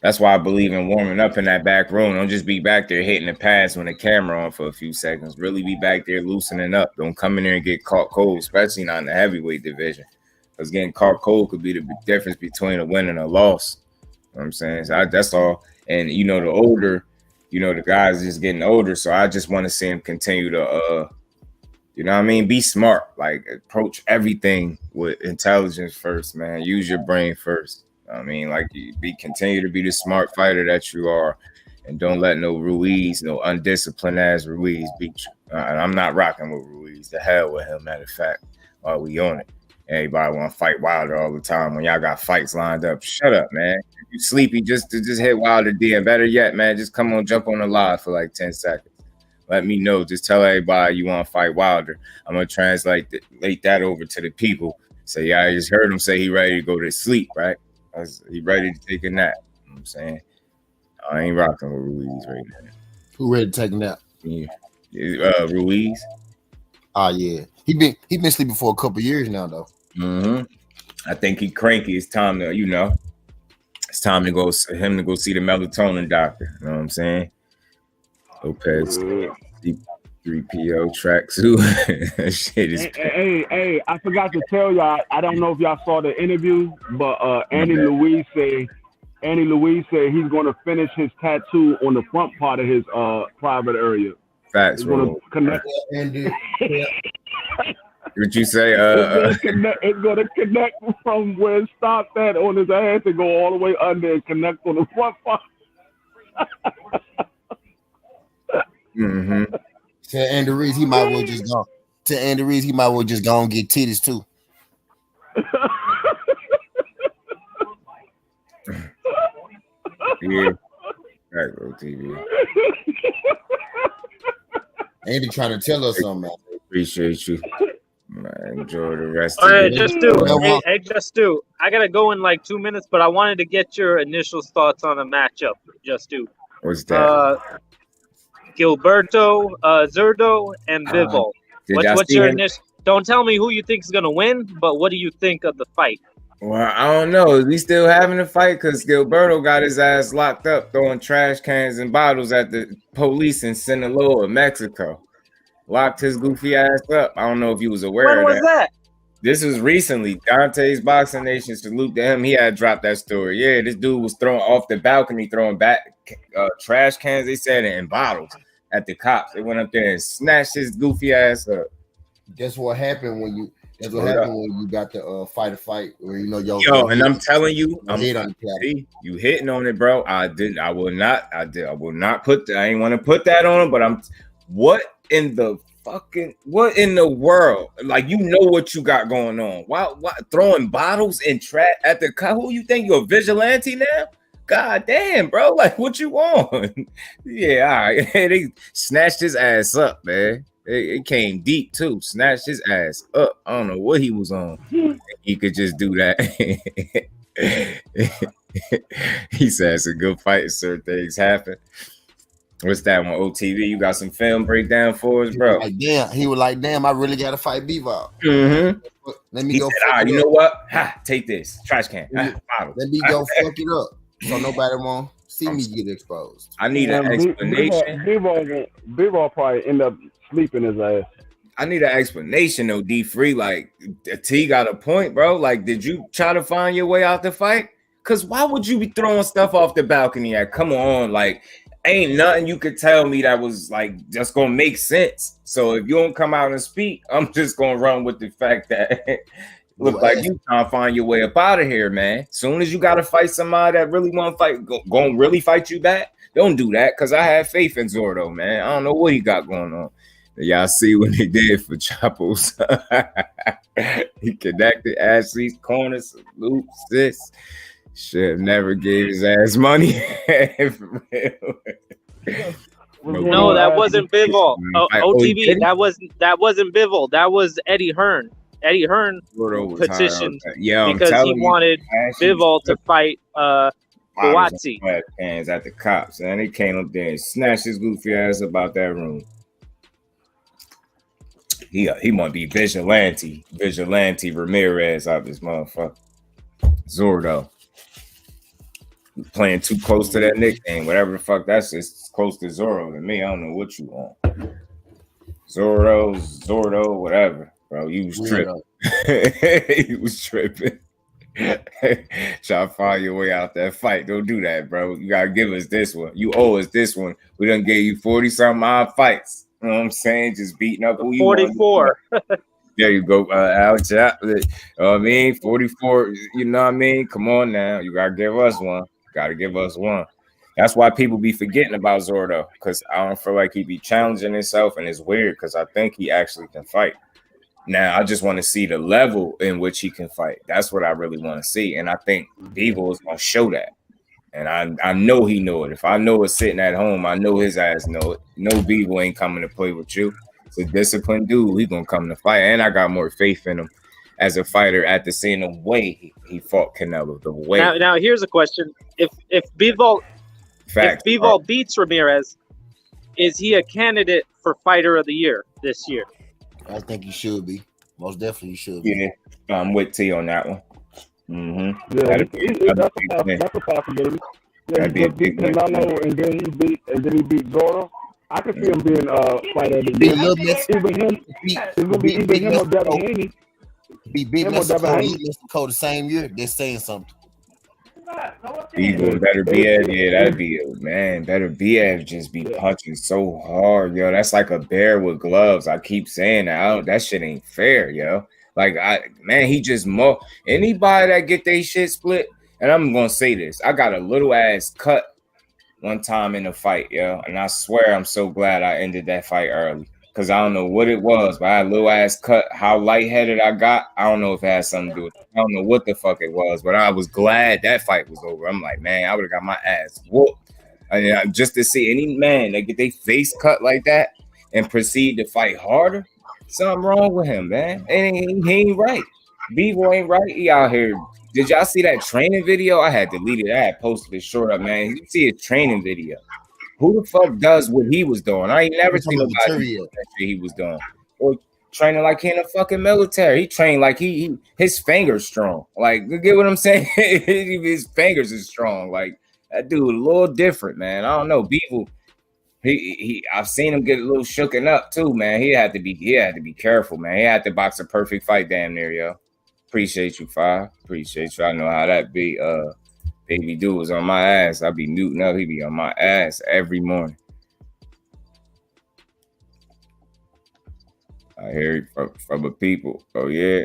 that's why I believe in warming up in that back room. Don't just be back there hitting the pads when the camera on for a few seconds. Really be back there loosening up. Don't come in there and get caught cold, especially not in the heavyweight division. Because getting caught cold could be the difference between a win and a loss. You know what I'm saying? So that's all. And, you know, the older, you know, the guys just getting older. So I just want to see him continue to, you know what I mean? Be smart. Like, approach everything with intelligence first, man. Use your brain first. I mean, like, continue to be the smart fighter that you are. And don't let no Ruiz, no undisciplined ass Ruiz beat you. And I'm not rocking with Ruiz. The hell with him, matter of fact, while we on it. Everybody want to fight Wilder all the time when y'all got fights lined up. Shut up, man. If you sleepy, just hit Wilder DM. Better yet, man, just come on, jump on the live for like 10 seconds. Let me know. Just tell everybody you want to fight Wilder. I'm going to translate that over to the people. Say, yeah, I just heard him say he ready to go to sleep, right? He ready to take a nap. You know what I'm saying? I ain't rocking with Ruiz right now. Who ready to take a nap? Yeah. Ruiz. Oh, yeah. He been sleeping for a couple years now, though. Mm-hmm. I think he cranky. It's time to, you know, it's time to go see the melatonin doctor. You know what I'm saying? Lopez, 3PO tracksuit. Shit is. Hey! I forgot to tell y'all. I don't know if y'all saw the interview, but Andy Louise said he's going to finish his tattoo on the front part of his private area. Facts, bro. Connect. What'd you say? It's going to connect from where it stopped at on his ass and go all the way under and connect on the front part. Mm-hmm. To Andy Reid, he might well just go. To Andy Reid, he might well just go and get titties too. Yeah. Right, bro, TV. Andy trying to tell us something. Appreciate you. Man, enjoy the rest of it. Just do. Hey, just do. I gotta go in like 2 minutes, but I wanted to get your initial thoughts on a matchup. Just do. What's that? Gilberto, Zurdo, and Bivol. What's your initial? Don't tell me who you think is gonna win, but what do you think of the fight? Well, I don't know. Is he still having a fight? Because Gilberto got his ass locked up throwing trash cans and bottles at the police in Sinaloa, Mexico. Locked his goofy ass up. I don't know if you was aware of that. When was that? This was recently. Dante's Boxing Nation, salute to him. He had dropped that story. Yeah, this dude was throwing off the balcony, throwing back trash cans, they said, and bottles at the cops. They went up there and snatched his goofy ass up. That's what happened when you. That's what happened when you got the fight, where you know yo. And I'm telling you, you hitting on it, bro. I will not put that. I ain't want to put that on him, but what in the world? Like, you know what you got going on. Why throwing bottles and trash at the car? Who you think you're a vigilante now? God damn, bro. Like, what you want? Yeah, all right. They snatched his ass up, man. It came deep too. Snatched his ass up. I don't know what he was on. He could just do that. He said it's a good fight. Certain things happen. What's that one? OTV? You got some film breakdown for us, bro? He was like, damn, I really gotta fight Bivol. Mm-hmm. Let me go. Said, you know what? Take this trash can. Let me go fuck it up, so nobody won't see me get exposed. I need an explanation. Bivol probably end up sleeping his ass. I need an explanation though, D-Free. Like, T got a point, bro. Like, did you try to find your way out the fight? Because why would you be throwing stuff off the balcony? Come on, like, ain't nothing you could tell me that was like just gonna make sense. So if you don't come out and speak, I'm just gonna run with the fact that look like you trying to find your way up out of here, man. Soon as you gotta fight somebody that really want to fight, gonna really fight you back. Don't do that, because I have faith in Zordo, man. I don't know what he got going on. Y'all see what they did for Chapo's. He connected Ashley's corner, salute, sis. Should never gave his ass money. No, that wasn't Bivol. OTV, that wasn't Bivol. That was Eddie Hearn. Eddie Hearn petitioned because he wanted Bivol to fight Buatsi. Hands at the cops, and he came up there and snatched his goofy ass about that room. He might be vigilante Ramirez out this motherfucker. Zordo playing too close to that nickname, whatever the fuck that's. It's close to Zorro to me. I don't know what you want. Zordo, whatever, bro. You was tripping. He was tripping. Try to find your way out that fight. Don't do that, bro. You gotta give us this one. You owe us this one. We done gave you 40-something odd fights. You know what I'm saying? Just beating up who you 44. There you go, Alex. You know what I mean? 44. You know what I mean? Come on now. You gotta give us one. That's why people be forgetting about Zordo, because I don't feel like he be challenging himself, and it's weird because I think he actually can fight. Now, I just want to see the level in which he can fight. That's what I really want to see. And I think Bivol is going to show that. And I know he know it. If I know it sitting at home, I know his ass know it. No, Bivol ain't coming to play with you. It's a disciplined dude. He's going to come to fight. And I got more faith in him as a fighter at the same way he fought Canelo. The way. Now here's a question. If Bivol beats Ramirez, is he a candidate for Fighter of the Year this year? I think you should be. Most definitely you should be. Yeah, I'm with T on that one. Mm-hmm. Yeah, that's a possibility. Yeah, he beat Canelo and then he beat Zorro. I could see him being Fighter of the Year. Even him or Devin Haney. Be big Mexico the same year. They're saying something. Even better BF, that'd be better BF just be punching so hard, yo. That's like a bear with gloves. I keep saying that. That shit ain't fair, yo. Like, he just anybody that get their shit split. And I'm gonna say this: I got a little ass cut one time in a fight, yo, and I swear I'm so glad I ended that fight early. Because I don't know what it was, but I had a little ass cut. How lightheaded I got, I don't know if it had something to do with it. I don't know what the fuck it was, but I was glad that fight was over. I'm like, man, I would have got my ass whooped. I mean, just to see any man that get their face cut like that and proceed to fight harder, something wrong with him, man. He ain't right. Bivol ain't right. He out here Did y'all see that training video? I had deleted it. I had posted it short up, man. You see his training video. Who the fuck does what he was doing? I ain't never seen nobody do that shit he was doing. Or training like he in the fucking military. He trained like he his fingers strong. Like, you get what I'm saying? His fingers is strong. Like, that dude a little different, man. I don't know. Beagle, he I've seen him get a little shooken up too, man. He had to be careful, man. He had to box a perfect fight damn near, yo. Appreciate you, Five. Appreciate you. I know how that be. Baby dude was on my ass. I be muting up. He be on my ass every morning. I hear it from the people. Oh yeah.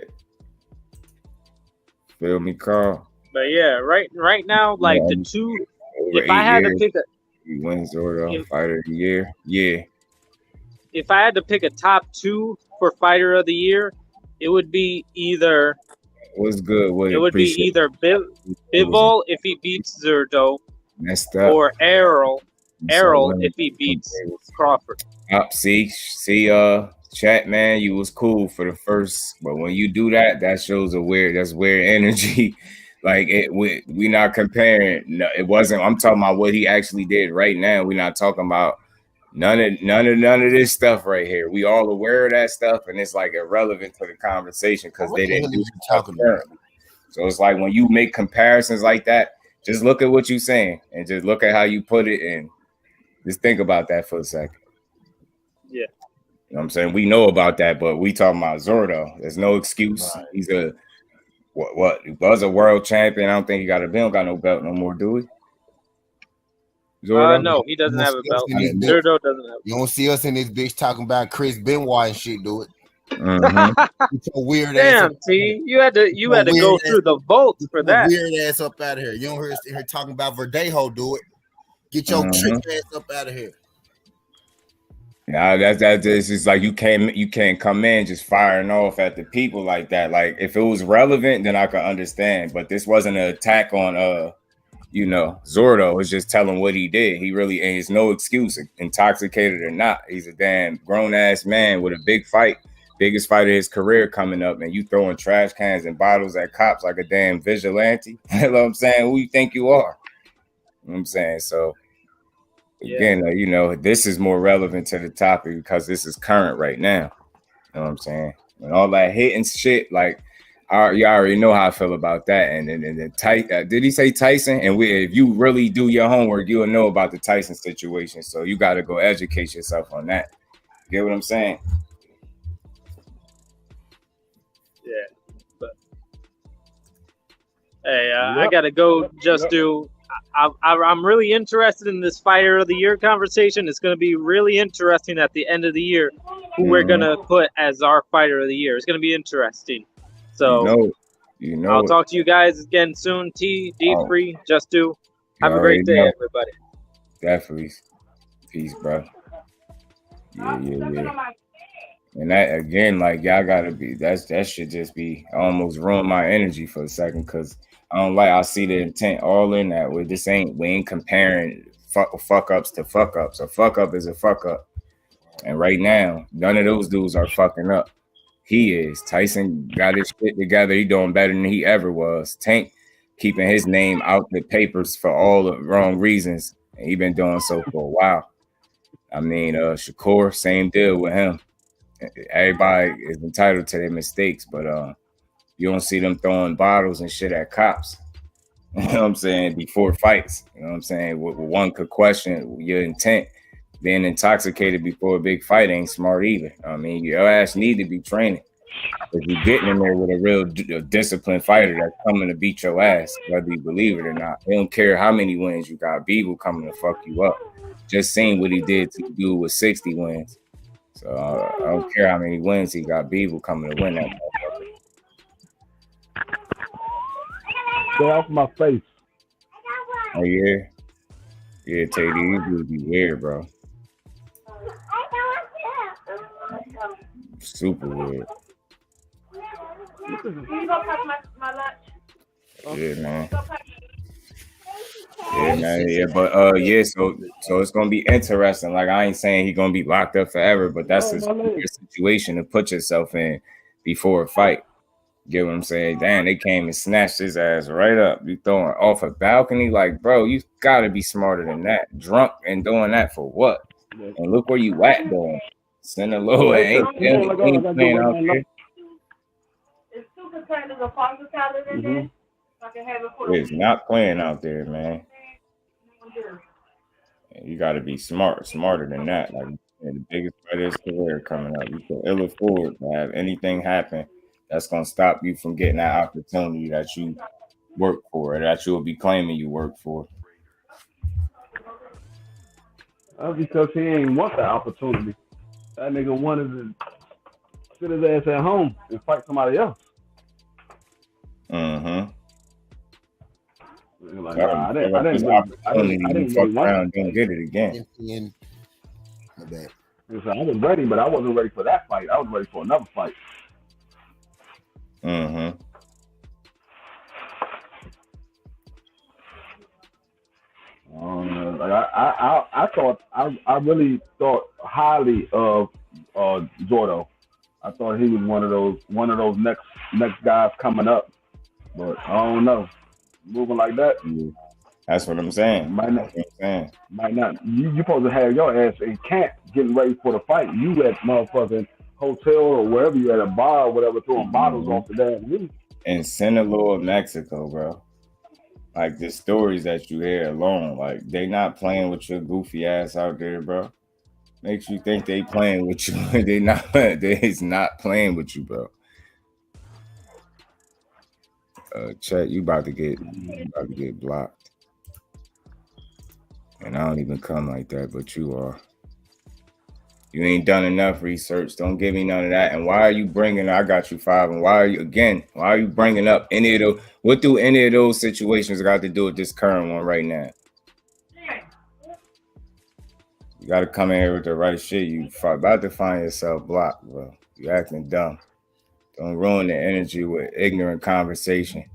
Feel me, Carl? But yeah, right now, like the two. If I had to pick a, he wins Zordo Fighter of the Year. Yeah. If I had to pick a top 2 for Fighter of the Year, it would be either. What's good? It would be either Bivol if he beats Zurdo, or Errol if he beats Crawford. See, chat, man, you was cool for the first, but when you do that, that shows that's weird energy. Like we not comparing. No, it wasn't. I'm talking about what he actually did right now. We're not talking about none of this stuff right here. We all aware of that stuff, and it's like irrelevant to the conversation because they didn't do talking about. So it's like when you make comparisons like that, just look at what you're saying and just look at how you put it, and just think about that for a second. Yeah, you know what I'm saying? We know about that, but we talking about Zordo. There's no excuse. Right. He's a what? He was a world champion. I don't think he got don't got no belt no more, do we? No, he doesn't have a belt. Zurdo doesn't have. You don't see us in this bitch talking about Chris Benoit and shit, do it. Mm-hmm. Weird damn, ass T. You had to go through the votes for that. Weird ass up out of here. You don't hear us here talking about Verdejo, do it. Get your trick ass up out of here. Yeah, that's just like you can't come in just firing off at the people like that. Like if it was relevant, then I could understand. But this wasn't an attack on Zordo. It's just telling what he did. He really ain't no excuse, intoxicated or not. He's a damn grown ass man with a big fight, biggest fight of his career coming up, and you throwing trash cans and bottles at cops like a damn vigilante. You know what I'm saying? Who you think you are? You know what I'm saying? So again, this is more relevant to the topic because this is current right now. You know what I'm saying? And all that hitting shit, like you already know how I feel about that. And then did he say Tyson? And if you really do your homework, you'll know about the Tyson situation. So you got to go educate yourself on that. You get what I'm saying? Yeah. But hey, I got to go just do. I'm really interested in this Fighter of the Year conversation. It's going to be really interesting at the end of the year who we're going to put as our Fighter of the Year. It's going to be interesting. So I'll talk to you guys again soon. T, D3, Just Do. Have a great day, everybody. Definitely. Peace, bro. Yeah. And that again, like y'all gotta be. That should just be almost ruin my energy for a second because I see the intent all in that. We ain't comparing fuck ups to fuck ups. A fuck up is a fuck up. And right now, none of those dudes are fucking up. He is. Tyson got his shit together. He doing better than he ever was. Tank keeping his name out the papers for all the wrong reasons. And he been doing so for a while. I mean, Shakur, same deal with him. Everybody is entitled to their mistakes, but you don't see them throwing bottles and shit at cops. You know what I'm saying? Before fights. You know what I'm saying? One could question your intent. Being intoxicated before a big fight ain't smart either. I mean, your ass need to be training. If you're getting in there with a real disciplined fighter that's coming to beat your ass, whether you believe it or not. They don't care how many wins you got. Beagle coming to fuck you up. Just seeing what he did to do with 60 wins. So I don't care how many wins he got. Beagle coming to win that motherfucker. Stay off my face. Oh, yeah? Yeah, Teddy, these dudes be weird, bro. Super weird. Yeah, man. Yeah, man. Yeah, but so it's gonna be interesting. Like I ain't saying he's gonna be locked up forever, but that's a situation to put yourself in before a fight. Get what I'm saying? Damn, they came and snatched his ass right up. You throwing off a balcony? Like, bro, you gotta be smarter than that. Drunk and doing that for what? And look where you at, though. Sinaloa ain't playing out there. It's 2 containers of pasta salad in there. I can have it for It's not playing out there, man. You got to be smarter than that. Like, the biggest fight of his career coming up. You can ill afford to have anything happen that's gonna stop you from getting that opportunity that you work for, that you'll be claiming you work for. That's because he ain't want that opportunity. That nigga wanted to sit his ass at home and fight somebody else. Mm-hmm. Like, I didn't fuck around and get it again. So I was ready, but I wasn't ready for that fight. I was ready for another fight. Mm-hmm. I really thought highly of Jordo. I thought he was one of those next guys coming up, but I don't know. Moving like that. That's what I'm saying. Might not. You supposed to have your ass in camp getting ready for the fight. You at motherfucking hotel or wherever you at, a bar or whatever, throwing bottles off the damn roof. In Sinaloa, Mexico, bro. Like, the stories that you hear alone, like, they not playing with your goofy ass out there, bro. Makes you think they playing with you. They's not playing with you, bro. Chet, you about to get blocked. And I don't even come like that, but you are. You ain't done enough research. Don't give me none of that. And why are you bringing? I got you 5. And why are you bringing up any of those? What do any of those situations got to do with this current one right now? You got to come in here with the right shit. You about to find yourself blocked, bro. You acting dumb. Don't ruin the energy with ignorant conversation.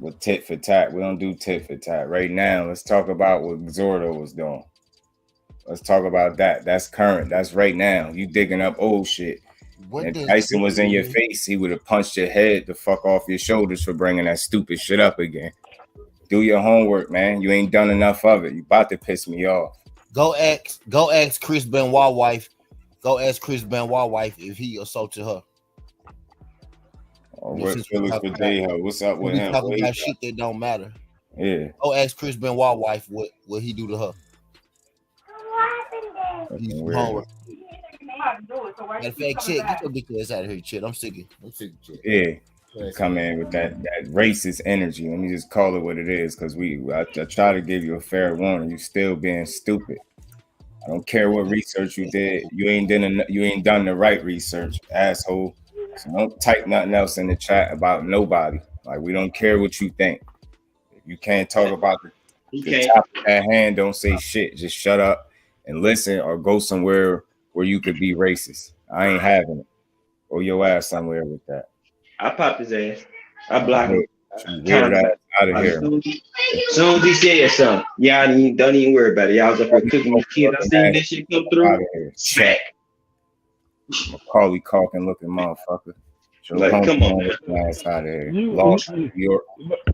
With tit for tat. We don't do tit for tat. Right now, let's talk about what Zordo was doing. Let's talk about that. That's current. That's right now. You digging up old shit. If Tyson was in your face, he would have punched your head the fuck off your shoulders for bringing that stupid shit up again. Do your homework, man. You ain't done enough of it. You about to piss me off. Go ask Chris Benoit's wife. Go ask Chris Benoit's wife if he assaulted her. Oh, what's up with him? Talking about shit that don't matter. Yeah. Go ask Chris Benoit's wife what he do to her. He's homework. Matter of fact, Chet, get your big ass out of here, Chet. I'm sick of Chet. Yeah. Come in with that racist energy. Let me just call it what it is, because I try to give you a fair warning. You still being stupid. I don't care what research you did. You ain't done the right research, asshole. So don't type nothing else in the chat about nobody. Like, we don't care what you think. If you can't talk about the top of that hand, don't say shit. Just shut up and listen, or go somewhere where you could be racist. I ain't having it. Go your ass somewhere with that. I popped his ass. I blocked him. Weird ass out of here. As soon as he said something, y'all don't even worry about it. Y'all was up here cooking with kids. I seen that shit come through. Smack. Macaulay Culkin looking motherfucker. Like, come on, man. Ass out of here. Lost New York.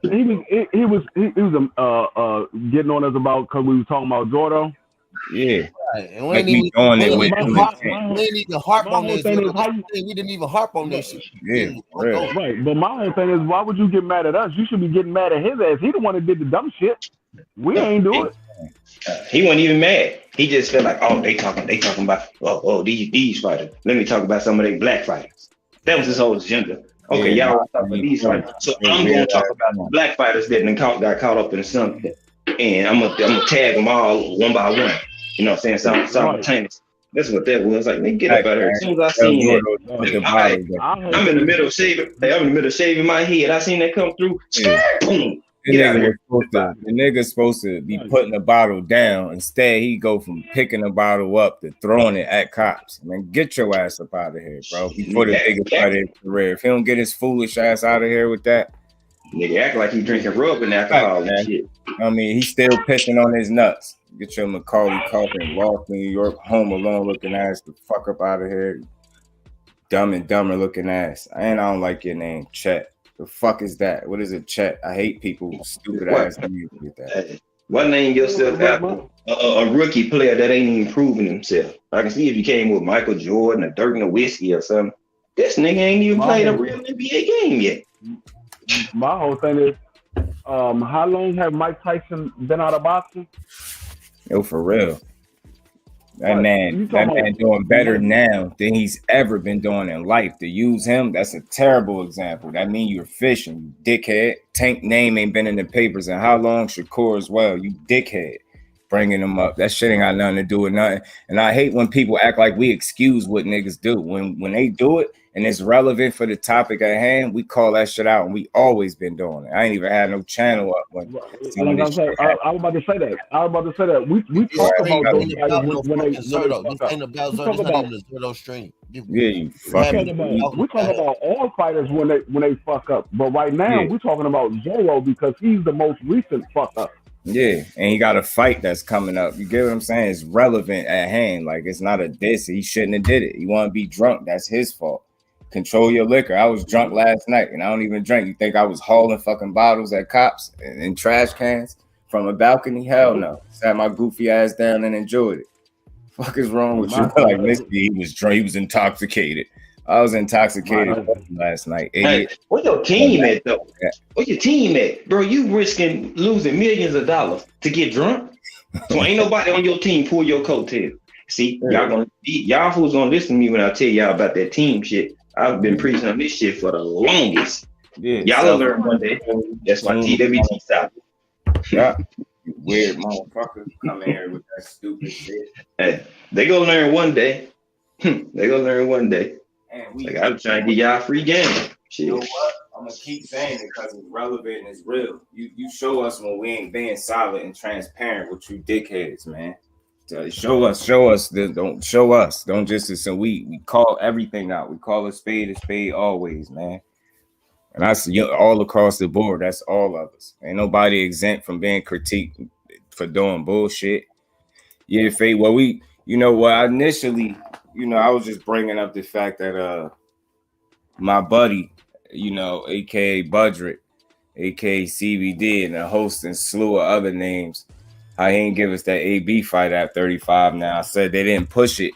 He was getting on us about, because we were talking about Jordo. Yeah. Right. And we ain't even harp on this. We didn't even harp on this shit. Yeah, right. But my whole thing is, why would you get mad at us? You should be getting mad at his ass. He the one that did the dumb shit. We ain't do it. He wasn't even mad. He just felt like, oh, they talking about these fighters. Let me talk about some of their black fighters. That was his whole agenda. Okay, y'all want to talk about these fighters. So I'm going to talk about the black fighters that got caught up in something. And I'm gonna tag them all one by one. You know what I'm saying? Simultaneous. That's what that was. Like, nigga, get up out of here. As soon as I seen it, I'm in the middle of shaving my head. I seen that come through. Boom. The nigga's supposed to be putting the bottle down. Instead, he go from picking the bottle up to throwing it at cops. Man, get your ass up out of here, bro. Before the biggest fight of his career. If he don't get his foolish ass out of here with that, nigga act like he drinking rubbing alcohol and shit. I mean, he's still pissing on his nuts. Get your Macaulay Culkin, Lost New York, Home Alone looking ass the fuck up out of here. Dumb and Dumber looking ass. And I don't like your name, Chet. The fuck is that? What is it, Chet? I hate people stupid ass names with that. What name yourself after a rookie player that ain't even proven himself? I can see if you came with Michael Jordan or Dirk Nowitzki or something. This nigga ain't even played a real NBA game yet. My whole thing is, how long have Mike Tyson been out of boxing? Yo, for real. That man doing better now than he's ever been doing in life. To use him, that's a terrible example. That means you're fishing, you dickhead. Tank name ain't been in the papers in how long? Shakur as well, you dickhead. Bringing them up. That shit ain't got nothing to do with nothing. And I hate when people act like we excuse what niggas do. When they do it and it's relevant for the topic at hand, we call that shit out. And we always been doing it. I ain't even had no channel up when I was about to say that. We talk about those guys when they this ain't about Zerto. It's not on the Zerto stream. You fucking. We talk about all fighters when they fuck up. But right now we're talking about Zoro because he's the most recent fuck up. Yeah, and he got a fight that's coming up. You get what I'm saying? It's relevant at hand. Like, it's not a diss. He shouldn't have did it. He want to be drunk. That's his fault. Control your liquor. I was drunk last night, and I don't even drink. You think I was hauling fucking bottles at cops and trash cans from a balcony? Hell no. Sat my goofy ass down and enjoyed it. Fuck is wrong with you? Like, he was drunk. He was intoxicated. I was intoxicated last night. Hey, where your team at though? Where your team at, bro? You risking losing millions of dollars to get drunk. So ain't nobody on your team pull your coattail. See, y'all fools gonna listen to me when I tell y'all about that team shit. I've been preaching on this shit for the longest. Yeah, y'all will learn one day. That's why TWT stopped. Yeah, you weird motherfucker come in here with that stupid shit. Hey, they gonna learn one day. They gonna learn one day. Like I'm trying to get y'all free game. Shit. You know what? I'm gonna keep saying it because it's relevant and it's real. You show us when we ain't being solid and transparent with you dickheads, man. Show us. Don't show us. Don't just assume. We call everything out. We call a spade always, man. And I see all across the board. That's all of us. Ain't nobody exempt from being critiqued for doing bullshit. Yeah, Fade. Well, you know what? Initially, I was just bringing up the fact that my buddy, aka Budrick, aka CBD, and a host and slew of other names, I ain't give us that AB fight at 35 now. I said they didn't push it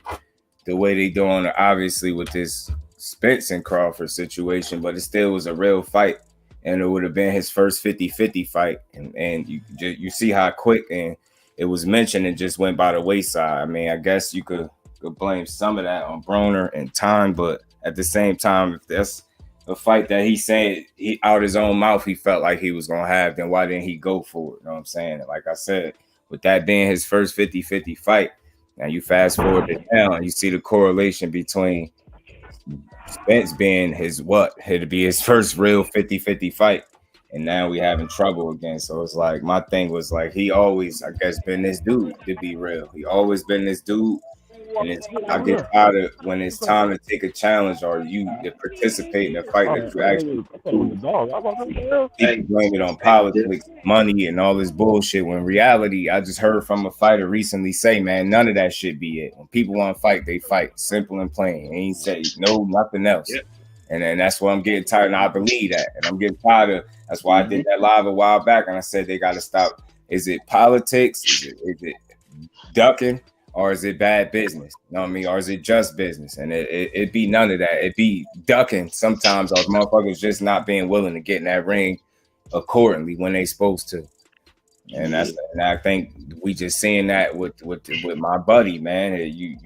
the way they doing, obviously, with this Spence and Crawford situation, but it still was a real fight, and it would have been his first 50-50 fight. And you see how quick and it was mentioned and just went by the wayside. I mean, I guess you could blame some of that on Broner and time, but at the same time, if that's a fight that he said he out his own mouth he felt like he was gonna have, then why didn't he go for it? You know what I'm saying? And like I said, with that being his first 50-50 fight, now you fast forward to now and you see the correlation between Spence being it'd be his first real 50-50 fight, and now we having trouble again. So it's like my thing was like he always, I guess, been this dude, to be real. He always been this dude. And I get tired of when it's time to take a challenge or you to participate in a fight that you actually do. People blame it on politics, money, and all this bullshit. When in reality, I just heard from a fighter recently say, man, none of that shit be it. When people want to fight, they fight. Simple and plain. And he said, no, nothing else. Yep. And then that's why I'm getting tired, and I believe that. And I'm getting tired of, that's why I did that live a while back, and I said they got to stop. Is it politics? Is it ducking? Or is it bad business? You know what I mean? Or is it just business? And it be none of that. It be ducking sometimes, or motherfuckers just not being willing to get in that ring accordingly when they supposed to. And and I think we just seeing that with my buddy, man. You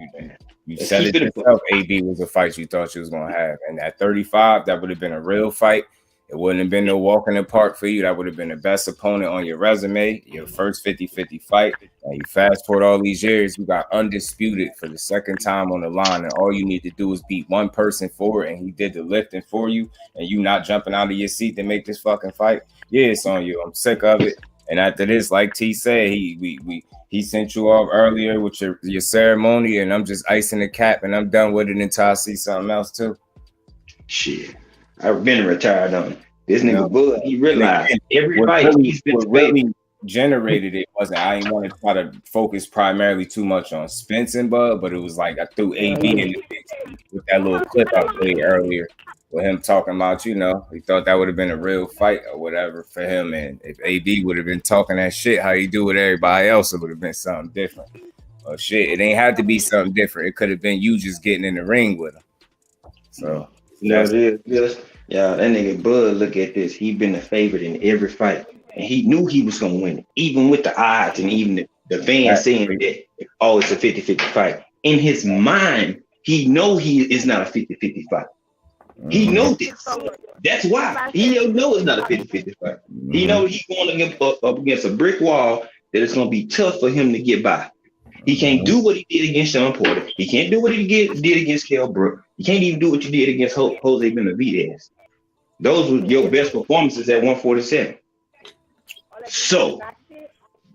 said it yourself. AB was a fight you thought you was gonna have, and at 35, that would have been a real fight. It wouldn't have been no walk in the park for you. That would have been the best opponent on your resume, your first 50-50 fight. And you fast forward all these years, you got undisputed for the second time on the line. And all you need to do is beat one person forward, and he did the lifting for you, and you not jumping out of your seat to make this fucking fight. Yeah, it's on you. I'm sick of it. And after this, like T said, he sent you off earlier with your ceremony, and I'm just icing the cap, and I'm done with it until I see something else too. Shit. I've been retired on it. This nigga Bud, he realized every fight he's been generated it wasn't. I didn't want to try to focus primarily too much on Spence and Bud, but it was like I threw AB in the mix with that little clip I played earlier with him talking about, he thought that would have been a real fight or whatever for him. And if AB would have been talking that shit, how he do with everybody else, it would have been something different. Oh shit, it ain't had to be something different. It could have been you just getting in the ring with him. So it is. Yeah, that nigga Bud, look at this. He been a favorite in every fight. And he knew he was going to win it, even with the odds and even the fans saying that, oh, it's a 50-50 fight. In his mind, he know he is not a 50-50 fight. He knows this. That's why. He know it's not a 50-50 fight. He know he's going up against a brick wall that it's going to be tough for him to get by. He can't do what he did against Sean Porter. He can't do what he did against Kell Brook. He can't even do what you did against Jose Benavidez. Those were your best performances at 147. So,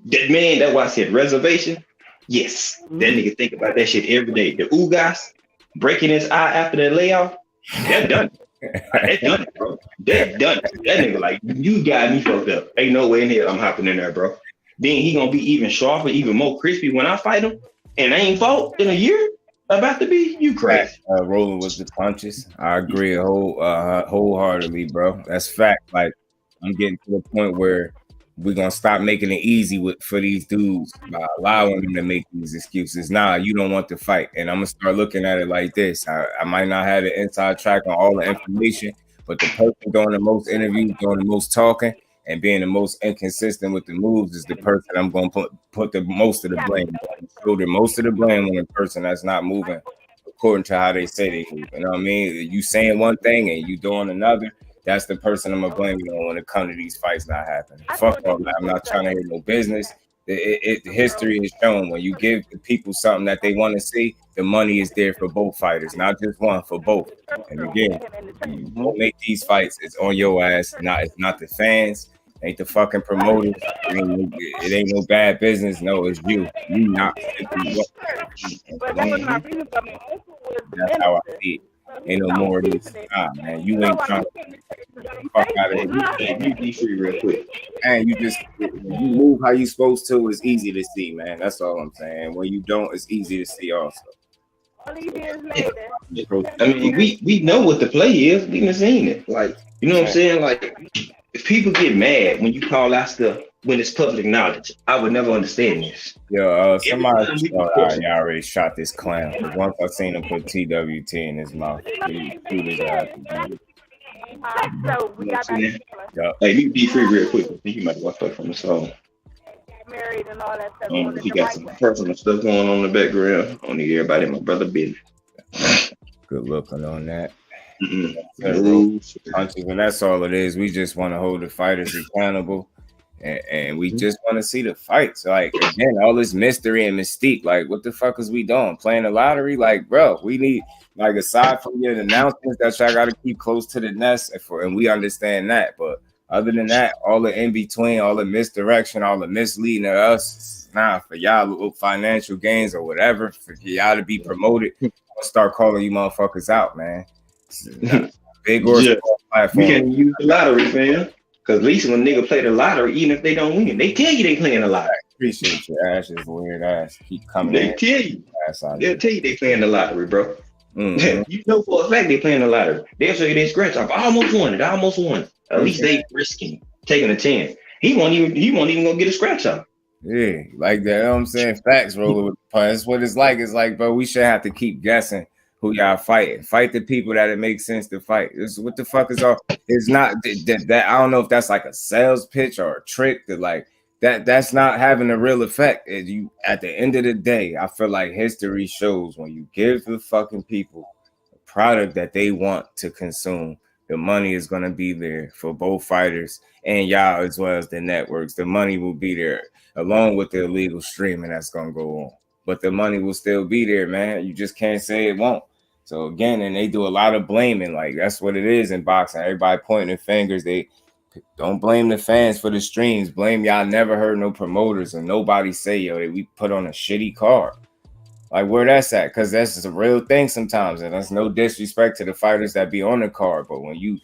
that man, that's why I said reservation. Yes, that nigga think about that shit every day. The Ugas breaking his eye after the layoff, that done it. That done it, bro. That done it. That nigga like, you got me fucked up. Ain't no way in hell I'm hopping in there, bro. Then he gonna be even sharper, even more crispy when I fight him. And I ain't fought in a year about to be. You crazy. Rolling with the punches. I agree wholeheartedly, bro. That's fact. Like, I'm getting to the point where we're gonna stop making it easy for these dudes by allowing them to make these excuses. Nah, you don't want to fight. And I'm gonna start looking at it like this. I might not have an inside track on all the information, but the person doing the most interviews, doing the most talking, and being the most inconsistent with the moves is the person I'm gonna put the most of the blame on. Shoulder most of the blame on the person that's not moving according to how they say they move. You know what I mean? You saying one thing and you doing another. That's the person I'm gonna blame it on when it comes to these fights not happening. Fuck all that. I'm not trying to hear no business. History is shown when you give the people something that they want to see, the money is there for both fighters, not just one, for both. And again, you don't make these fights, it's on your ass. It's not the fans, ain't the fucking promoters. It ain't no bad business. No, it's you. You not. That's how I see it. Ain't no more of this. Man, you ain't trying to fuck out of it. You be free real quick. And you move how you supposed to. It's easy to see, man. That's all I'm saying. When you don't, it's easy to see also. I mean, we know what the play is. We done seen it. Like, you know what I'm saying? Like, if people get mad when you call out stuff when it's public knowledge, I would never understand this. Somebody already shot this clown. Once I seen him put TWT in his mouth, he threw his ass. Hey, you be free real quick. You might walk up from the song. Married and all that stuff. He got some personal stuff going on in the background. Only everybody, my brother, business. Good looking on that. Punches, and that's all it is. We just want to hold the fighters accountable, and we just want to see the fights. Like, again, all this mystery and mystique. Like, what the fuck is we doing? Playing the lottery? Like, bro, we need, like, aside from your announcements that y'all got to keep close to the nest, and we understand that. But other than that, all the in between, all the misdirection, all the misleading of us, for y'all little financial gains or whatever, for y'all to be promoted, I'll start calling you motherfuckers out, man. Big or platform. You can use the lottery, fam. Because at least when nigga play the lottery, even if they don't win, they tell you they playing the lottery. Appreciate your ass, weird ass. Keep coming. They tell you. They'll tell you they playing the lottery, bro. Mm-hmm. You know for a fact they playing the lottery. They'll show you they scratch off. I almost won it. At least they risking taking a chance. He won't even go get a scratch off. Yeah, like that. You know what I'm saying? Facts rolling with the punch. That's what it's like. It's like, bro, we should have to keep guessing who y'all fighting. Fight the people that it makes sense to fight. What the fuck is all? It's not that I don't know if that's like a sales pitch or a trick that like that's not having a real effect. You at the end of the day, I feel like history shows when you give the fucking people a product that they want to consume, the money is gonna be there for both fighters and y'all as well as the networks. The money will be there along with the illegal streaming that's gonna go on. But the money will still be there, man. You just can't say it won't. So again, and they do a lot of blaming. Like that's what it is in boxing. Everybody pointing fingers. They don't blame the fans for the streams. Blame y'all never heard no promoters or nobody say, yo, we put on a shitty card. Like where that's at, because that's just a real thing sometimes. And that's no disrespect to the fighters that be on the card. But when you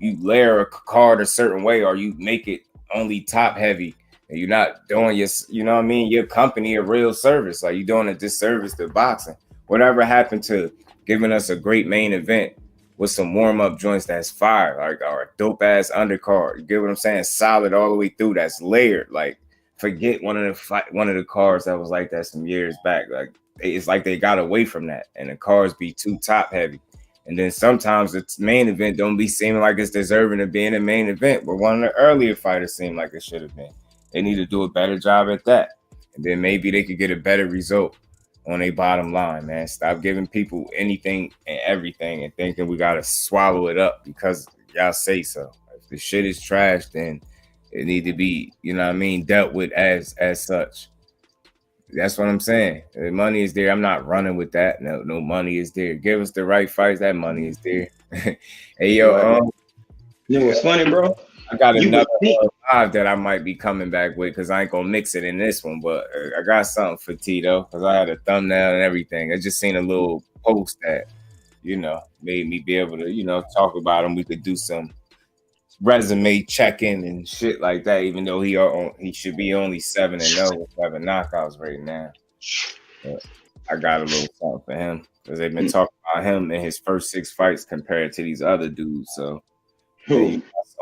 layer a card a certain way or you make it only top heavy, And you're not doing your company a real service. Like, you're doing a disservice to boxing. Whatever happened to giving us a great main event with some warm-up joints that's fire, like, or a dope-ass undercard. You get what I'm saying? Solid all the way through, that's layered. Like, forget one of the cards that was like that some years back. Like, it's like they got away from that, and the cards be too top-heavy. And then sometimes the main event don't be seeming like it's deserving of being a main event, but one of the earlier fighters seemed like it should have been. They need to do a better job at that. And then maybe they could get a better result on a bottom line, man. Stop giving people anything and everything and thinking we got to swallow it up because y'all say so. If the shit is trash, then it need to be, dealt with as such. That's what I'm saying. The money is there. I'm not running with that. No money is there. Give us the right fights. That money is there. Hey, yo, you know what's funny, bro? I got another live that I might be coming back with because I ain't gonna mix it in this one, but I got something for Tito because I had a thumbnail and everything. I just seen a little post that, made me be able to, talk about him. We could do some resume checking and shit like that, even though he should be only 7-0 with 7 knockouts right now. But I got a little something for him because they've been talking about him in his first 6 fights compared to these other dudes. So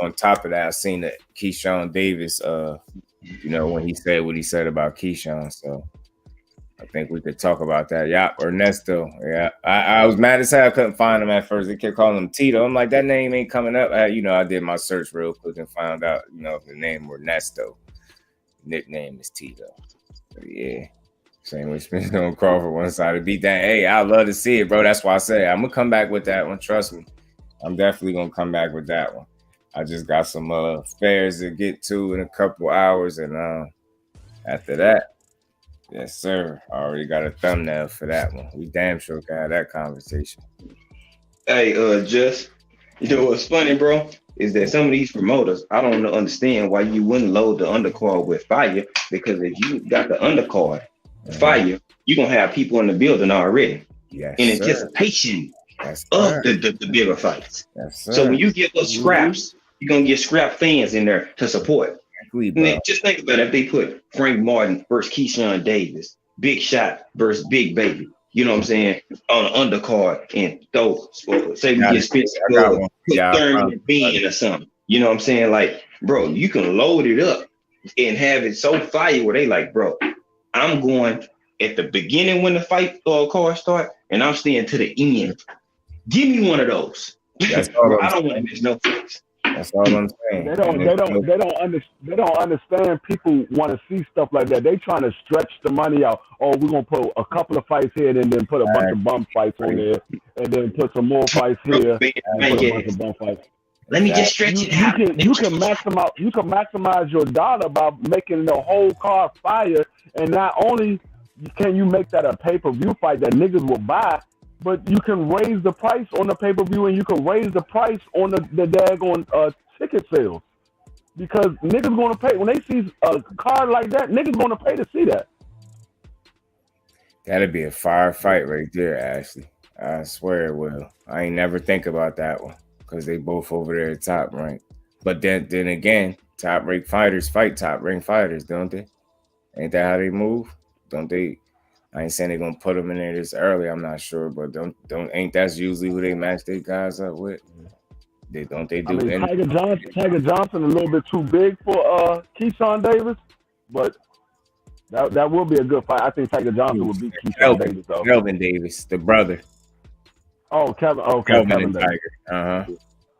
on top of that, I seen that Keyshawn Davis, when he said what he said about Keyshawn. So I think we could talk about that. Yeah, Ernesto. Yeah, I was mad as hell. I couldn't find him at first. They kept calling him Tito. I'm like, that name ain't coming up. I did my search real quick and found out, the name Ernesto. Nickname is Tito. So, yeah. Same with Spence on Crawford one side to beat that. Hey, I'd love to see it, bro. That's why I say I'm gonna come back with that one. Trust me. I'm definitely gonna come back with that one. I just got some affairs to get to in a couple hours, and after that, yes, sir. I already got a thumbnail for that one. We damn sure can have that conversation. Hey, what's funny, bro, is that some of these promoters, I don't understand why you wouldn't load the undercard with fire, because if you got the undercard fire, you're gonna have people in the building already in anticipation of the bigger fights. Yes, so when you get those scraps, you're gonna get scrap fans in there to support. Then just think about it, if they put Frank Martin versus Keyshawn Davis, Big Shot versus Big Baby, you know what I'm saying, on an undercard, and say we get Spence, put Thurman and Bean or something. You know what I'm saying? Like, bro, you can load it up and have it so fire where they like, bro, I'm going at the beginning when the fight card start, and I'm staying to the end. Give me one of those. That's all I don't want to miss no fights. That's all I'm saying. They don't understand. People want to see stuff like that. They trying to stretch the money out. Oh, we're gonna put a couple of fights here, and then put a bunch of bum fights on there, and then put some more fights here, and put a bunch of bum fights. Let me just stretch it out. You can maximize your dollar by making the whole card fire, and not only can you make that a pay-per-view fight that niggas will buy, but you can raise the price on the pay-per-view, and you can raise the price on the daggone ticket sales, because niggas gonna pay when they see a card like that. Niggas gonna pay to see that. That'd be a fire fight right there, Ashley. I swear it will. I ain't never think about that one because they both over there at top rank. But then again, top rank fighters fight top rank fighters, don't they? Ain't that how they move? Don't they? I ain't saying they're gonna put them in there this early. I'm not sure, but ain't that's usually who they match their guys up with? They do. Tiger Johnson a little bit too big for Keyshawn Davis, but that will be a good fight. I think Tiger Johnson would beat Keyshawn Davis though. Kelvin Davis, the brother. Oh, Kelvin Davis. Tiger.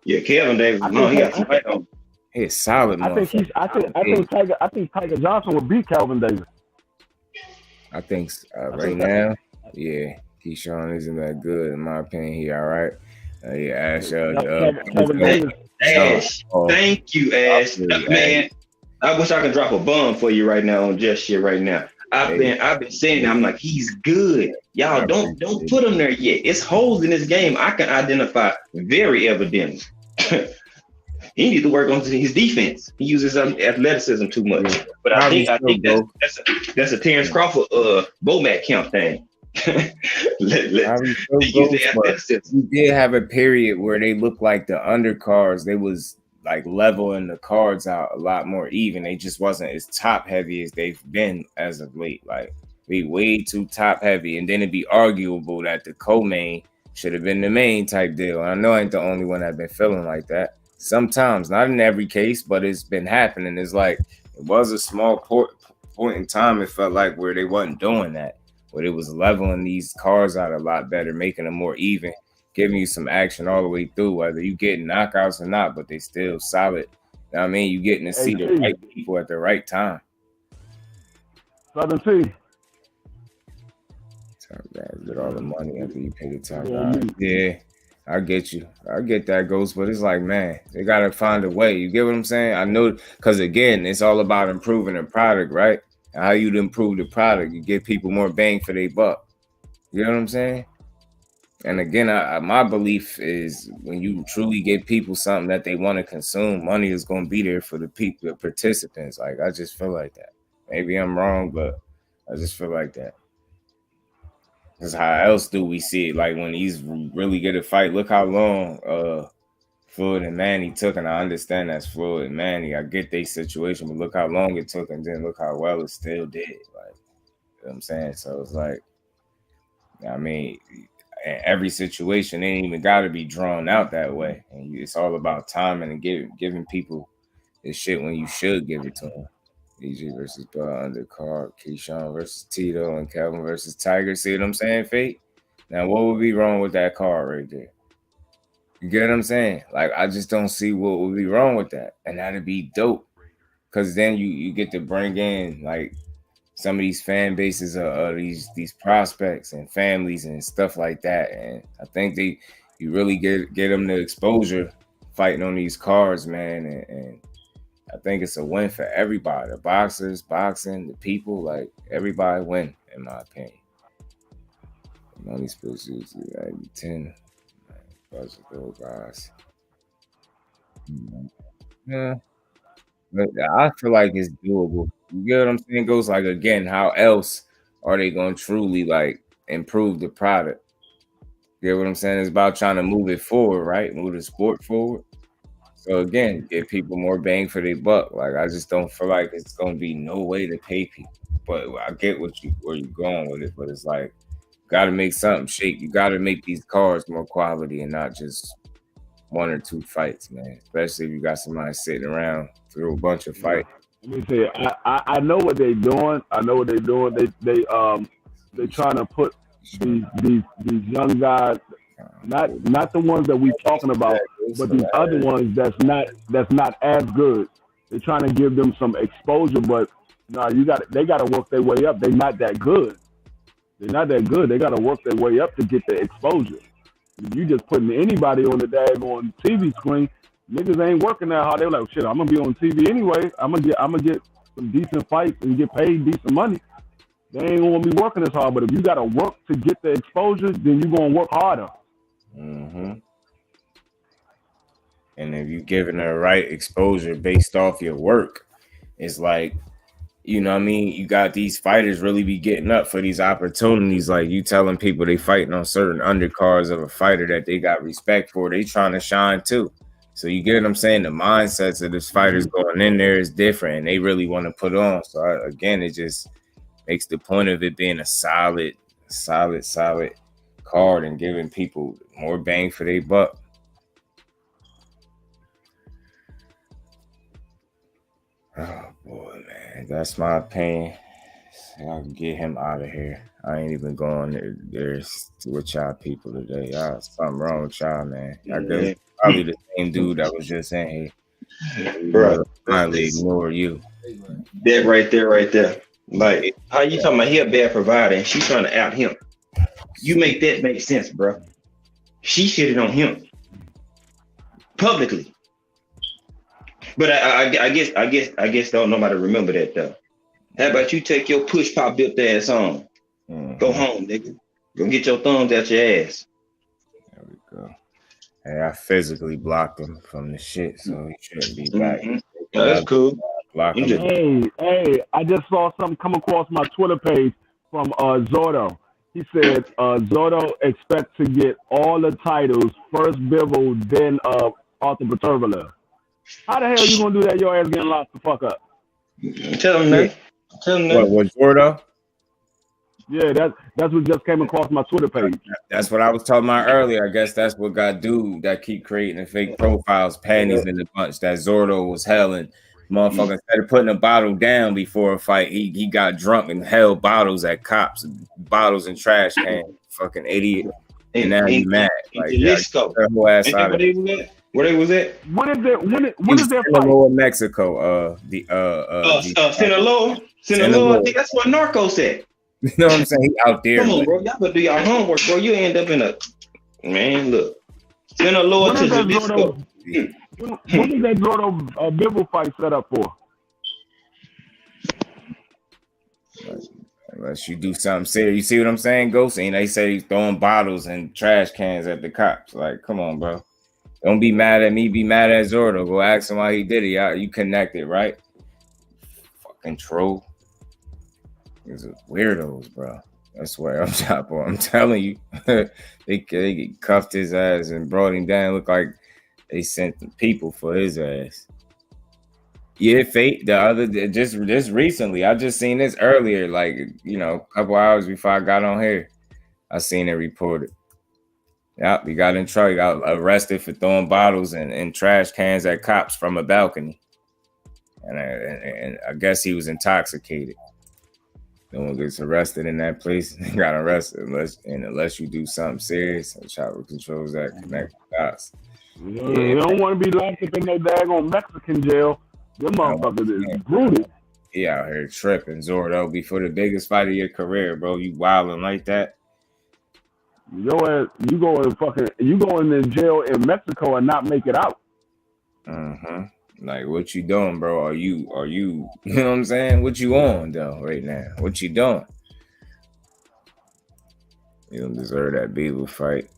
Yeah, Kelvin Davis. He got some fight on. He's solid. I think Tiger Johnson would beat Kelvin Davis. I think right now, yeah, Keyshawn isn't that good in my opinion. He all right. Ash. Ash, thank you, Ash. Man, I wish I could drop a bomb for you right now on Just Shit right now. I've been saying that. I'm like, he's good. Y'all don't put him there yet. It's holes in this game I can identify very evidently. He needs to work on his defense. He uses athleticism too much. But I think that's a Terence Crawford Bomac count thing. We did have a period where they looked like the undercards. They was like leveling the cards out a lot more even. They just wasn't as top heavy as they've been as of late. Like be way too top heavy, and then it'd be arguable that the co-main should have been the main type deal. And I know I ain't the only one that been feeling like that. Sometimes, not in every case, but it's been happening. It's like it was a small point in time. It felt like where they wasn't doing that, where it was leveling these cars out a lot better, making them more even, giving you some action all the way through, whether you getting knockouts or not, but they still solid. You know what I mean? You getting to see the right people at the right time. Southern T. Get all the money after you pay the top guy. Yeah, I get you. I get that, Ghost, but it's like, man, they got to find a way. You get what I'm saying? I know, because again, it's all about improving the product, right? And how you improve the product, you give people more bang for their buck. You know what I'm saying? And again, my belief is when you truly give people something that they want to consume, money is going to be there for the people, the participants. Like, I just feel like that. Maybe I'm wrong, but I just feel like that. Because how else do we see it? Like when he's really good at fight, look how long Floyd and Manny took, and I understand that's Floyd and Manny. I get their situation, but look how long it took, and then look how well it still did. Like, you know what I'm saying? So it's like, I mean, every situation ain't even got to be drawn out that way. And it's all about timing and giving people this shit when you should give it to them. EG versus Bud undercard, Keyshawn versus Tito, and Kelvin versus Tiger. See what I'm saying, Fate? Now, what would be wrong with that card right there? You get what I'm saying? Like, I just don't see what would be wrong with that. And that'd be dope. Because then you get to bring in, like, some of these fan bases of these prospects and families and stuff like that. And I think you really get them the exposure fighting on these cards, man. And I think it's a win for everybody. The boxers, boxing, the people, like everybody win, in my opinion. Money supposed to use 10. Budget though, guys. Yeah. But I feel like it's doable. You get what I'm saying? Goes like, again, how else are they going to truly like improve the product? You get what I'm saying? It's about trying to move it forward, right? Move the sport forward. So again, give people more bang for their buck. Like, I just don't feel like it's going to be no way to pay people. But I get where you're going with it. But it's like, got to make something shake. You got to make these cards more quality and not just one or two fights, man. Especially if you got somebody sitting around through a bunch of fights. Let me tell you, I know what they're doing. I know what they're doing. They're trying to put these young guys, not the ones that we're talking about, but these other ones that's not as good. They're trying to give them some exposure, but no, they got to work their way up. They're not that good. They're not that good. They got to work their way up to get the exposure. You just putting anybody on the daggone TV screen, niggas ain't working that hard. They're like, shit, I'm gonna be on TV anyway. I'm gonna get some decent fights and get paid decent money. They ain't gonna be working as hard. But if you gotta work to get the exposure, then you're gonna work harder. Mm-hmm. And if you're giving the right exposure based off your work, it's like, you know what I mean? You got these fighters really be getting up for these opportunities. Like, you telling people they fighting on certain undercards of a fighter that they got respect for. They trying to shine too. So you get what I'm saying? The mindsets of this fighters going in there is different, and they really want to put on. So again, it just makes the point of it being a solid card and giving people more bang for their buck. Oh boy, man, that's my opinion. I can get him out of here. I ain't even going there with y'all people today. Y'all, something wrong with y'all, man. I guess probably the same dude that was just in here. Bro, finally ignore you. That right there. Like, how you talking about he a bad provider and she trying to out him? You make that make sense, bro. She shitted on him publicly. But I guess don't nobody remember that though. How about you take your push pop built ass on? Go home, nigga. Go get your thumbs out your ass. There we go. Hey, I physically blocked him from the shit, so he shouldn't be back. Oh, that's cool. Hey, I just saw something come across my Twitter page from Zordo. He said Zordo expects to get all the titles, first Bivol, then Arthur Patervala. How the hell you gonna do that? Your ass getting locked the fuck up. Tell him that. Tell him that. What Jordo? Yeah, that's what just came across my Twitter page. That's what I was talking about earlier. I guess that's what got dude that keep creating the fake profiles, panties in the bunch. That Zordo was helling. Motherfucker, instead of putting a bottle down before a fight, he got drunk and held bottles at cops, bottles and trash cans. Fucking idiot. And now you mad. Like, that whole ass out of it. Where they was at? When is that fight? Sinaloa, Mexico. Sinaloa. I think that's what Narcos at. You know what I'm saying? He out there. Come on, bro. Y'all better do your homework, bro. You end up in a look. Sinaloa to Jalisco. When is that Gordo Bibble fight set up for? Unless you do something serious. You see what I'm saying, Ghost? And they say he's throwing bottles and trash cans at the cops. Like, come on, bro. Don't be mad at me. Be mad at Zordo. Go ask him why he did it. You connected, right? Fucking troll. These are weirdos, bro. That's why I'm telling you. they cuffed his ass and brought him down. Looked like they sent the people for his ass. Yeah, Fate. Just recently. I just seen this earlier, like, a couple hours before I got on here. I seen it reported. Yep, he got in trouble. He got arrested for throwing bottles and trash cans at cops from a balcony. And I guess he was intoxicated. No one gets arrested in that place. He got arrested unless you do something serious. And chopper controls that connect dots. You don't want to be locked up in no daggone Mexican jail. Them motherfuckers is brutal. He out here tripping, Zordo. Before the biggest fight of your career, bro. You wilding like that. You go in jail in Mexico and not make it out. Like, what you doing, bro? Are you you know what I'm saying? What you on though right now? What you doing? You don't deserve that Beaver fight.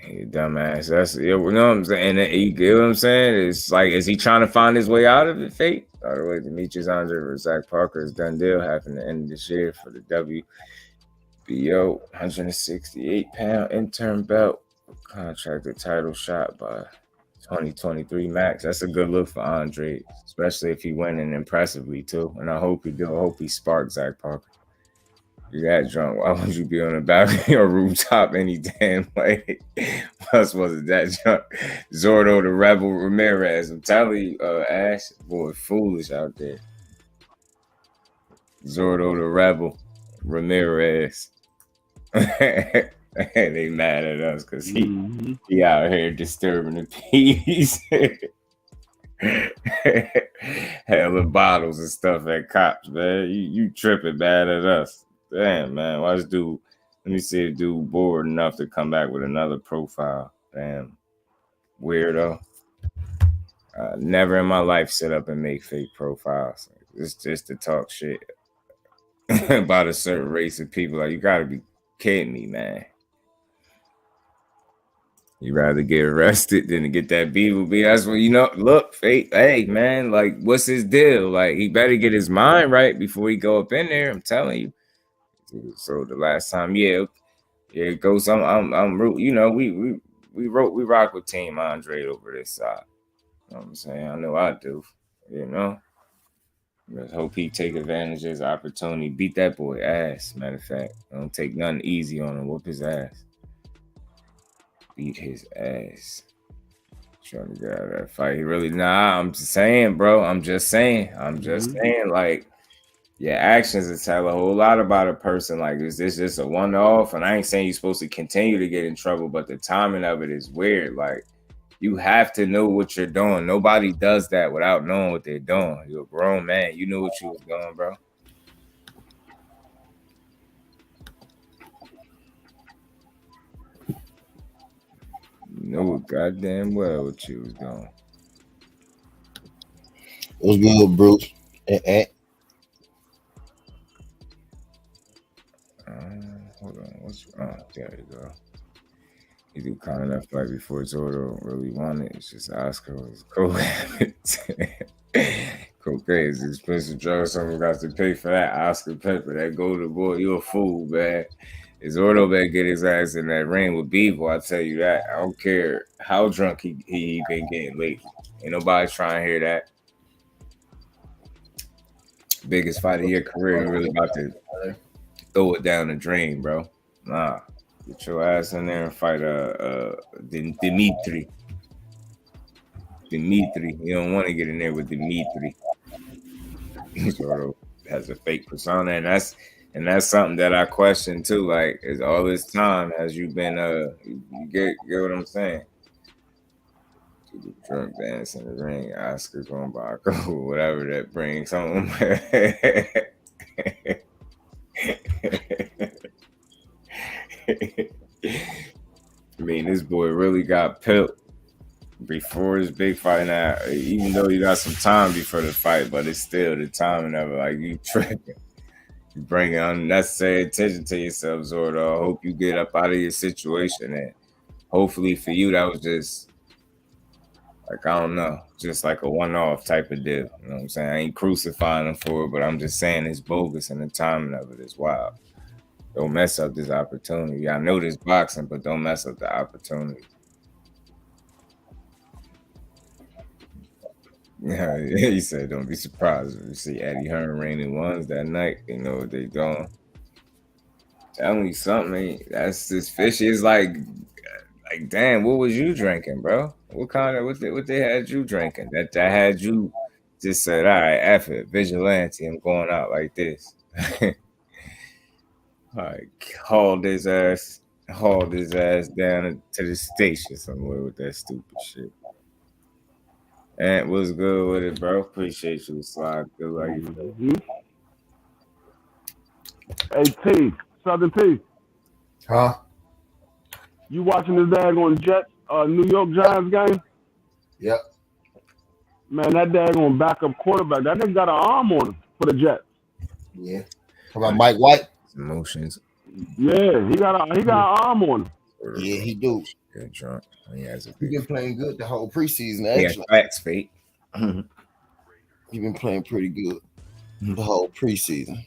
You dumbass. That's you know what I'm saying. And you get what I'm saying? It's like, is he trying to find his way out of it, Fate? All the way, Demetrius Andre versus Zach Parker's done deal happened at the end of this year for the WBO 168-pound interim belt. Contracted title shot by 2023 Max. That's a good look for Andre, especially if he winning impressively too. And I hope he do. I hope he sparks Zach Parker. You got drunk. Why would you be on the balcony or rooftop any damn way? Plus, wasn't that drunk? Zordo the Rebel Ramirez. I'm telling you, Ash, boy, foolish out there. Zordo the Rebel Ramirez. They mad at us because he out here disturbing the peace. Hella bottles and stuff at cops, man. You tripping bad at us. Damn, man. Why this dude? Let me see if dude bored enough to come back with another profile. Damn. Weirdo. Never in my life sit up and make fake profiles. It's just to talk shit about a certain race of people. Like, you gotta be kidding me, man. You rather get arrested than to get that BB. That's what look, Fate. Hey, man, like, what's his deal? Like, he better get his mind right before he go up in there. I'm telling you. So the last time, it goes. I'm we rock with Team Andre over this side. You know what I'm saying? I know I do. Just hope he take advantage of his opportunity. Beat that boy ass. Matter of fact, don't take nothing easy on him. Whoop his ass. Beat his ass. Trying to get out of that fight. He really I'm just saying, bro. I'm just saying, like, your actions will tell a whole lot about a person. Like, is this just a one-off? And I ain't saying you're supposed to continue to get in trouble, but the timing of it is weird. Like, you have to know what you're doing. Nobody does that without knowing what they're doing. You're a grown man. You knew what you was doing, bro. You know goddamn well what you was doing. What's good, Bruce? Hold on. There you go. He do kind of enough fight before Zordo really wanted. It's just Oscar was cocaine is expensive drug. Someone got to pay for that. Oscar Pepper, that golden boy, you a fool, man. Zordo better get his ass in that ring with Bevo. I tell you that. I don't care how drunk he been getting lately. Ain't nobody trying to hear that. Biggest fight of your career. You really about to throw it down the drain, bro. Nah. Get your ass in there and fight Dimitri. You don't want to get in there with Dimitri. Zordo has a fake persona, and that's something that I question too. Like, is all this time has you been you get what I'm saying? To the drunk dance in the ring, Oscar's going by whatever that brings home. I mean, this boy really got pimped before his big fight. Now, even though you got some time before the fight, but it's still the timing of it. Like, you tripping. You bring unnecessary attention to yourself, Zordo. I hope you get up out of your situation. And hopefully for you, that was just, like, I don't know, just like a one-off type of deal. You know what I'm saying? I ain't crucifying him for it, but I'm just saying it's bogus and the timing of it is wild. Don't mess up this opportunity. I know this boxing, but don't mess up the opportunity. Yeah, he said, don't be surprised if you see Eddie Hearn raining ones that night. You know what they doing. Telling you something, that's just fishy. It's like, damn, what was you drinking, bro? What they had you drinking? That had you just said, all right, F it, vigilante, I'm going out like this. Like, hauled his ass down to the station somewhere with that stupid shit. And what's good with it, bro? Appreciate you, Slide. Good like you. Hey, T, Southern T. Huh? You watching this daggone Jets, New York Giants game? Yep. Man, that daggone backup quarterback, that nigga got an arm on him for the Jets. Yeah. How about Mike White? Emotions. Yeah, he got an arm on him. Yeah, he do. Good drunk. He been playing good the whole preseason, actually. Yeah, facts, fate. He been playing pretty good the whole preseason.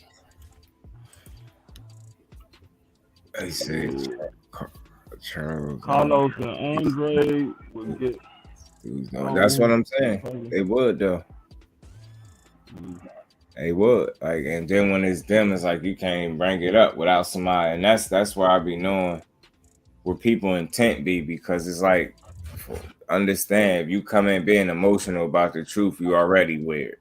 I said Carlos and Andre would get. That's what I'm saying. They would though. They would. Like, and then when it's them, it's like you can't bring it up without somebody. And that's where I be knowing where people intent be, because it's like, understand, if you come in being emotional about the truth, you already weird.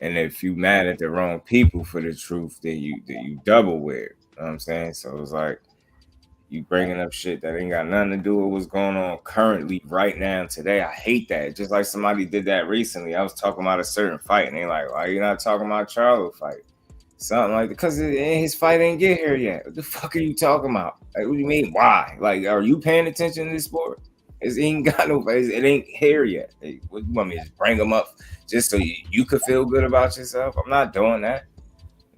And if you mad at the wrong people for the truth, then you double weird. You know what I'm saying? So it's like you bringing up shit that ain't got nothing to do with what's going on currently right now today. I hate that. Just like somebody did that recently. I was talking about a certain fight and they like, why you not talking about Charlo fight? Something like that. Because his fight ain't get here yet. What the fuck are you talking about? Like, what do you mean? Why? Like, are you paying attention to this sport? It ain't got no face. It ain't here yet. Hey, what, you want me to just bring them up just so you could feel good about yourself? I'm not doing that.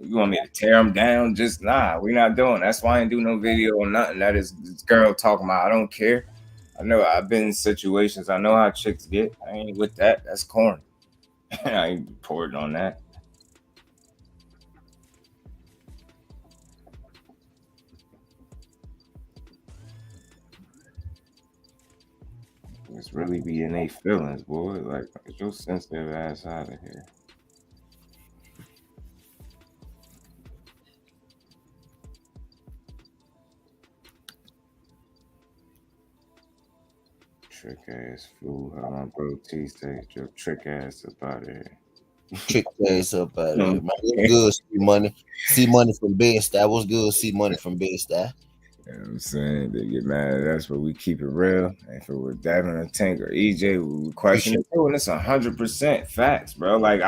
You want me to tear them down? Just nah, we're not doing. That's why I ain't do no video or nothing. That is this girl talking about. I don't care. I know I've been in situations. I know how chicks get. I ain't with that. That's corny. I ain't reporting on that. It's really be in their feelings, boy. Like, get your sensitive ass out of here. Trick ass fool. How my bro T says, your trick ass up out of here. Trick ass up out of here, man. It's good, see money. See money from Bed-Stuy. What's good, see money from Bed-Stuy? You know what I'm saying? They get mad at us, but we keep it real. And if it was Devin or Tank or EJ, we would question it too. And it's 100% facts, bro. Like,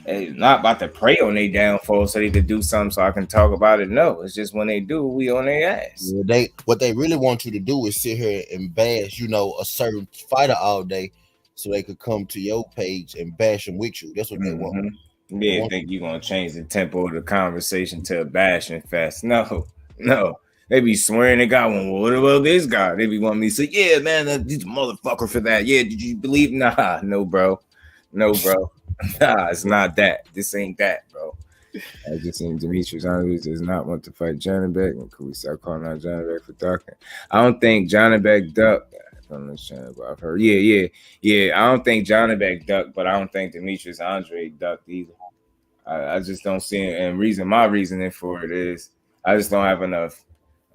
it's not about to pray on their downfall so they could do something so I can talk about it. No, it's just when they do, we on their ass. Yeah, what they really want you to do is sit here and bash, a certain fighter all day so they could come to your page and bash them with you. That's what they want. Yeah, I think you're going to change the tempo of the conversation to a bashing fest. No. They be swearing they got one. Well, what about this guy? They be wanting me to say, yeah, man, he's a motherfucker for that. Yeah, did you believe? Nah, no, bro. Nah, it's not that. This ain't that, bro. I just think Demetrius Andre does not want to fight Janabek. And could we start calling out Janabek for ducking? I don't think Janabek ducked. From this channel, but I've heard. Yeah. I don't think Janabek ducked, but I don't think Demetrius Andre ducked either. I just don't see it. And my reasoning for it is I just don't have enough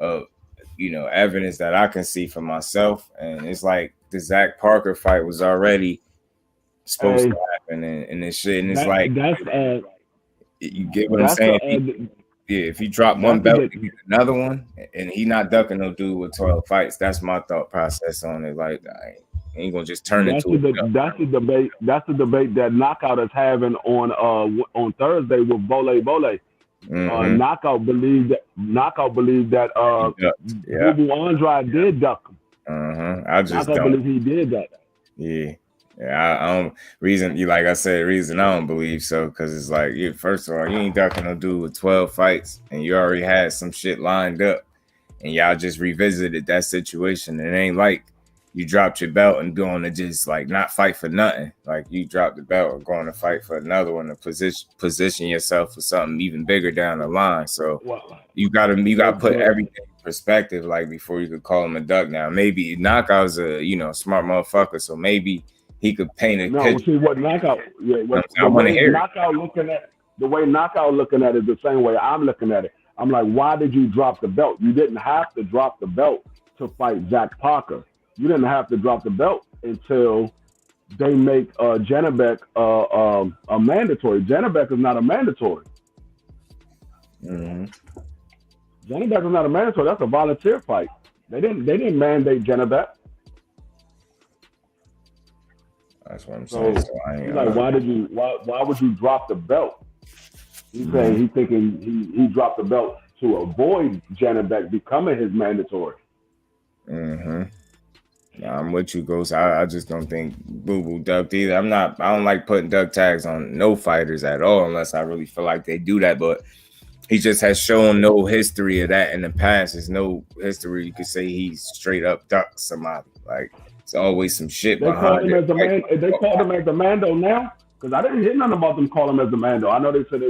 evidence that I can see for myself. And it's like the Zach Parker fight was already supposed to happen and this shit. And it's you get what I'm saying? If he dropped one belt, he get another one, and he not ducking no dude with 12 fights. That's my thought process on it. Like, I ain't gonna just turn into that's the debate. That's the debate that Knockout is having on Thursday with Bole. Mm-hmm. Knockout believed that Bubu Andrade did duck him. I just Knockout believe he did that. Yeah, I don't like I said, reason I don't believe so, because it's like, first of all, you ain't ducking no dude with 12 fights, and you already had some shit lined up, and y'all just revisited that situation. It ain't like you dropped your belt and going to just like not fight for nothing. Like you dropped the belt and going to fight for another one to position yourself for something even bigger down the line. So you gotta put everything in perspective, like before you could call him a duck. Now maybe Knockout's a smart motherfucker, so maybe he could paint a picture. See what Knockout, Knockout looking at the way Knockout looking at it the same way I'm looking at it. I'm like, why did you drop the belt? You didn't have to drop the belt to fight Zach Parker. You didn't have to drop the belt until they make Janabek a mandatory. Janabek is not a mandatory. Mm-hmm. Janabek is not a mandatory. That's a volunteer fight. They didn't mandate Janabek. That's what I'm saying. So he's like, why would you drop the belt? He's saying he's thinking he dropped the belt to avoid Janabek becoming his mandatory. Mm-hmm. Yeah, I'm with you, Ghost. I just don't think Boo Boo ducked either. I don't like putting duck tags on no fighters at all unless I really feel like they do that. But he just has shown no history of that in the past. There's no history you could say he's straight up ducked somebody. Like it's always some shit behind it. They called him as the Mando now? Because I didn't hear nothing about them calling him as the Mando. I know they said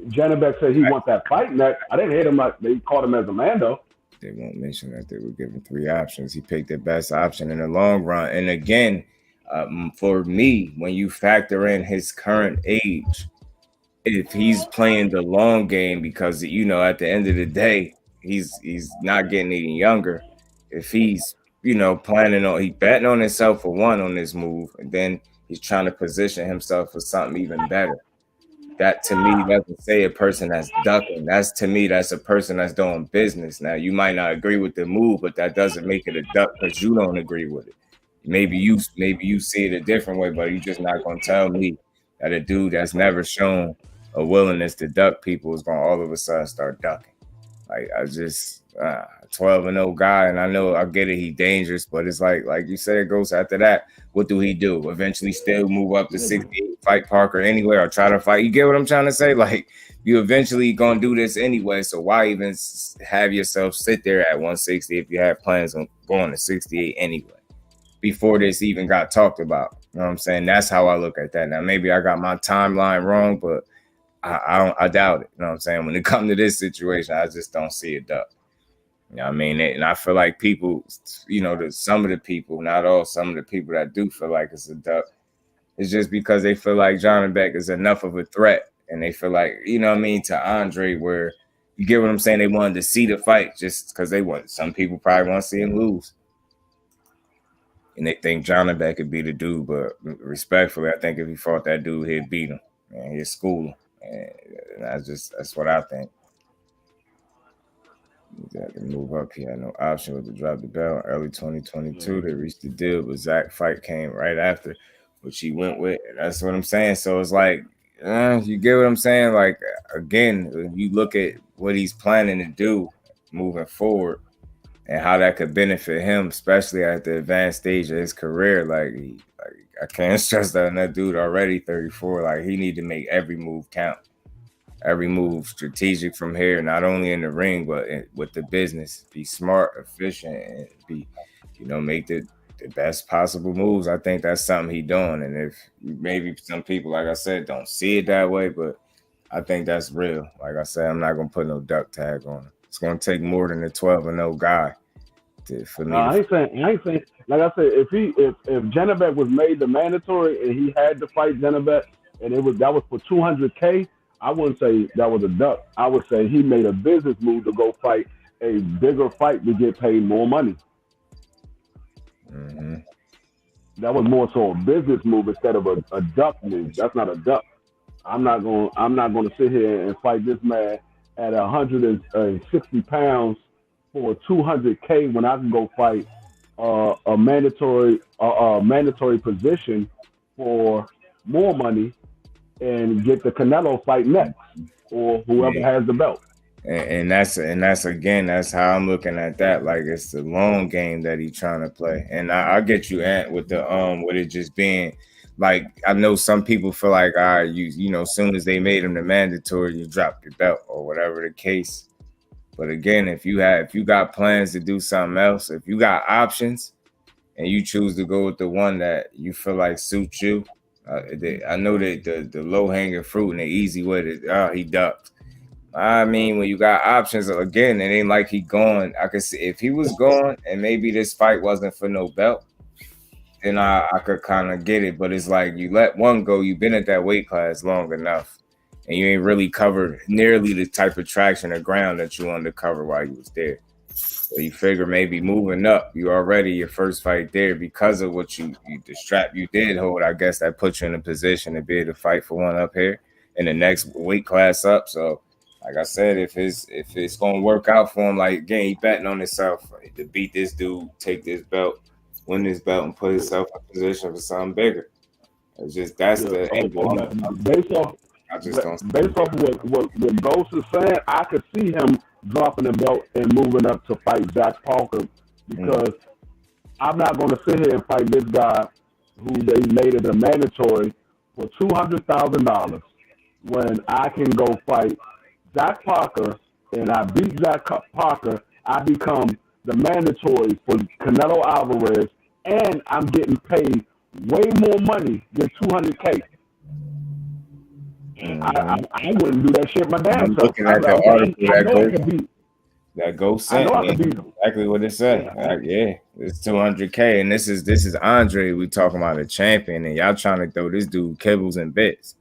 Janabek said he wants that fight next. I didn't hear them like they called him as the Mando. They won't mention that they were given 3 options. He picked the best option in the long run. And again, for me, when you factor in his current age, if he's playing the long game, because at the end of the day, he's not getting any younger. If he's he's betting on himself for one on this move, and then he's trying to position himself for something even better. That to me doesn't say a person that's ducking. That's a person that's doing business. Now you might not agree with the move, but that doesn't make it a duck because you don't agree with it. Maybe you see it a different way, but you're just not gonna tell me that a dude that's never shown a willingness to duck people is gonna all of a sudden start ducking. Like I just 12-0 guy, and I get it, he's dangerous, but it's like you said, it goes after that. What do he do? Eventually still move up to 68, fight Parker anyway, or try to fight. You get what I'm trying to say? Like you eventually gonna do this anyway, so why even have yourself sit there at 160 if you have plans on going to 68 anyway? Before this even got talked about. You know what I'm saying? That's how I look at that. Now maybe I got my timeline wrong, but I doubt it. You know what I'm saying? When it comes to this situation, I just don't see it duck. You know what I mean? And I feel like people, some of the people, not all, some of the people that do feel like it's a duck, it's just because they feel like Janabek is enough of a threat. And they feel like, to Andre, where you get what I'm saying? They wanted to see the fight just because some people probably want to see him lose. And they think Janabek could be the dude, but respectfully, I think if he fought that dude, he'd beat him and he'd school him. And that's what I think. He had to move up. He had no option but to drop the belt. Early 2022, they reached the deal, but Zach fight came right after, which he went with. That's what I'm saying. So it's like, you get what I'm saying? Like, again, you look at what he's planning to do moving forward and how that could benefit him, especially at the advanced stage of his career. Like I can't stress that dude already 34. Like, he need to make every move count. Every move strategic from here, not only in the ring, but with the business. Be smart, efficient, and make the best possible moves. I think that's something he's doing. And if maybe some people, like I said, don't see it that way, but I think that's real. Like I said, I'm not gonna put no duck tag on it. It's gonna take more than a 12-0 guy for me. I ain't saying. Like I said, if Janibek was made the mandatory and he had to fight Janibek, and that was for $200K, I wouldn't say that was a duck. I would say he made a business move to go fight a bigger fight to get paid more money. Mm-hmm. That was more so a business move instead of a duck move. That's not a duck. I'm not going to sit here and fight this man at 160 pounds for 200K when I can go fight a mandatory position for more money and get the Canelo fight next, or whoever has the belt. And that's again, that's how I'm looking at that. Like, it's the long game that he's trying to play. And I get you, Ant, with the with it just being like, I know some people feel like, all right, you know, as soon as they made him the mandatory, you drop your belt or whatever the case. But again, if you got plans to do something else, if you got options and you choose to go with the one that you feel like suits you, I know that the low hanging fruit and the easy way to he ducked. I mean, when you got options, again, it ain't like he going. I could see if he was going and maybe this fight wasn't for no belt, then I could kind of get it. But it's like you let one go, you've been at that weight class long enough, and you ain't really covered nearly the type of traction or ground that you wanted to cover while you was there. So you figure maybe moving up, you already your first fight there because of what the strap you did hold. I guess that puts you in a position to be able to fight for one up here in the next weight class up. So, like I said, if it's gonna work out for him, like again, he betting on himself to beat this dude, take this belt, win this belt, and put himself in position for something bigger. It's just the angle. Based off what Ghost is saying, I could see him dropping the belt and moving up to fight Zach Parker, because I'm not going to sit here and fight this guy who they made it a mandatory for $200,000 when I can go fight Zach Parker, and I beat Zach Parker, I become the mandatory for Canelo Alvarez, and I'm getting paid way more money than $200K. I wouldn't do that shit my damn self. Looking at the article that goes sent exactly what it said. Yeah, it's $200K, and this is Andre. We talking about a champion, and y'all trying to throw this dude kibbles and bits.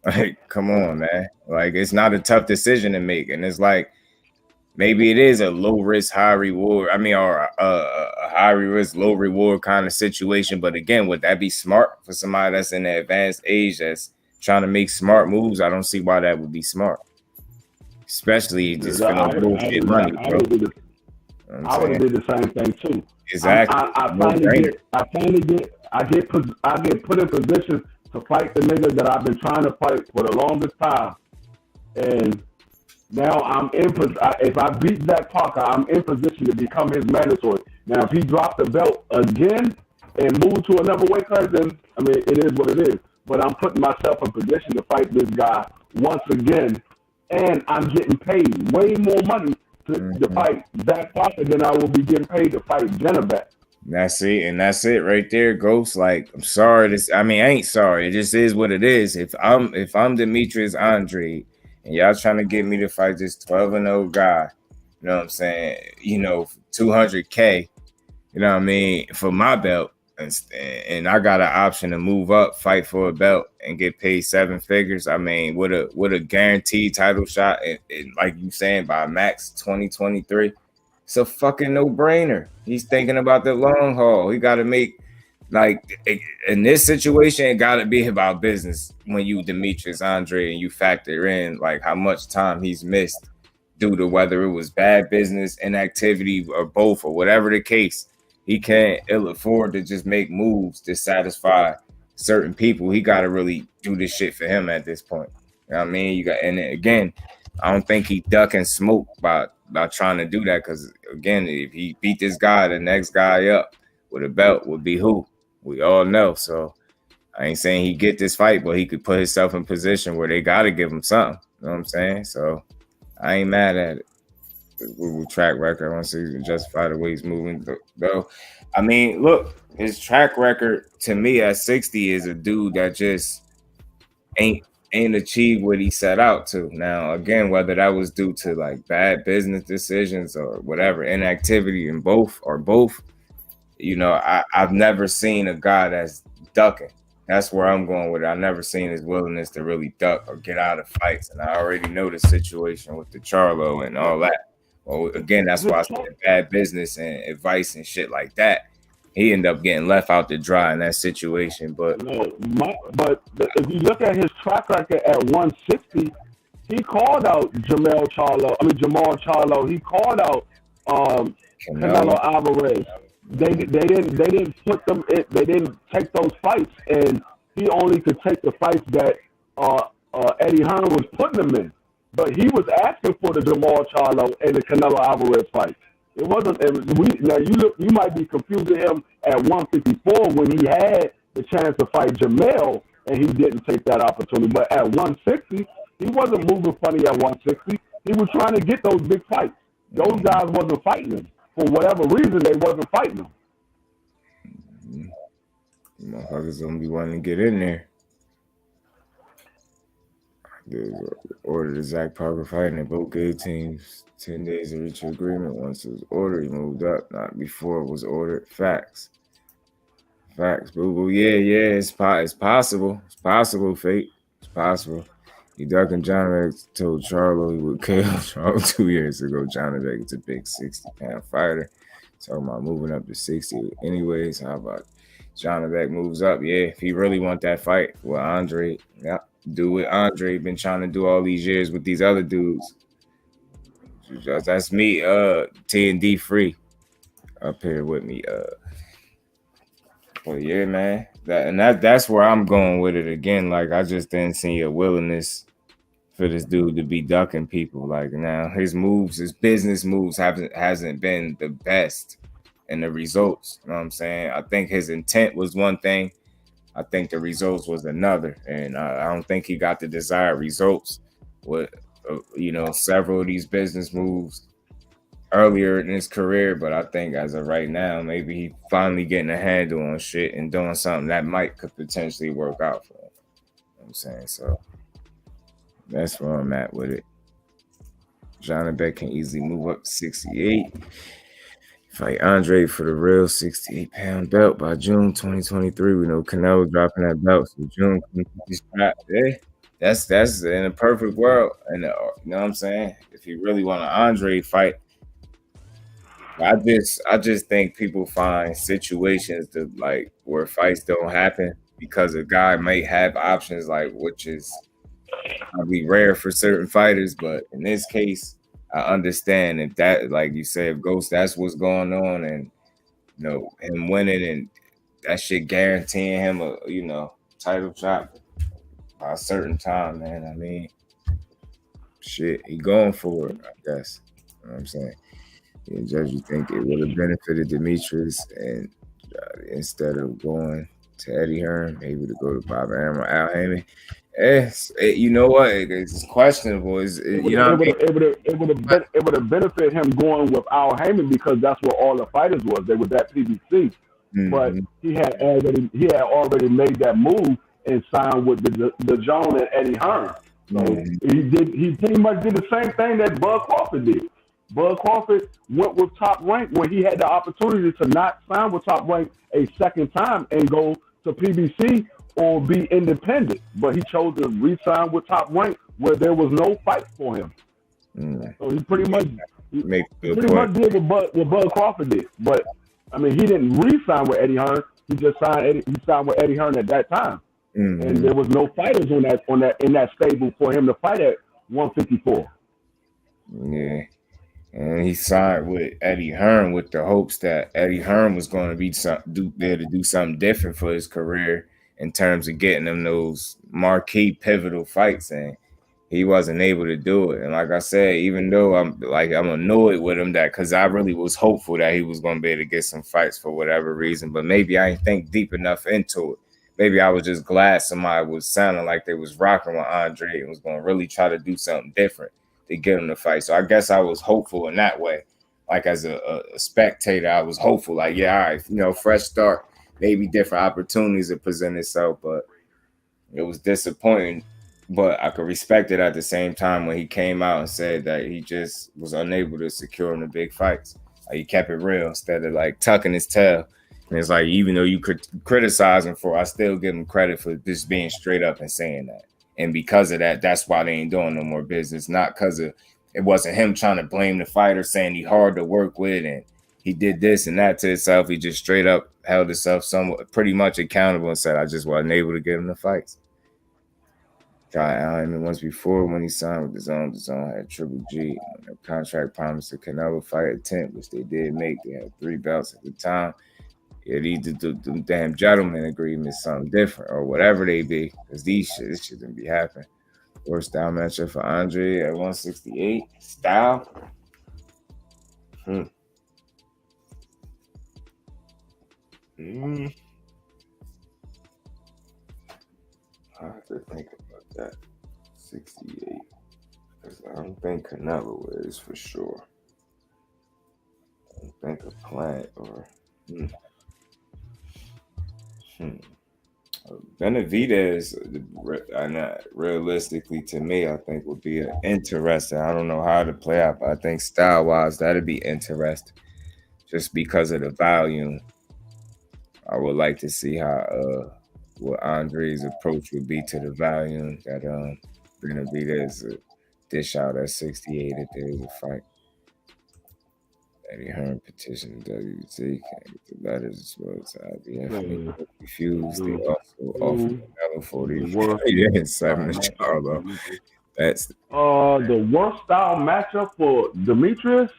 Like, come on, man. Like, it's not a tough decision to make, and it's like maybe it is a low risk, high reward. I mean, or a high risk, low reward kind of situation. But again, would that be smart for somebody that's in the advanced age that's trying to make smart moves? I don't see why that would be smart, especially just for no bullshit money, bro. I would have did the same thing too. Exactly. I get put in position to fight the nigga that I've been trying to fight for the longest time, and now I'm in. If I beat Zach Parker, I'm in position to become his mandatory. Now, if he dropped the belt again and moved to another weight class, then I mean, it is what it is. But I'm putting myself in position to fight this guy once again, and I'm getting paid way more money to fight Zach Parker than I will be getting paid to fight Janibek. That's it, and that's it right there, Ghost. Like, I'm sorry. I ain't sorry. It just is what it is. If I'm Demetrius Andre, and y'all trying to get me to fight this 12-0 guy, you know what I'm saying? You know, 200K, you know what I mean, for my belt, and I got an option to move up, fight for a belt, and get paid 7 figures. I mean, with a guaranteed title shot, and like you saying, by max 2023. It's a fucking no-brainer. He's thinking about the long haul. He got to make, like, in this situation, it got to be about business when you Demetrius Andre and you factor in, like, how much time he's missed due to whether it was bad business, inactivity, or both, or whatever the case. He can't ill afford to just make moves to satisfy certain people. He got to really do this shit for him at this point. You know what I mean? And again, I don't think he duck and smoke by trying to do that, because again, if he beat this guy, the next guy up with a belt would be who? We all know. So I ain't saying he get this fight, but he could put himself in position where they got to give him something. You know what I'm saying? So I ain't mad at it. With track record, I want to see he can justify the way he's moving. Though, I mean, look, his track record to me at 60 is a dude that just ain't ain't achieved what he set out to. Now, again, whether that was due to like bad business decisions or whatever, inactivity in both, you know, I've never seen a guy that's ducking. That's where I'm going with it. I've never seen his willingness to really duck or get out of fights. And I already know the situation with the Charlo and all that. Well, again, that's why I said bad business and advice and shit like that. He ended up getting left out to dry in that situation. But if you look at his track record at 160, he called out Jamal Charlo. He called out Canelo Alvarez. They didn't put them. They didn't take those fights, and he only could take the fights that Eddie Hearn was putting him in. But he was asking for the Jamal Charlo and the Canelo Alvarez fight. It wasn't. You might be confusing him at 154 when he had the chance to fight Jamel and he didn't take that opportunity. But at 160, he wasn't moving funny at 160. He was trying to get those big fights. Those guys wasn't fighting him. For whatever reason, they wasn't fighting him. Motherfuckers gonna be wanting to get in there. Ordered the Zach Parker fight, and both gave teams 10 days to reach an agreement. Once it was ordered, he moved up. Not before it was ordered. Facts, boo boo. Yeah. It's possible. It's possible, Fate. It's possible. He ducking John Rex told Charlo he would kill Charlo 2 years ago. John Rex is a big 60-pound fighter. Talking about moving up to 60. Anyways, how about John Rex moves up? Yeah, if he really want that fight with Andre, yeah, do what Andre been trying to do all these years with these other dudes. That's me, T&D free up here with me. But yeah, man, that's where I'm going with it again. Like, I just didn't see a willingness for this dude to be ducking people. Like, now his business moves hasn't been the best, and the results, you know what I'm saying? I think his intent was one thing. I think the results was another, and I don't think he got the desired results with several of these business moves earlier in his career. But I think as of right now, maybe he finally getting a handle on shit and doing something that could potentially work out for him. You know what I'm saying? So that's where I'm at with it. John Beck can easily move up to 68. Fight Andre for the real 68-pound belt by June 2023. We know Canelo dropping that belt, so June he's strapped. Yeah, that's in a perfect world. And you know what I'm saying? If you really want an Andre fight, I just think people find situations to like where fights don't happen because a guy may have options, like, which is probably rare for certain fighters, but in this case, I understand if that, like you say, if Ghost, that's what's going on, and him winning and that shit guaranteeing him a title shot by a certain time, man. I mean, shit, he going for it, I guess. You know what I'm saying? Yeah, Judge, you think it would have benefited Demetrius and instead of going to Eddie Hearn, maybe to go to Bob Arum or Al Haymon? You know what? It's questionable. It would have benefited him going with Al Haymon because that's where all the fighters was. They was at PBC, but he had already made that move and signed with the Jones and Eddie Hearn. So he pretty much did the same thing that Bud Crawford did. Bud Crawford went with Top Rank when he had the opportunity to not sign with Top Rank a second time and go to PBC or be independent, but he chose to re-sign with Top Rank where there was no fight for him. So he pretty much did what Bud Crawford did. But I mean, he didn't re-sign with Eddie Hearn. He just signed with Eddie Hearn at that time, and there was no fighters in that stable for him to fight at 154. Yeah. And he signed with Eddie Hearn with the hopes that Eddie Hearn was going to be there to do something different for his career in terms of getting him those marquee pivotal fights, and he wasn't able to do it. And like I said, even though I'm annoyed with him because I really was hopeful that he was going to be able to get some fights for whatever reason, but maybe I didn't think deep enough into it. Maybe I was just glad somebody was sounding like they was rocking with Andre and was going to really try to do something different to get him to fight. So I guess I was hopeful in that way. Like as a spectator, I was hopeful. Like, yeah, all right, fresh start, maybe different opportunities to present itself. But it was disappointing but I could respect it at the same time when he came out and said that he just was unable to secure him the big fights. Like, he kept it real instead of like tucking his tail. And it's like, even though you could criticize him for, I still give him credit for just being straight up and saying that. And because of that, that's why they ain't doing no more business. Not because of it wasn't him trying to blame the fighter, saying he hard to work with and he did this and that to himself. He just straight up held himself somewhat pretty much accountable and said, I just wasn't able to get him the fights. And once before, when he signed with the zone had Triple G. Their contract promised the Canelo fight attempt, which they did make. They had 3 belts at the time. Yeah, these the damn gentleman agreements, something different or whatever they be, because this shit didn't be happening. Worst style matchup for Andre at 168. Style. I have to think about that. 68. Because I don't think Canelo is for sure. I don't think a Plant or Benavidez, realistically to me, I think would be interesting. I don't know how to play out, but I think style-wise, that'd be interesting. Just because of the volume, I would like to see how what Andre's approach would be to the volume that Benavidez dish out at 68 if there is a fight. Eddie Hearn petitioned the WBC, can't get the letters as well as IBF. Refused. They also offered Canelo 47 to Charlo. That's the worst style matchup for Demetrius.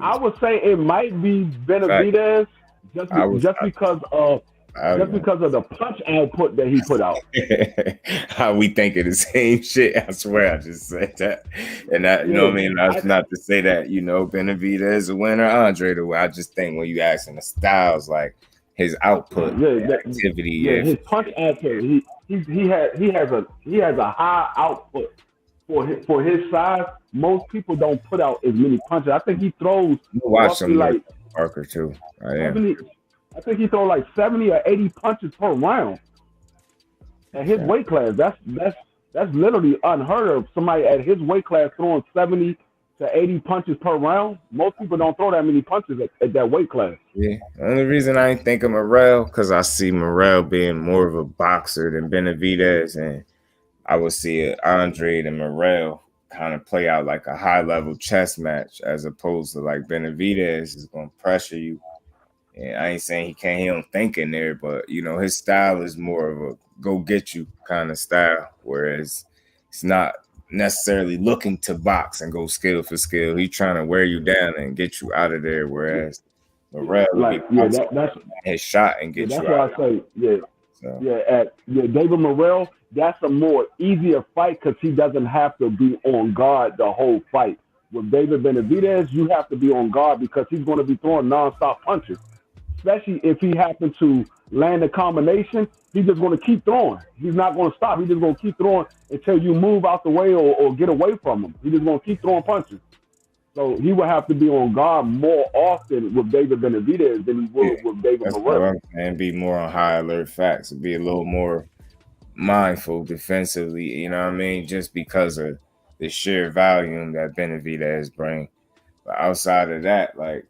I would say it might be Benavidez just because of the punch output that he put out. How we thinking the same shit. I swear I just said that. And that, you know what I mean? That's not to say that, Benavidez is a winner, Andre the way. I just think when you asking the styles, like his output, activity. His punch output. He has a high output for his size. Most people don't put out as many punches. I think he throws roughly like Parker too. I think he throws like 70 or 80 punches per round. At his weight class, that's literally unheard of. Somebody at his weight class throwing 70 to 80 punches per round. Most people don't throw that many punches at that weight class. Yeah. The only reason I ain't think of Morrell, because I see Morrell being more of a boxer than Benavidez, and I would see Andre and Morrell kind of play out like a high-level chess match as opposed to like Benavidez is going to pressure you. And I ain't saying he don't think in there, but, his style is more of a go-get-you kind of style, whereas it's not necessarily looking to box and go skill for skill. He's trying to wear you down and get you out of there, whereas Morrell that's his shot and get you out. That's why I say, David Morrell, that's a more easier fight because he doesn't have to be on guard the whole fight. With David Benavidez, you have to be on guard because he's going to be throwing nonstop punches. Especially if he happens to land a combination, he's just going to keep throwing. He's not going to stop. He's just going to keep throwing until you move out the way or get away from him. He's just going to keep throwing punches. So he will have to be on guard more often with David Benavidez than he would with David Morrell. And be more on high alert facts, be a little more mindful defensively, you know what I mean? Just because of the sheer volume that Benavidez brings. But outside of that, like,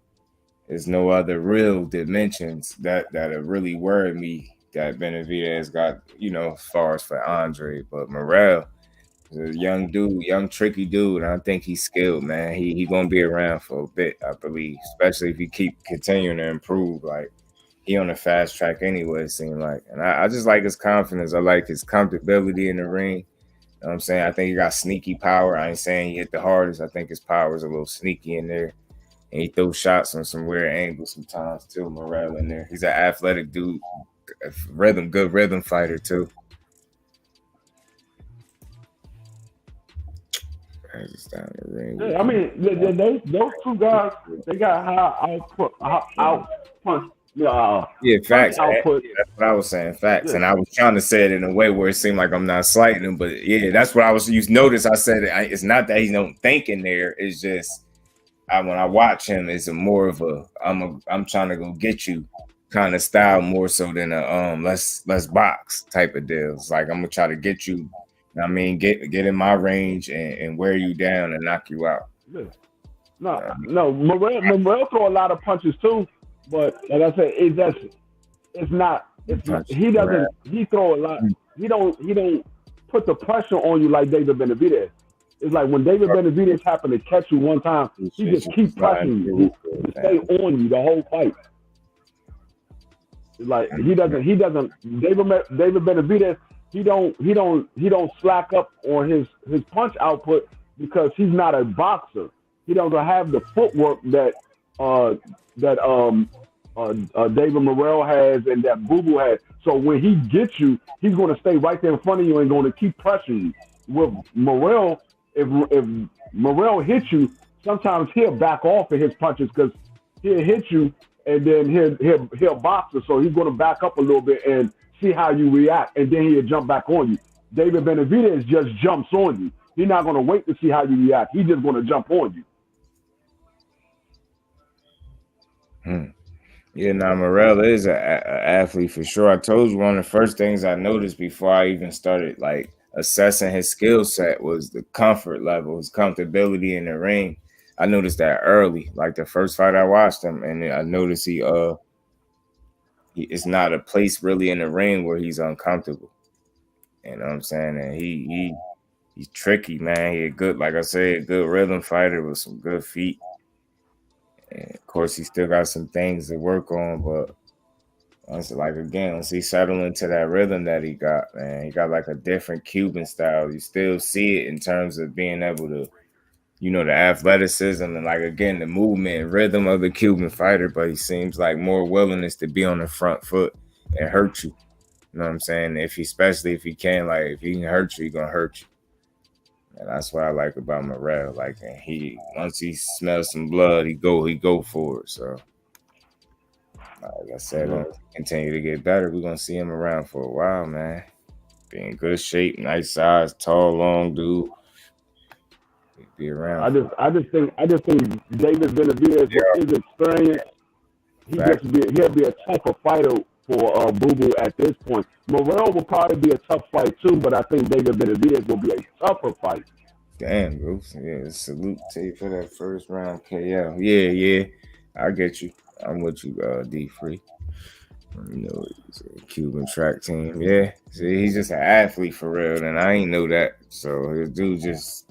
there's no other real dimensions that really worry me that Benavidez got, as far as for Andre. But Morrell is a young dude, tricky dude. And I think he's skilled, man. He gonna be around for a bit, I believe, especially if he keep continuing to improve. Like, he on a fast track anyway, it seems like. And I just like his confidence. I like his comfortability in the ring. You know what I'm saying? I think he got sneaky power. I ain't saying he hit the hardest. I think his power is a little sneaky in there. And he throws shots on some weird angles sometimes too. Morrell in there. He's an athletic dude, good rhythm fighter too. Down the ring. Yeah, I mean, those two guys, they got high output. Facts. Output. That's what I was saying. Facts. Yeah. And I was trying to say it in a way where it seemed like I'm not slighting him, but that's what I was. You notice I said it's not that he's not thinking there. It's just when I watch him, it's a more of a I'm trying to go get you kind of style more so than a let's box type of deal. It's like I'm gonna try to get you. I mean, get in my range and wear you down and knock you out. Yeah. No, Morel throw a lot of punches too, but like I said, it's not. He throw a lot. He don't put the pressure on you like David Benavidez. It's like when David Benavidez happened to catch you one time, he just keep pressing you. He stay on you the whole fight. It's like he doesn't. David Benavidez. He don't slack up on his punch output because he's not a boxer. He doesn't have the footwork that David Morrell has and that Boo Boo has. So when he gets you, he's going to stay right there in front of you and going to keep pressuring you. With Morrell, if Morrell hits you, sometimes he'll back off of his punches because he'll hit you and then he'll box you. So he's going to back up a little bit and see how you react, and then he'll jump back on you. David Benavidez just jumps on you. He's not going to wait to see how you react. He's just going to jump on you. Yeah, now Morrell is an athlete for sure. I told you one of the first things I noticed before I even started like assessing his skill set was the comfort level, his comfortability in the ring. I noticed that early, like the first fight I watched him, and I noticed he it's not a place really in the ring where he's uncomfortable. You know what I'm saying? And he's tricky, man. He a good, like I said, a good rhythm fighter with some good feet. And of course, he still got some things to work on, but once he settled into that rhythm that he got, man, he got like a different Cuban style. You still see it in terms of being able to, the athleticism and like, again, the movement and rhythm of the Cuban fighter, but he seems like more willingness to be on the front foot and hurt you. You know what I'm saying? Especially if he can hurt you, he's going to hurt you. And that's what I like about Morrell. Like, and once he smells some blood, he go for it. So, like I said, continue to get better. We're going to see him around for a while, man. Be in good shape, nice size, tall, long dude. Be around. I just think David Benavidez with his experience, he'll be a tougher fighter for Boo Boo at this point. Morrell will probably be a tough fight too, but I think David Benavidez will be a tougher fight. Damn, Bruce. Yeah, salute to you for that first round KO. Yeah, I get you. I'm with you, D-Free. It's a Cuban track team. Yeah, see, he's just an athlete for real, and I ain't know that. So this dude just,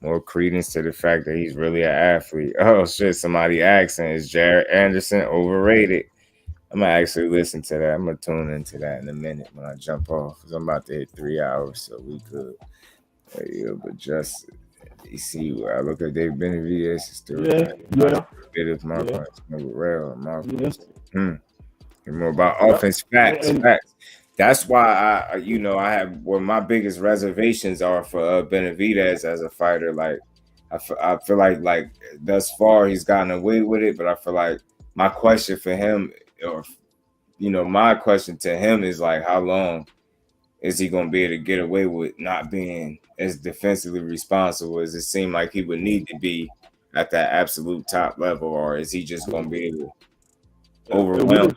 more credence to the fact that he's really an athlete. Oh shit! Somebody asking, is Jared Anderson overrated? I'm gonna actually listen to that. I'm gonna tune into that in a minute when I jump off, because I'm about to hit 3 hours, so we could. But just you see, where I look at David Benavidez, it's still a bit of my more about offense facts. That's why I have where my biggest reservations are for Benavidez as a fighter. Like I feel like thus far he's gotten away with it, but I feel like my question for him, or my question to him is like, how long is he going to be able to get away with not being as defensively responsible as it seemed like he would need to be at that absolute top level, or is he just going to be able to overwhelm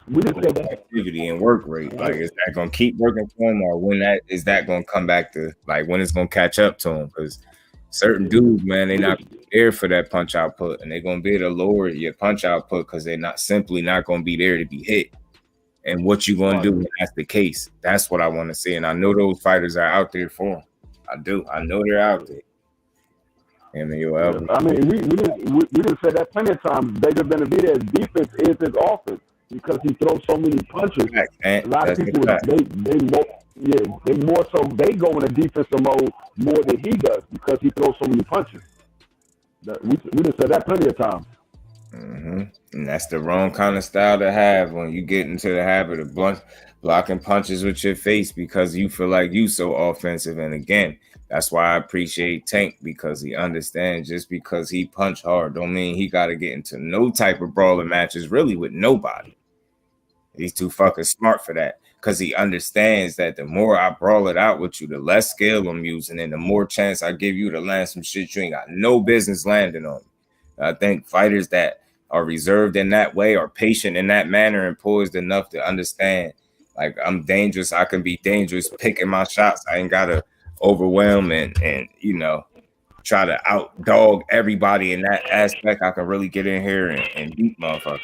activity and work rate? Like, is that going to keep working for him, or is that going to come back to like when it's going to catch up to him? Because certain dudes, man, they're not there for that punch output, and they're going to be able to lower your punch output because they're not going to be there to be hit. And what you going to do when that's the case? That's what I want to see. And I know those fighters are out there for him. I do. I know they're out there. I mean, we didn't say that plenty of times. David Benavidez's defense is his offense because he throws so many punches. A lot of people, they go in a defensive mode more than he does because he throws so many punches. We didn't say that plenty of times. Mm-hmm. And that's the wrong kind of style to have when you get into the habit of blocking punches with your face because you feel like you so offensive. And again, that's why I appreciate Tank, because he understands just because he punch hard don't mean he got to get into no type of brawling matches really with nobody. He's too fucking smart for that, because he understands that the more I brawl it out with you, the less skill I'm using, and the more chance I give you to land some shit you ain't got no business landing on. I think fighters that are reserved in that way are patient in that manner and poised enough to understand, like, I'm dangerous. I can be dangerous picking my shots. I ain't got to overwhelm and try to outdog everybody in that aspect. I can really get in here and beat motherfuckers.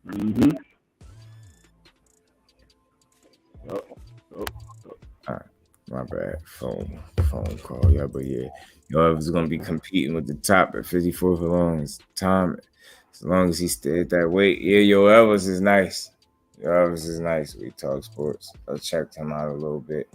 Mm-hmm. All right, my bad. Phone call. Yeah, but yeah, Evans is gonna be competing with the top at 54 for long time. As long as he stayed that weight. Yeah, Evans is nice. Evans is nice. We talk sports. I checked him out a little bit.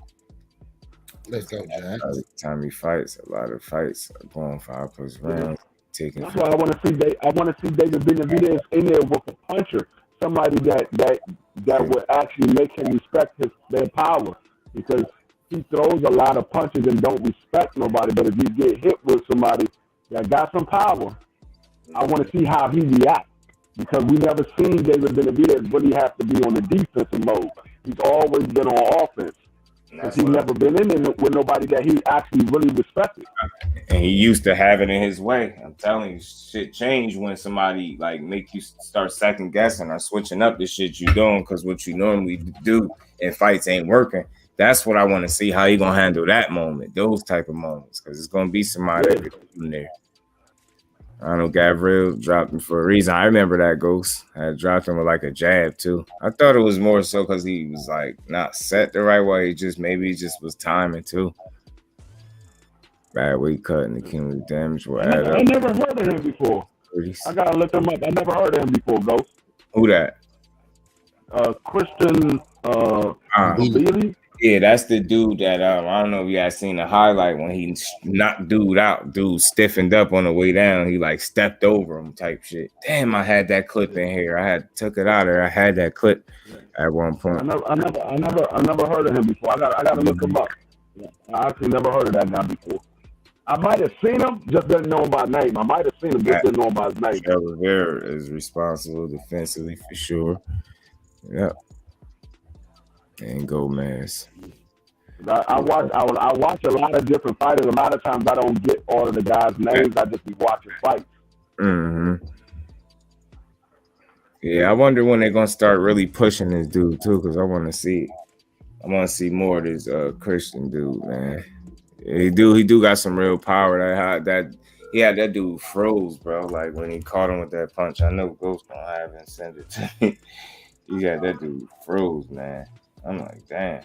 Let's go, Jack. Every time he fights, a lot of fights are going 5+ rounds. That's why I want to see. I want to see David Benavidez in there with a puncher, somebody that would actually make him respect their power, because he throws a lot of punches and don't respect nobody. But if you get hit with somebody that got some power, I want to see how he reacts, because we never seen David Benavidez really have to be on the defensive mode. He's always been on offense. Because he's never been in there with nobody that he actually really respected. And he used to have it in his way. I'm telling you, shit changed when somebody like make you start second guessing or switching up the shit you doing, because what you normally do in fights ain't working. That's what I want to see, how he gonna handle that moment, those type of moments, because it's gonna be somebody in there. I know Gabriel dropped him for a reason. I remember that Ghost. I dropped him with like a jab too. I thought it was more so because he was like not set the right way. Maybe he just was timing too. Bad weight cut and the cumulative damage will add up. I never heard of him before. I gotta look him up. I never heard of him before, Ghost. Who that? Christian Bailey. Yeah, that's the dude that I don't know if you guys seen the highlight when he knocked dude out. Dude stiffened up on the way down. He like stepped over him type shit. Damn, I had that clip in here. I took it out of there. I had that clip at one point. I never heard of him before. I gotta look him up. I actually never heard of that guy before. I might have seen him, just didn't know him by name. I might have seen him, just didn't know him by his name. Rivera is responsible defensively for sure. Yep. And Gomez. I watch a lot of different fighters. A lot of times I don't get all of the guys' names. I just be watching fights. Mm-hmm. Yeah, I wonder when they're gonna start really pushing this dude too, because I want to see more of this Christian dude, man. He do got some real power. That dude froze, bro. Like when he caught him with that punch. I know Ghost gonna have him send it to me. You got that dude froze, man. I'm like, damn.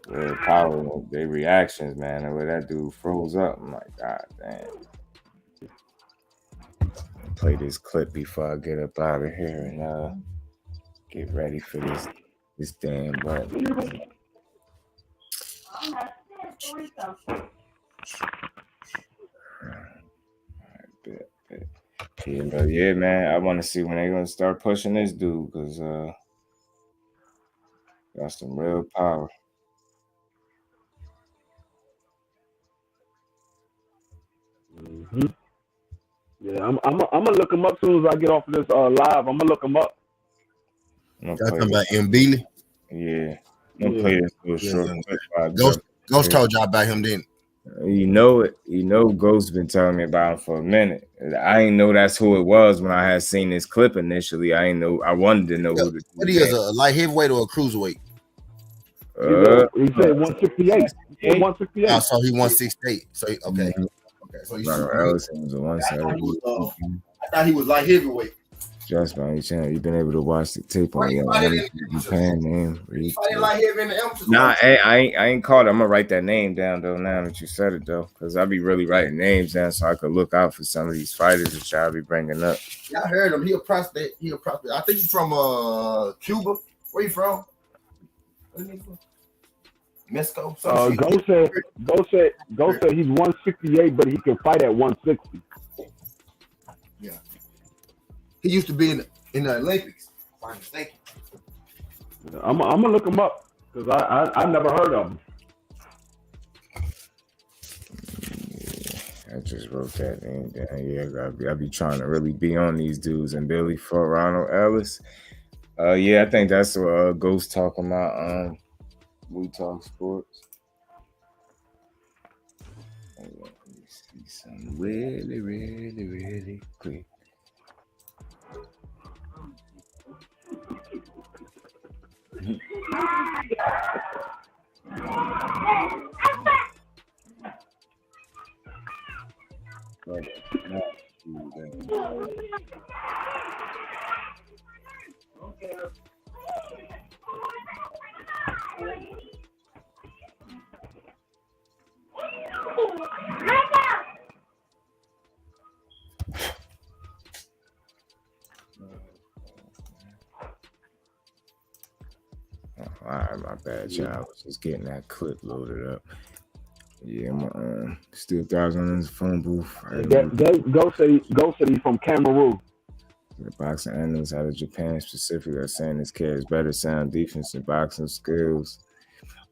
Real power, their reactions, man. The way that dude froze up, I'm like, God damn. Play this clip before I get up out of here and get ready for this damn button. Yeah, man. I want to see when they're gonna start pushing this dude, because got some real power. Mm-hmm. Yeah, I'm gonna look him up as soon as I get off of this live. I'm gonna look him up. Y'all talking about Mbili? Yeah. I'm gonna play this little short clip. Ghost told y'all about him, didn't? You know it. You know Ghost's been telling me about him for a minute. I didn't know that's who it was when I had seen this clip initially. I didn't know. I wanted to know who the what he is, a light heavyweight or a cruiserweight? He said 168. 168. Oh, so he 168. So okay. Mm-hmm. Okay. So he's Ellison was a 170. I thought he was light heavyweight. Just by any chance, you've been able to watch the tape on your name. Nah, I ain't caught it. I'm gonna write that name down though. Now that you said it though, because I be really writing names down so I could look out for some of these fighters that y'all be bringing up. Yeah, I heard him. He a prospect. I think he's from Cuba. Where you from? Mexico. Ghost said he's 168, but he can fight at 160. Yeah. He used to be in the Olympics. If I'm mistaken. I'm gonna look him up because I never heard of him. I just wrote that name down. Yeah, I be trying to really be on these dudes. And Billy for Ronald Ellis. Yeah, I think that's what Ghost talking about. We Talk Sports. Let me see something really, really, really quick. All right, my bad, y'all. I was just getting that clip loaded up. Yeah, I'm still thousand in the phone booth. Go said he's from Cameroon. The boxing analysts out of Japan specifically are saying this kid has better sound defense and boxing skills,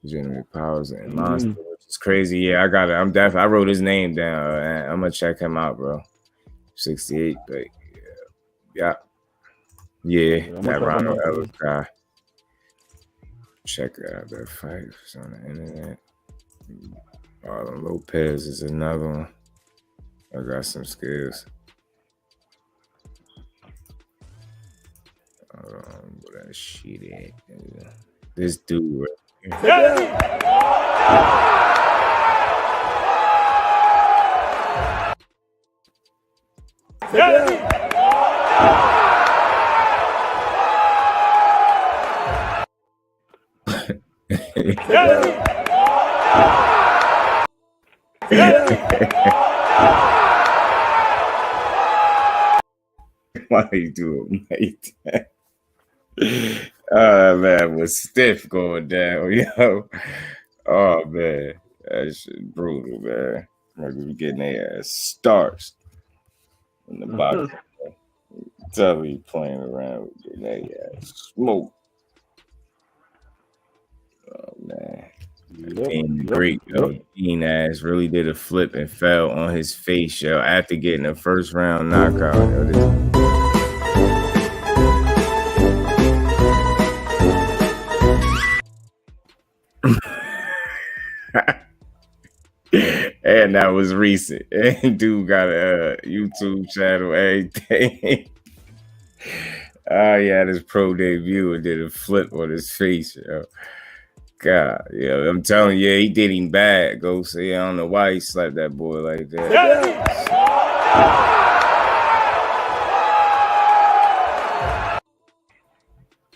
legitimate powers and monster, which is crazy. Yeah, I got it. I wrote his name down. I'm gonna check him out, bro. 68, but yeah, that Ronald Ellis guy. Check out that fight. It's on the internet. Marlon Lopez is another one. I got some skills. Where that shit at? This dude right here. Why you do it like that? Oh man, was stiff going down, yo. Oh man, that shit brutal, man. Like we getting their ass starched in the box. Tell me playing around with getting their ass smoke. Oh man. Great, yo. Dean ass really did a flip and fell on his face, yo, after getting a first round knockout. Yo. And that was recent. And dude got a YouTube channel, everything. He had his pro debut and did a flip on his face, yo. God, yeah, I'm telling you, he did him bad. Go say, I don't know why he slapped that boy like that.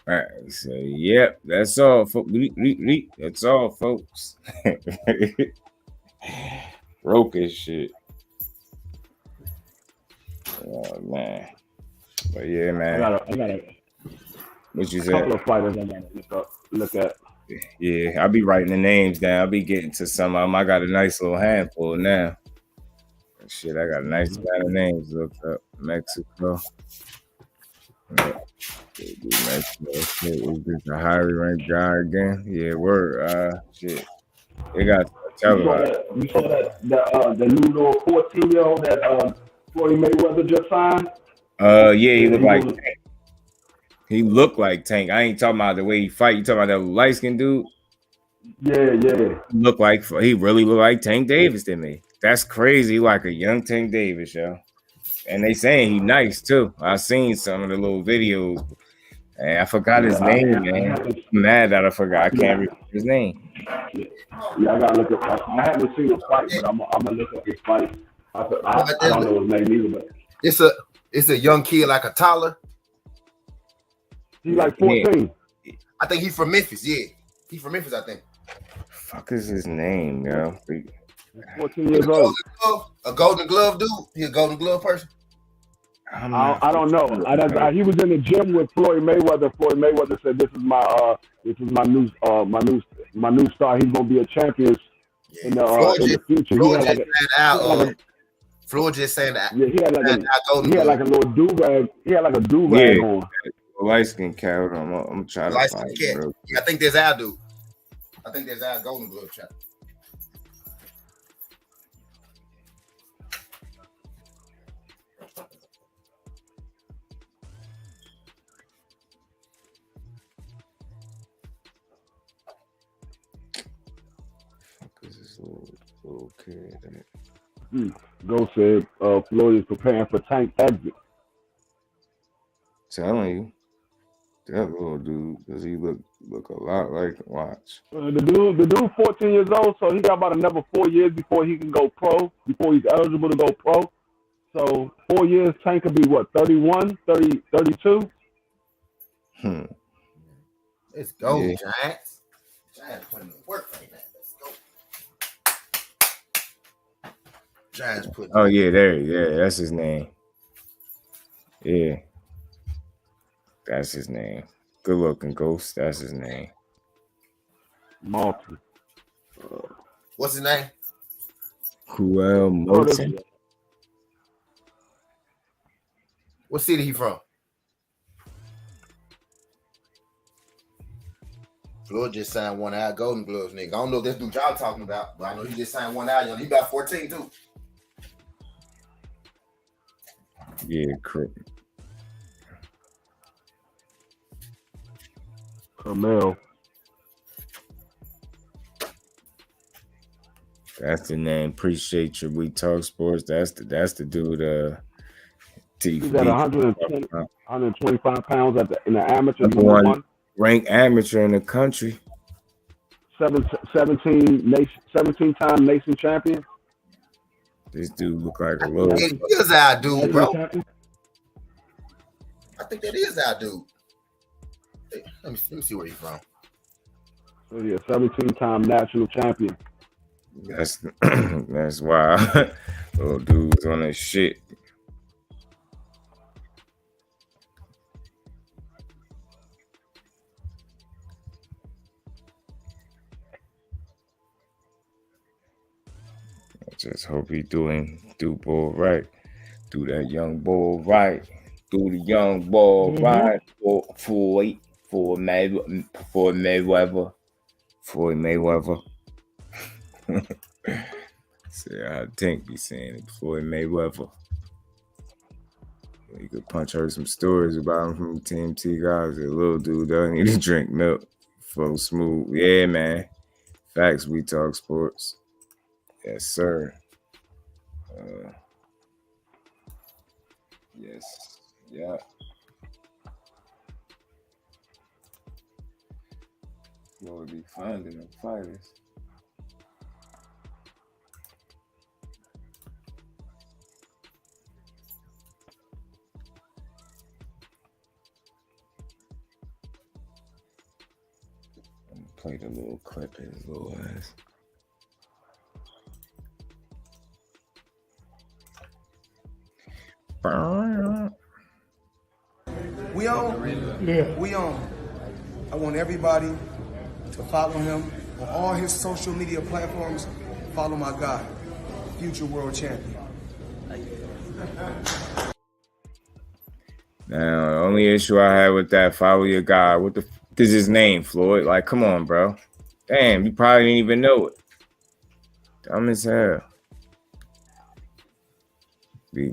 All right, so yep, that's all, folks. That's all, folks. Broke his shit. Oh man, but yeah, man. I got what you a said? couple of fighters I gotta look at. Yeah, I'll be writing the names down. I'll be getting to some of them. I got a nice little handful now. Shit, I got a nice amount of names looked up. Mexico. Yeah. Mexico. Shit, is this a highly ranked guy again? Yeah, word. Shit. They got televised. You saw that the new little 14-year-old that Floyd Mayweather just signed? Yeah, he looked like Tank. He looked like Tank. I ain't talking about the way he fight. You talking about that light-skinned dude? Yeah. He really looked like Tank Davis to me. That's crazy, like a young Tank Davis, yo. And they saying he nice too. I seen some of the little videos. And I forgot his name, man. I'm mad that I forgot. I can't remember his name. Yeah, I gotta look at. I haven't seen a fight, but I'm gonna look up his fight. I don't know his name either, but it's a young kid like a toddler. He's like 14. I think he's from Memphis. Yeah, he's from Memphis. I think. Fuck is his name, yo? 14 years old. A Golden Glove dude. He a Golden Glove person. I don't know. He was in the gym with Floyd Mayweather. Floyd Mayweather said, "This is my new star. He's gonna be a champion in the future." Floyd just saying that. Yeah, he had like a little do-rag. He had like a do-rag on. Light skin cat. I'm trying to find it. Yeah, I think there's our dude. I think there's our Golden Glove chap. is this little kid? Go said Floyd is preparing for Tank exit. Telling you, that little dude, does he look a lot like Watch? The dude 14 years old, so he got about another 4 years before he can go pro, before he's eligible to go pro. So 4 years, Tank could be what, 31, 30, 32? Let's go, yeah. Giants. Giants putting in work right now. Let's go. Giants putting. Oh yeah, that's his name. Yeah, that's his name. Good looking Ghost. That's his name. Martin. What's his name? Kuel Moulton. What city he from? Floyd just signed one out Golden Gloves, nigga. I don't know if this dude y'all talking about, but I know he just signed one out. He got 14 too. Yeah, correct. Carmel. That's the name. Appreciate you. We talk sports. That's the dude. He's at 125 pounds in the amateur. Number one ranked amateur in the country. 17-time nation champion. This dude look like a little. It is our dude, bro. I think that is our dude. Let me see where he's from. So yeah, 17-time national champion. That's why little dude's on that shit. I just hope he do bull right. Do that young bull right. Do the young bull right. For Mayweather. See, I think be saying it before Mayweather. You could heard some stories about him from TMT guys. That little dude doesn't need to drink milk. Flow smooth. Yeah, man. Facts, we talk sports. Yes, sir. Yes. Yeah. Lord be finding them fighters. I'm gonna play the little clip in his little ass. We on? Yeah. We on. I want everybody to follow him on all his social media platforms. Follow my guy, future world champion. Now, the only issue I had with that, follow your guy. What the f is his name, Floyd? Like, come on, bro. Damn, you probably didn't even know it. Dumb as hell. He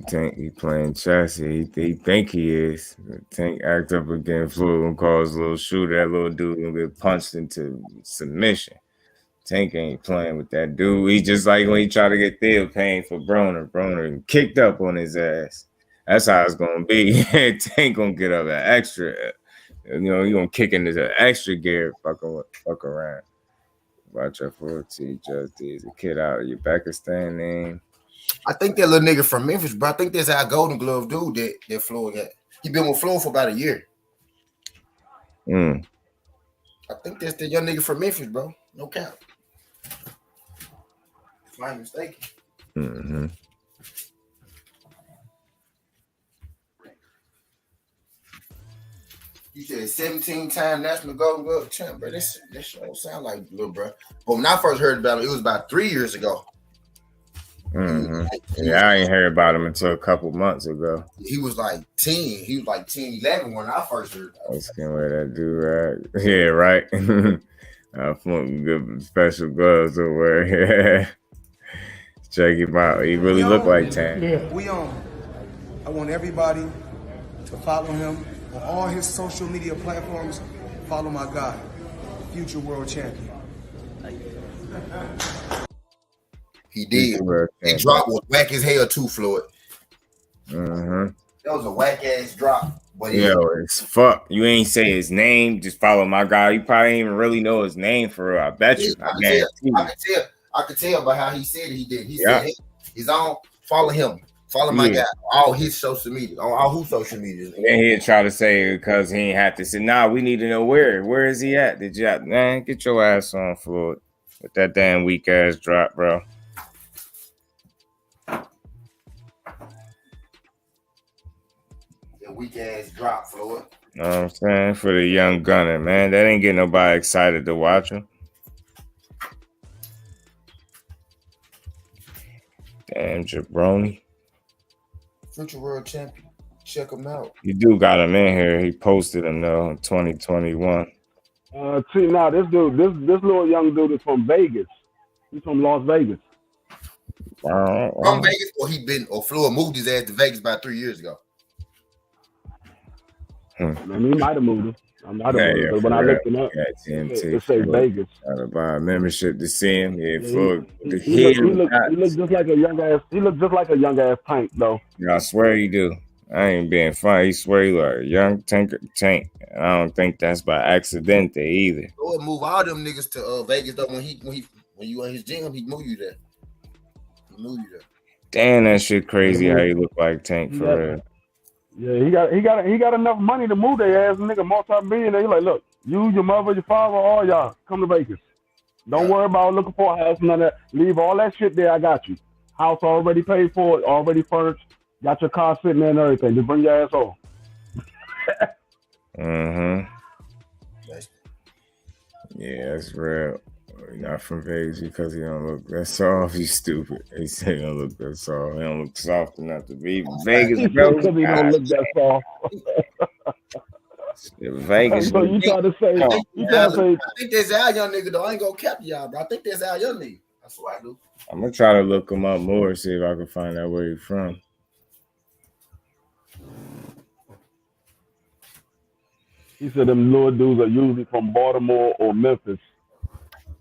playing chess. He think he is. Tank act up against Floyd and calls a little shooter. That little dude gonna get punched into submission. Tank ain't playing with that dude. He just like when he tried to get Theo Payne for Broner. Broner kicked up on his ass. That's how it's gonna be. Tank gonna get up an extra. You know, you gonna kick into the extra gear. Fuck around. Watch out for T. Just is a kid out of Uzbekistan name. I think that little nigga from Memphis, bro. I think that's our Golden Glove dude that Floyd got. He been with Floyd for about a year. I think that's the young nigga from Memphis, bro. No cap. If I'm mistaken. You said 17-time national Golden Glove champ, bro. This don't sound like little bro. But when I first heard about it was about 3 years ago. Yeah, I ain't heard about him until a couple months ago. He was like 10. He was like 10, 11 when I first heard about him. Let's get where that dude right. Yeah, right. I want good special gloves to wear. Check him out. He really looked like Tank. Yeah. We on. I want everybody to follow him on all his social media platforms. Follow my guy, future world champion. He did. That drop was whack as hell too, Floyd. Mm-hmm. That was a whack ass drop. But Yo, it's fuck. You ain't say his name. Just follow my guy. You probably ain't even really know his name for real. I bet you. I could tell by how he said it. He did. He said, hey, he's on. Follow him. Follow my guy. All his social media. On all whose social media. Then he'd try to say because he ain't have to say, nah, we need to know where. Where is he at? Man, get your ass on, Floyd. With that damn weak ass drop, bro. Weak ass drop, Floyd. You know what I'm saying? For the young gunner, man. That ain't getting nobody excited to watch him. Damn, Jabroni. Future world champion. Check him out. You do got him in here. He posted him though in 2021. See, now this little young dude is from Vegas. He's from Las Vegas. From Vegas, or Floyd moved his ass to Vegas about 3 years ago. Man, he might have moved him. But when I looked him up, it say Vegas. Gotta buy a membership to see him. He looked just like a young ass. He looked just like a young ass Tank, though. I swear he do. I ain't being funny. He swear he like a young Tank. I don't think that's by accident either. Lord move all them niggas to Vegas though. When you in his gym, he move you there. Damn, that shit crazy. How you look like Tank for real. Yeah, he got enough money to move their ass, nigga, multi-millionaire. He like, look, you, your mother, your father, all y'all, come to Vegas. Don't worry about looking for a house, none of that. Leave all that shit there. I got you. House already paid for it, already furnished. Got your car sitting there and everything. Just bring your ass home. Yeah, that's real. Not from Vegas because he don't look that soft. He's stupid. He said he don't look that soft. He don't look soft enough to be Vegas, bro. Because he don't look that soft. Vegas. So you try to say? I think that's our young nigga though. I ain't gonna cap y'all, bro. I think that's our young nigga. That's what I do. I'm gonna try to look him up more, see if I can find out where he's from. He said them little dudes are usually from Baltimore or Memphis.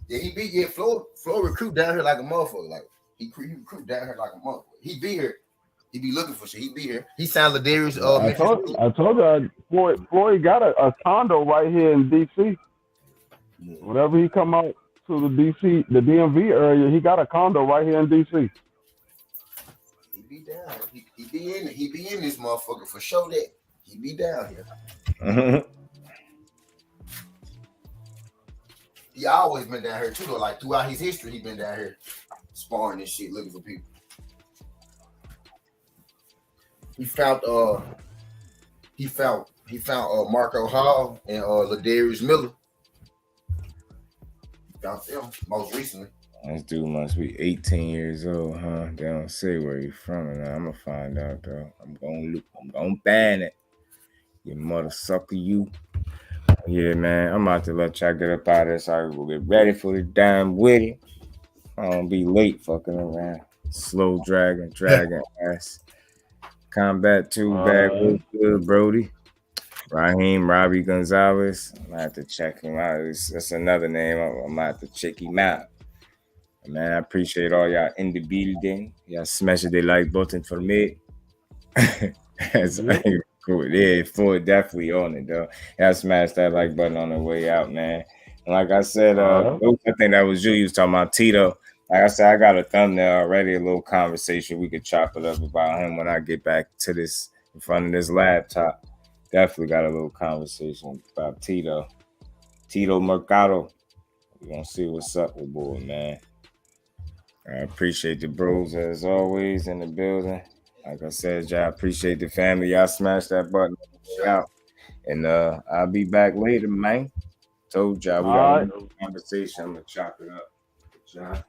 Yeah, Floyd recruit down here like a motherfucker. Like he recruit down here like a motherfucker. He be here. He be looking for shit. He be here. He signed Ladarius. I told you, Floyd got a condo right here in DC. Yeah. Whenever he come out to the DMV area, he got a condo right here in DC. He be down. He be in this motherfucker for sure. That he be down here. He always been down here too, though. Like throughout his history, he been down here sparring and shit, looking for people. He found Marco Hall and Ladarius Miller. He found them most recently. This dude must be 18 years old, huh? They don't say where he's from, and I'm gonna find out though. I'm gonna ban it. You mother sucker, you. Yeah, man, I'm about to let y'all get up out of this. I will get ready for the damn wedding. I don't be late fucking around. Slow dragging ass. Combat 2 back with good, Brody. Robbie Gonzalez. I'm gonna have to check him out. That's another name. I'm gonna have to check him out. Man, I appreciate all y'all in the building. Y'all smash the like button for me. That's cool. Yeah, Floyd definitely on it though. Y'all smash that like button on the way out, man. And like I said, I think that was you was talking about Tito. Like I said, I got a thumbnail already, a little conversation. We could chop it up about him when I get back to this in front of this laptop. Definitely got a little conversation about Tito Mercado. We're gonna see what's up with boy, man. I appreciate the bros as always in the building. Like I said, y'all appreciate the family. Y'all smash that button out. And I'll be back later, man. Told y'all we got a conversation. I'm gonna chop it up with y'all.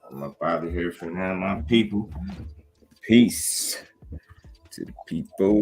I'm up out of here for now, my people. Peace to the people.